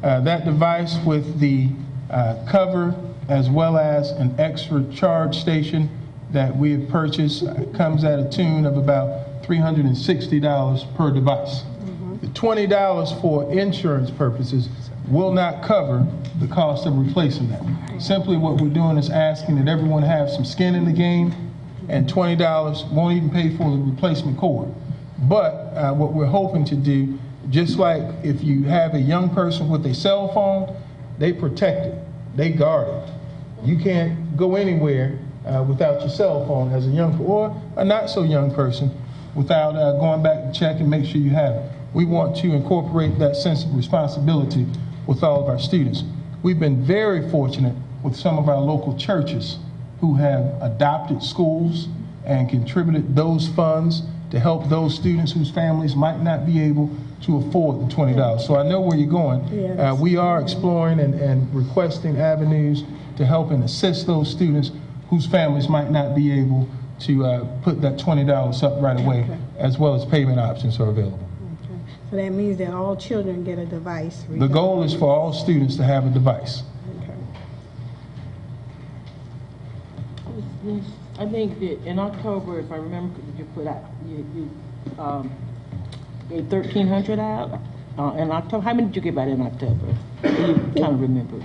That device with the cover as well as an extra charge station that we have purchased comes at a tune of about $360 per device. The $20 for insurance purposes will not cover the cost of replacing that. Simply what we're doing is asking that everyone have some skin in the game, and $20 won't even pay for the replacement cord. But what we're hoping to do, just like if you have a young person with a cell phone, they protect it, they guard it. You can't go anywhere without your cell phone as a young or a not so young person without going back to check and make sure you have it. We want to incorporate that sense of responsibility with all of our students. We've been very fortunate with some of our local churches who have adopted schools and contributed those funds to help those students whose families might not be able to afford the $20. So I know where you're going.
Yes.
We are exploring and requesting avenues to help and assist those students whose families might not be able to put that $20 up right away, as well as payment options are available.
So that means that all children get a device.
The goal is for all students to have a device.
Yes, I think that in October, if I remember, you put out, you gave 1,300 out in October. How many did you give out in October? Do you kind of remember?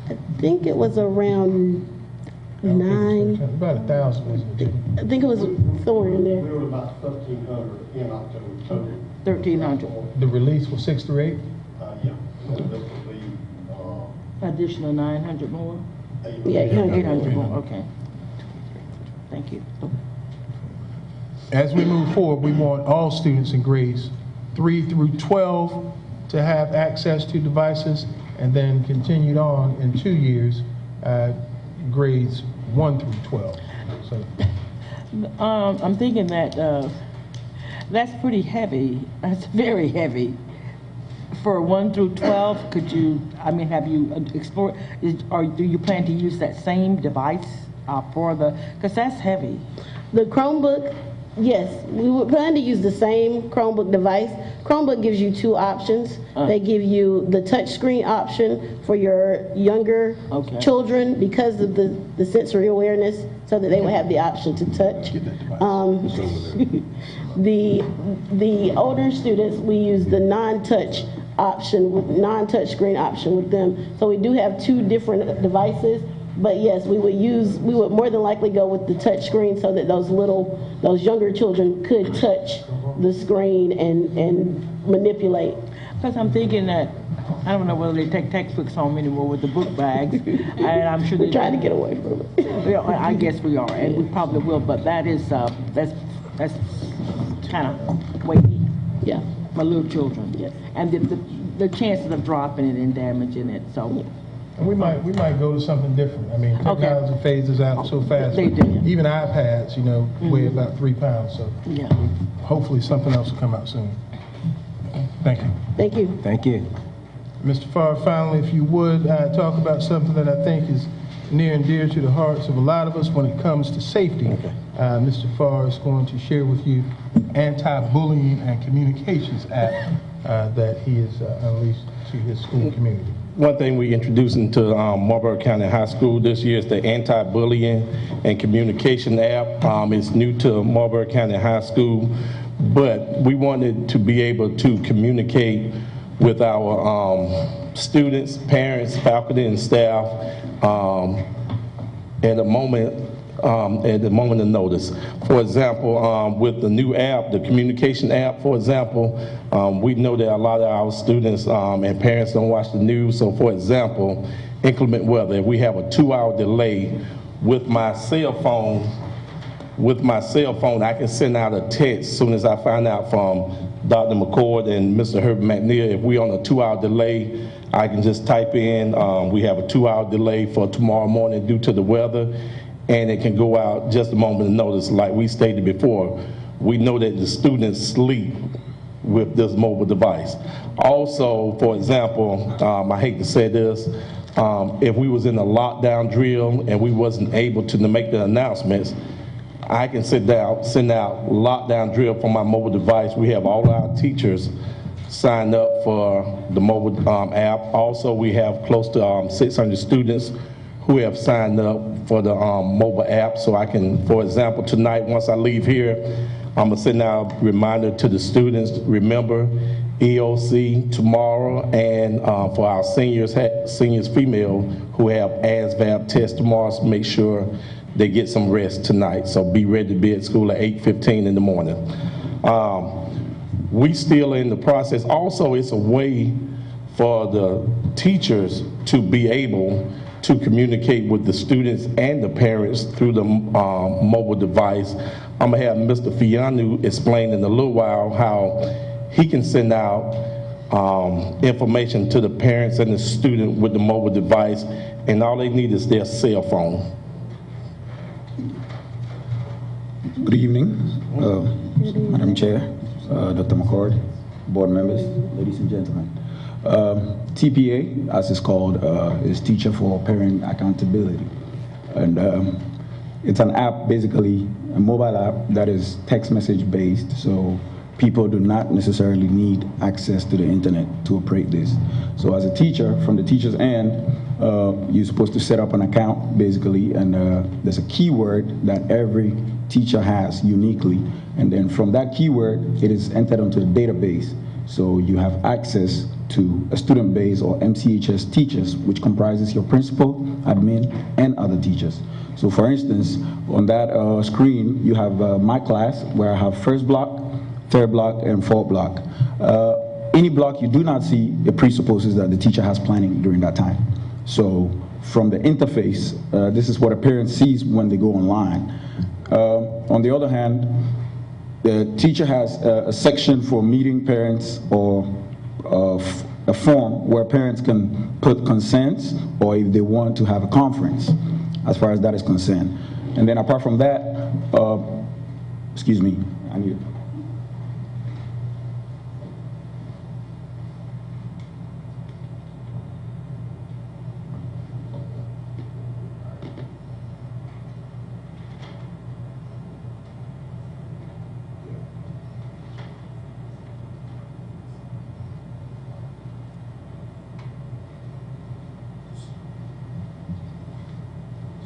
I think it was around 9.
About 1,000, wasn't it?
I think it was somewhere in there.
We were about 1,300 in October.
1,300.
The release was 6 through 8?
Yeah. This will be,
Additional 900 more?
Yeah,
800 more, okay. Thank you.
As we move forward, we want all students in grades 3 through 12 to have access to devices, and then continued on in 2 years, grades 1 through 12. So,
I'm thinking that that's pretty heavy. That's very heavy for 1 through 12, could you, I mean, have you explored, or do you plan to use that same device for the, because that's heavy.
The Chromebook, yes, we would plan to use the same Chromebook device. Chromebook gives you two options. They give you the touchscreen option for your younger children because of the sensory awareness, so that they would have the option to touch. The older students, we use the non-touch option, with non-touch screen option with them. So we do have two different devices. But yes, we would more than likely go with the touch screen so that those younger children could touch the screen and manipulate.
Because I'm thinking that, I don't know whether they take textbooks home anymore with the book bags, and I'm sure
we're trying to get away from it.
Yeah, I guess we are, and we probably will, but that is, that's kind of weighty.
Yeah.
For little children.
Yes.
And the chances of dropping it and damaging it, so.
And we might go to something different. I mean, technology phases out so fast.
They do.
Even iPads, weigh about 3 pounds, so
yeah.
Hopefully something else will come out soon. Thank you.
Thank you.
Thank you.
Mr. Farr, finally, if you would, talk about something that I think is near and dear to the hearts of a lot of us when it comes to safety. Mr. Farr is going to share with you anti-bullying and communications app that he has unleashed to his school community.
One thing we introduced into Marlboro County High School this year is the anti-bullying and communication app. It's new to Marlboro County High School, but we wanted to be able to communicate with our students, parents, faculty, and staff at a moment of notice. For example, with the new app, the communication app, for example, we know that a lot of our students and parents don't watch the news. So for example, inclement weather, if we have a 2-hour delay with my cell phone, I can send out a text as soon as I find out from Dr. McCord and Mr. Herbert McNeil. If we're on a 2-hour delay, I can just type in, we have a 2-hour delay for tomorrow morning due to the weather, and it can go out just a moment of notice. Like we stated before, we know that the students sleep with this mobile device. Also, for example, I hate to say this, if we was in a lockdown drill and we wasn't able to make the announcements, I can send out lockdown drill from my mobile device. We have all our teachers signed up for the mobile app. Also, we have close to 600 students who have signed up for the mobile app. So I can, for example, tonight, once I leave here, I'm gonna send out a reminder to the students, remember EOC tomorrow, and for our seniors female who have ASVAB test tomorrow, so make sure they get some rest tonight. So be ready to be at school at 8:15 in the morning. We still in the process. Also, it's a way for the teachers to be able to communicate with the students and the parents through the mobile device. I'm gonna have Mr. Fianu explain in a little while how he can send out information to the parents and the student with the mobile device, and all they need is their cell phone.
Good evening, Madam Chair, Dr. McCord, board members, ladies and gentlemen. TPA, as it's called, is Teacher for Parent Accountability. And it's an app, basically a mobile app that is text message based, so people do not necessarily need access to the internet to operate this. So as a teacher, from the teacher's end, you're supposed to set up an account, basically, and there's a keyword that every teacher has uniquely, and then from that keyword, it is entered onto a database. So you have access to a student base or MCHS teachers, which comprises your principal, admin, and other teachers. So for instance, on that screen, you have my class, where I have first block, third block, and fourth block. Any block you do not see, it presupposes that the teacher has planning during that time. So from the interface, this is what a parent sees when they go online. On the other hand, the teacher has a section for meeting parents, or a form where parents can put consents, or if they want to have a conference, as far as that is concerned. And then apart from that, excuse me, I need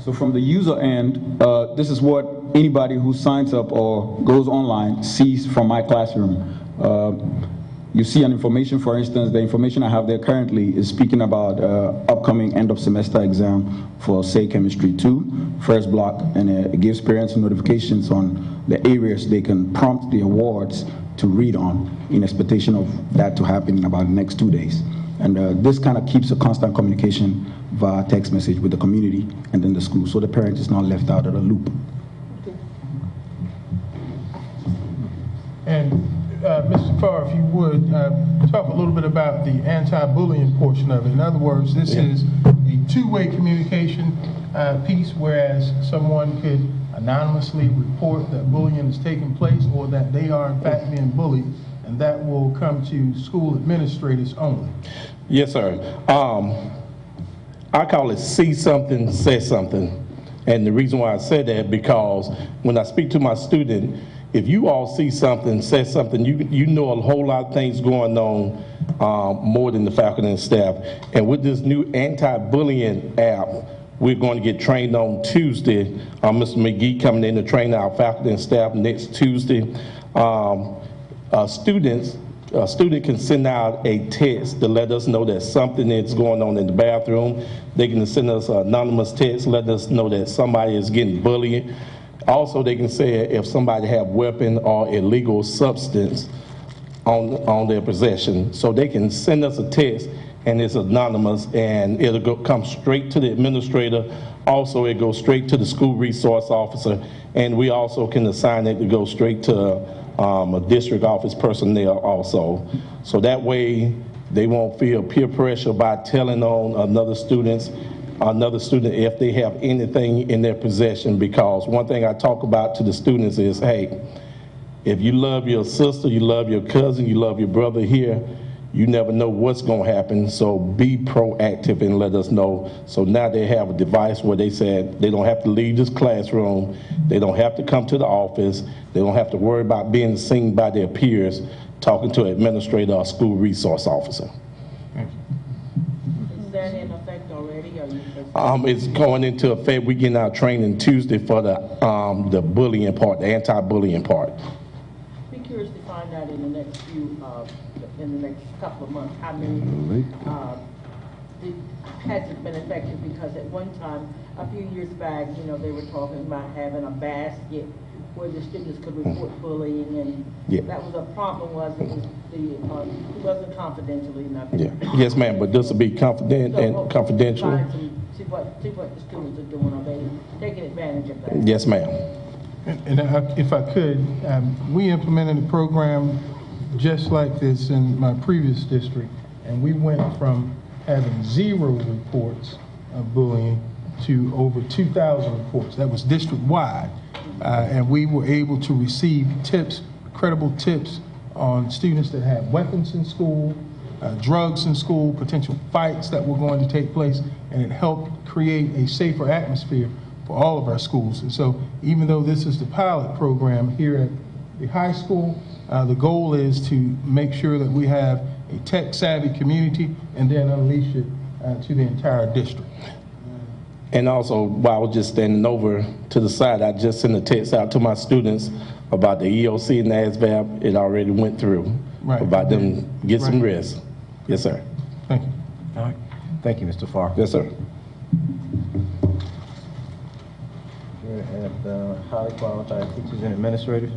So from the user end, this is what anybody who signs up or goes online sees from my classroom. You see an information, for instance, the information I have there currently is speaking about upcoming end of semester exam for, say, Chemistry 2, first block, and it gives parents notifications on the areas they can prompt the awards to read on in expectation of that to happen in about the next 2 days. And this kind of keeps a constant communication via text message with the community and then the school, so the parent is not left out of the loop.
And Mr. Farr, if you would, talk a little bit about the anti-bullying portion of it. In other words, this is a two-way communication piece, whereas someone could anonymously report that bullying is taking place or that they are in fact being bullied, and that will come to school administrators only.
Yes, sir. I call it see something, say something. And the reason why I said that, because when I speak to my student, if you all see something, say something, you know a whole lot of things going on more than the faculty and staff. And with this new anti-bullying app, we're going to get trained on Tuesday. Mr. McGee coming in to train our faculty and staff next Tuesday. A student can send out a text to let us know that something is going on in the bathroom. They can send us an anonymous text, let us know that somebody is getting bullied. Also, they can say if somebody have weapon or illegal substance on their possession. So they can send us a text, and it's anonymous, and it'll come straight to the administrator. Also, it goes straight to the school resource officer, and we also can assign it to go straight to a district office personnel also. So that way, they won't feel peer pressure by telling on another student if they have anything in their possession, because one thing I talk about to the students is, hey, if you love your sister, you love your cousin, you love your brother here, you never know what's going to happen, so be proactive and let us know. So now they have a device where they said they don't have to leave this classroom, they don't have to come to the office, they don't have to worry about being seen by their peers talking to an administrator or school resource officer.
Is that in effect already? Or you
It's going into effect. We getting our training Tuesday for the bullying part, the anti-bullying part.
Be curious to find out in the next in the next couple of months how many hasn't been effective, because at one time, a few years back, they were talking about having a basket where the students could report bullying, and that was a problem. It wasn't confidential enough.
Yeah. Yes, ma'am. But this will be confidential.
See what the students are doing. Are they taking advantage of that?
Yes, ma'am.
And if I could, we implemented a program just like this in my previous district, and we went from having 0 reports of bullying to over 2,000 reports. That was district-wide. And we were able to receive tips, credible tips on students that had weapons in school, drugs in school, potential fights that were going to take place, and it helped create a safer atmosphere for all of our schools. And so even though this is the pilot program here at the high school, the goal is to make sure that we have a tech-savvy community and then unleash it to the entire district.
And also, while I was just standing over to the side, I just sent a text out to my students about the EOC and the ASVAB. It already went through.
Right.
About them get some rest. Yes, sir.
Thank you.
All right. Thank you, Mr. Farr.
Yes, sir.
We're at highly qualified teachers and administrators.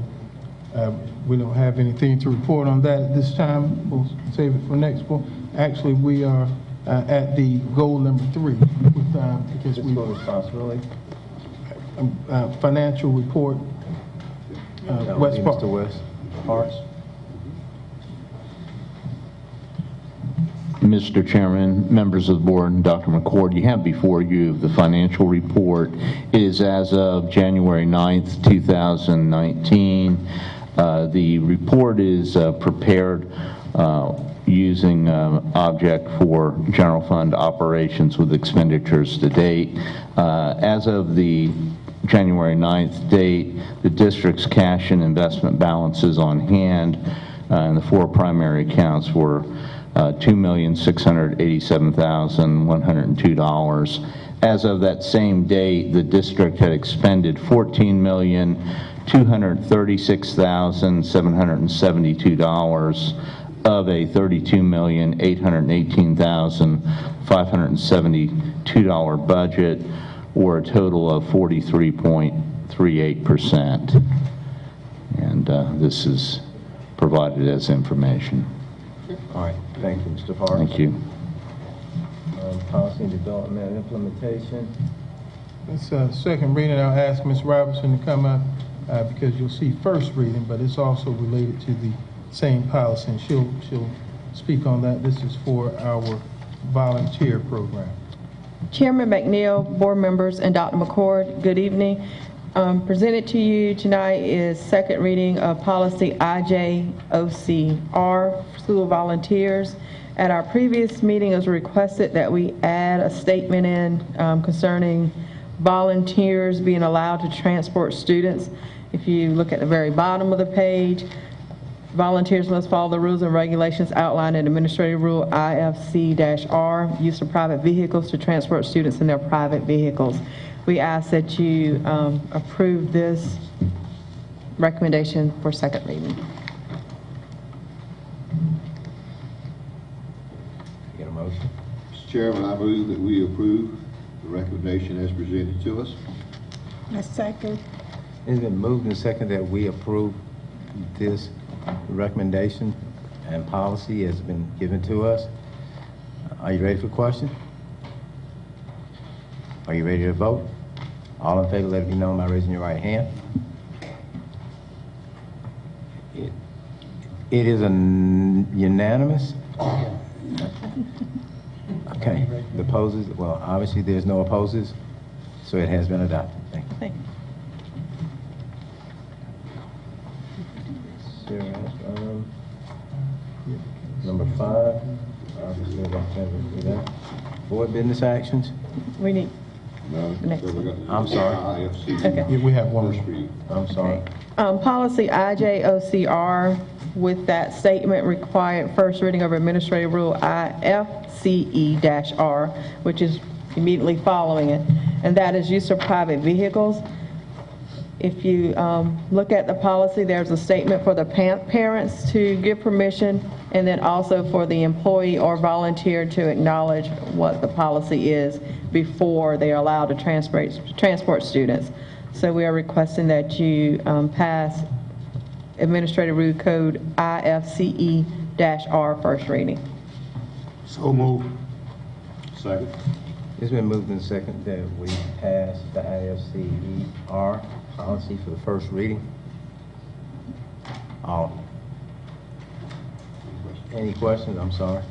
We don't have anything to report on that at this time. We'll save it for next one. Actually, we are at the goal number 3 with because we
responsibility.
Financial report. West Park.
Mr. West Parks.
Mr. Chairman, members of the board, and Dr. McCord, you have before you the financial report. It is as of January 9th, 2019. The report is prepared using object for general fund operations with expenditures to date. As of the January 9th date, the district's cash and investment balances on hand in the 4 primary accounts were $2,687,102. As of that same date, the district had expended $14,236,772 of a $32,818,572 budget, or a total of 43.38%. And this is provided as information.
All right, thank you, Mr. Parks.
Thank you.
Policy and development and implementation.
It's second reading. I'll ask Ms. Robinson to come up because you'll see first reading, but it's also related to the same policy, and she'll speak on that. This is for our volunteer program.
Chairman McNeil, board members, and Dr. McCord, good evening. Presented to you tonight is second reading of policy IJOCR, school volunteers. At our previous meeting, it was requested that we add a statement in concerning volunteers being allowed to transport students. If you look at the very bottom of the page, volunteers must follow the rules and regulations outlined in Administrative Rule IFC-R, use of private vehicles to transport students in their private vehicles. We ask that you approve this recommendation for second reading.
Get a motion?
Mr. Chairman, I move that we approve the recommendation as presented to us.
A second.
It's been moved and second that we approve this recommendation and policy has been given to us. Are you ready for question? Are you ready to vote? All in favor, let it be known by raising your right hand. It is unanimous. Okay, the opposes, well, obviously there's no opposes, so it has been adopted. Thank you.
Thank you.
Number 5, board business actions.
We need,
No,
next.
so we got
I'm sorry.
IFC.
Okay.
Yeah, we have one.
First reading.
I'm sorry.
Policy IJOCR, with that statement, required first reading of Administrative Rule IFCE-R, which is immediately following it, and that is use of private vehicles. If you look at the policy, there's a statement for the parents to give permission, and then also for the employee or volunteer to acknowledge what the policy is before they are allowed to transport students. So we are requesting that you pass Administrative Rule Code IFCE-R first reading.
So move.
Second.
It's been moved and second that we pass the IFCE-R policy for the first reading. Any questions? I'm sorry.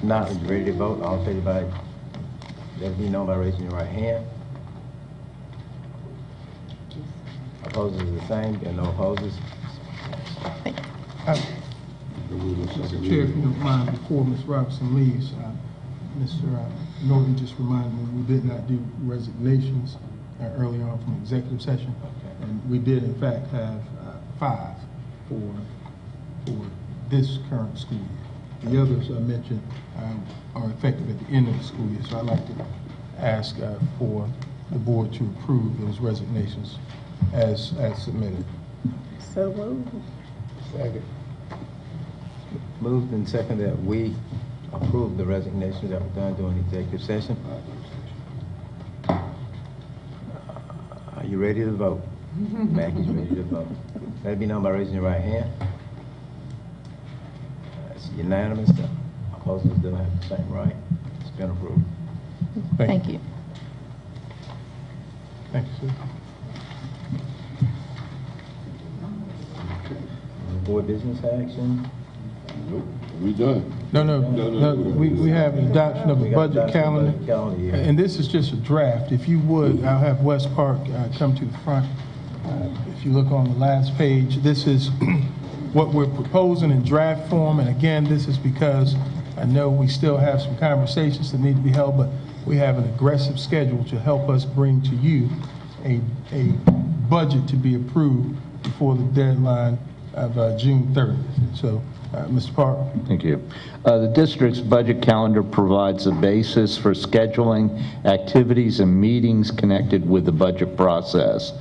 Not ready to vote. All in favor, let it be known by raising your right hand. Opposes is the same. There are no opposes.
Mr. Chair, if you don't mind, before Ms. Robinson leaves, Mr. Norton just reminded me we did not do resignations earlier on from executive session, and we did in fact have 5 for this current school year. The others I mentioned are effective at the end of the school year, so I'd like to ask for the board to approve those resignations as submitted.
So moved.
Second. Moved and second that we approve the resignations that were done during executive session. Are you ready to vote? Mackey's ready to vote. Let it be known by raising your right hand. It's unanimous. Opposers don't have the same right. It's been approved.
Thank you.
Thank you, sir.
Board business action.
Nope. We done.
No, we have an adoption of a budget calendar,
Yeah.
and this is just a draft. If you would, I'll have West Park come to the front. If you look on the last page, this is what we're proposing in draft form, and again, this is because I know we still have some conversations that need to be held, but we have an aggressive schedule to help us bring to you a budget to be approved before the deadline of June 30th. So Mr. Park.
Thank you. The district's budget calendar provides a basis for scheduling activities and meetings connected with the budget process.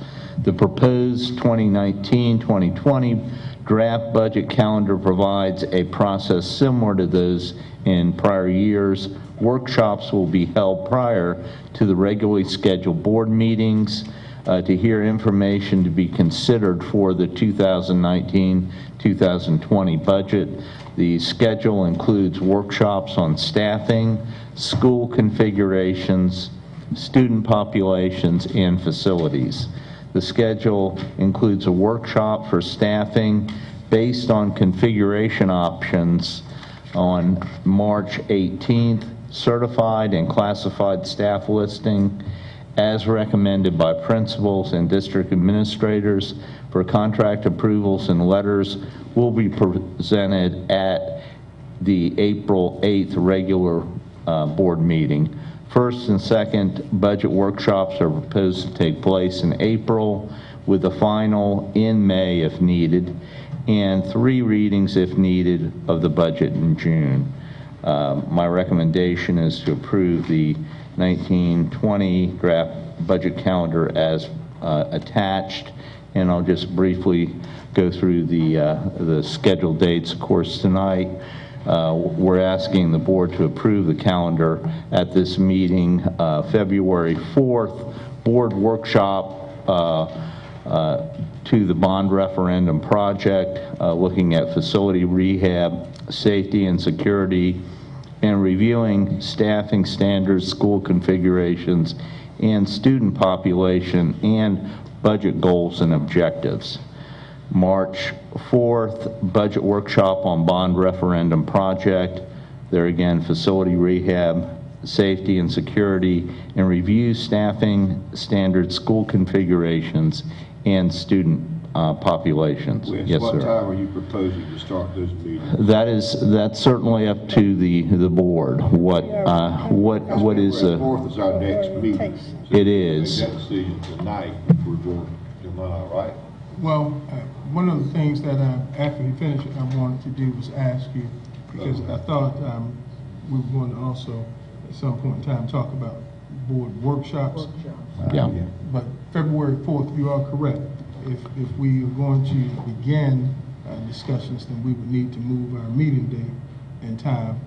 The proposed 2019-2020 draft budget calendar provides a process similar to those in prior years. Workshops will be held prior to the regularly scheduled board meetings to hear information to be considered for the 2019-2020 budget. The schedule includes workshops on staffing, school configurations, student populations, and facilities. The schedule includes a workshop for staffing based on configuration options on March 18th, certified and classified staff listing as recommended by principals and district administrators for contract approvals and letters will be presented at the April 8th regular board meeting. First and second budget workshops are proposed to take place in April with the final in May if needed, and 3 readings if needed of the budget in June. My recommendation is to approve the 1920 draft budget calendar as attached, and I'll just briefly go through the scheduled dates. Of course, tonight we're asking the board to approve the calendar at this meeting. February 4th, board workshop to the bond referendum project, looking at facility rehab, safety and security, and reviewing staffing standards, school configurations, and student population, and budget goals and objectives. March 4th, budget workshop on bond referendum project. There again, facility rehab, safety and security, and review staffing standards, school configurations, and student populations. Yes,
what
sir.
time are you proposing to start those meetings?
That's certainly up to the board. What is
February 4th is our next meeting. So
it is.
Make that decision tonight if we're going tomorrow, right?
Well, one of the things that after we finish it, I wanted to do was ask you, because I thought we were going to also at some point in time talk about board workshops.
Yeah.
But February 4th, you are correct. If we are going to begin discussions, then we would need to move our meeting date and time.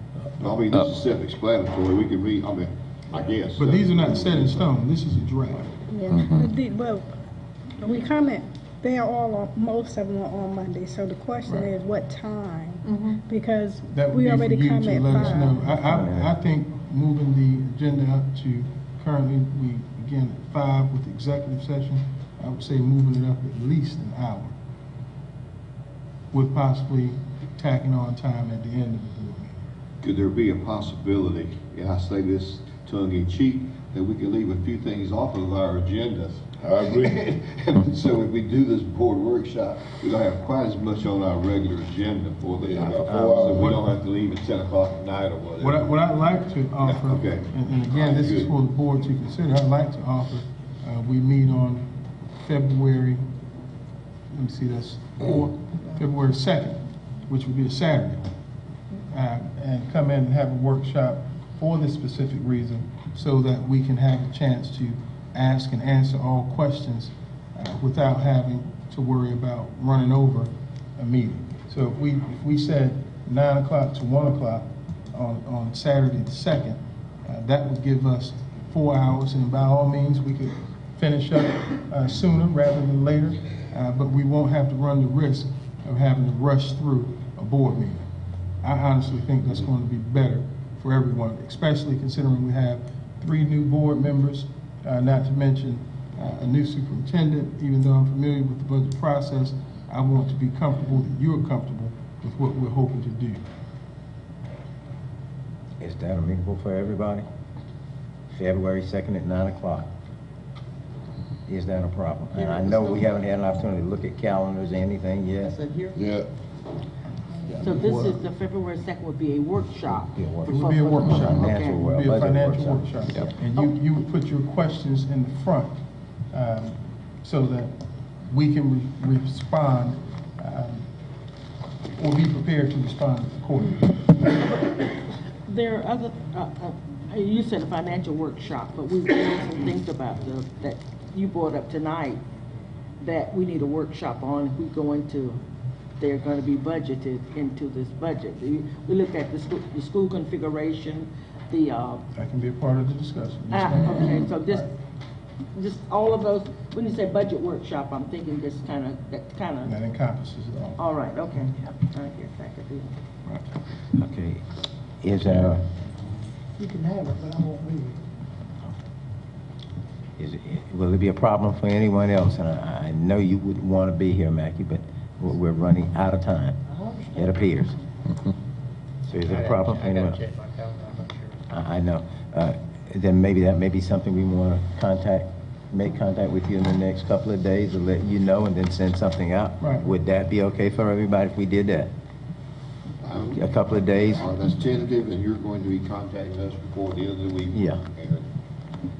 I mean, this is self-explanatory. We can read, I guess.
But these are not set in stone. This is a draft.
Yeah. Well, we comment, they are all on, most of them are on Monday. So the question is what time? Because
That would
we
be
already
for you
comment
to let us
5.
know. I think moving the agenda up to currently we begin at 5 with the executive session. I would say moving it up at least an hour, with possibly tacking on time at the end of the board meeting.
Could there be a possibility, and I say this tongue-in-cheek, that we can leave a few things off of our agendas?
I agree.
So if we do this board workshop, we don't have quite as much on our regular agenda for the, so we don't have to leave at 10 o'clock at night or whatever.
What I'd like to offer,
Okay.
and again, this is for the board to consider, I'd like to offer, we meet on February, let me see, that's February 2nd, which would be a Saturday, and come in and have a workshop for this specific reason so that we can have a chance to ask and answer all questions without having to worry about running over a meeting. So if we said 9 o'clock to 1 o'clock on Saturday the 2nd, that would give us 4 hours, and by all means, we could finish up sooner rather than later, but we won't have to run the risk of having to rush through a board meeting. I honestly think that's going to be better for everyone, especially considering we have 3 new board members, not to mention a new superintendent. Even though I'm familiar with the budget process, I want to be comfortable that you're comfortable with what we're hoping to do.
Is that amenable for everybody? February 2nd at 9 o'clock. Is that a problem? And I know we haven't had an opportunity to look at calendars or anything yet.
Yeah.
So this is the February 2nd would be a workshop.
It would be a workshop.
Financial
It would be a
budget
financial
workshop.
workshop. And you would put your questions in the front so that we can respond or be prepared to respond accordingly.
There are other, you said a financial workshop, but we've done some things about that you brought up tonight that we need a workshop on if we go into, they're going to be budgeted into this budget. We looked at the school configuration,
That can be a part of the discussion.
okay, so just all of those, when you say budget workshop, I'm thinking that
encompasses it all.
All right, okay. All right, yes, I could do that.
Okay. Is,
You can have it, but I won't read
will it be a problem for anyone else? And I know you wouldn't want to be here, Mackie, but we're running out of time. It appears. So is it a problem for anyone? I know. Then maybe that may be something we want to make contact with you in the next couple of days to let you know and then send something out.
Right.
Would that be okay for everybody if we did that? A couple of days?
That's tentative, and you're going to be contacting us before the end of the week.
Yeah.
And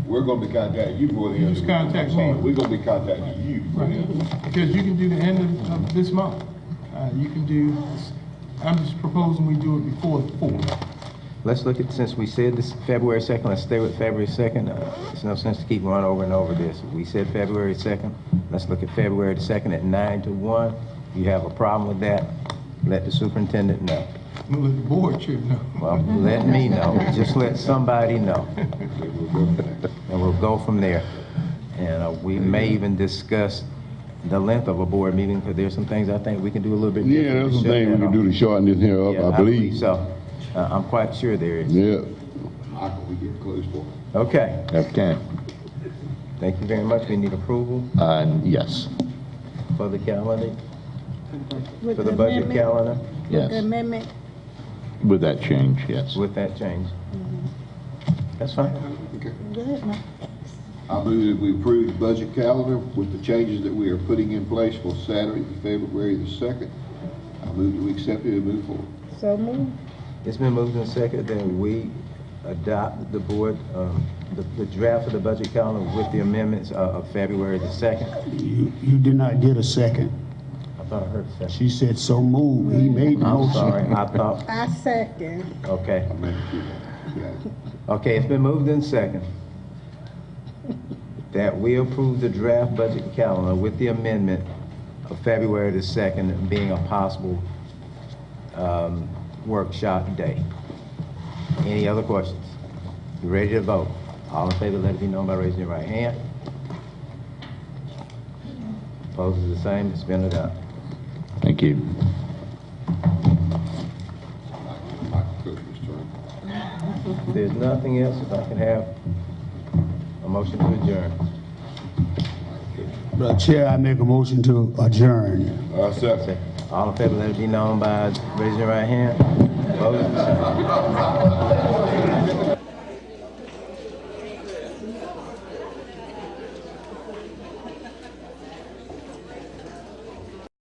we're going to be contacting you before the end of the week.
Just contact me.
We're going to be contacting you.
Right. Because you can do the end of this month. You can do, I'm just proposing we do it before the 4th.
Let's look at, since we said this February 2nd, let's stay with February 2nd. There's no sense to keep going over and over this. We said February 2nd. Let's look at February the 2nd at 9 to 1. If you have a problem with that, let the superintendent know.
We'll let the board chair know.
Well, let me know. Just let somebody know. And we'll go from there. And we may even discuss the length of a board meeting, because there's some things I think we can do a little bit different.
Yeah, there's some things we can do to shorten this here up,
Yeah,
I believe.
so. I'm quite sure there is.
Yeah.
Michael, we get close for it.
Okay.
Okay.
Thank you very much. We need approval
Yes.
for the calendar,
With
for the budget
amendment?
calendar,
Yes.
The amendment?
With that change, yes.
with that change. That's fine.
Okay.
Good.
I move that we approve the budget calendar with the changes that we are putting in place for Saturday, February the 2nd. I move that we accept it and move forward.
So moved.
It's been moved and seconded that we adopt the board, the draft of the budget calendar with the amendments of February the 2nd.
You did not get a second.
I thought I heard a second.
She said so moved. He made the
I'm
motion.
sorry. I thought,
I second.
okay. Okay, it's been moved and second that we approve the draft budget calendar with the amendment of February the 2nd being a possible workshop day. Any other questions? You ready to vote? All in favor, let it be known by raising your right hand. Opposed is the same. It's been adopted.
Thank you.
If there's nothing else, if I can have a motion to adjourn.
Chair, I make a motion to adjourn.
Second.
All in favor, let it be known by raising your right hand. Opposed?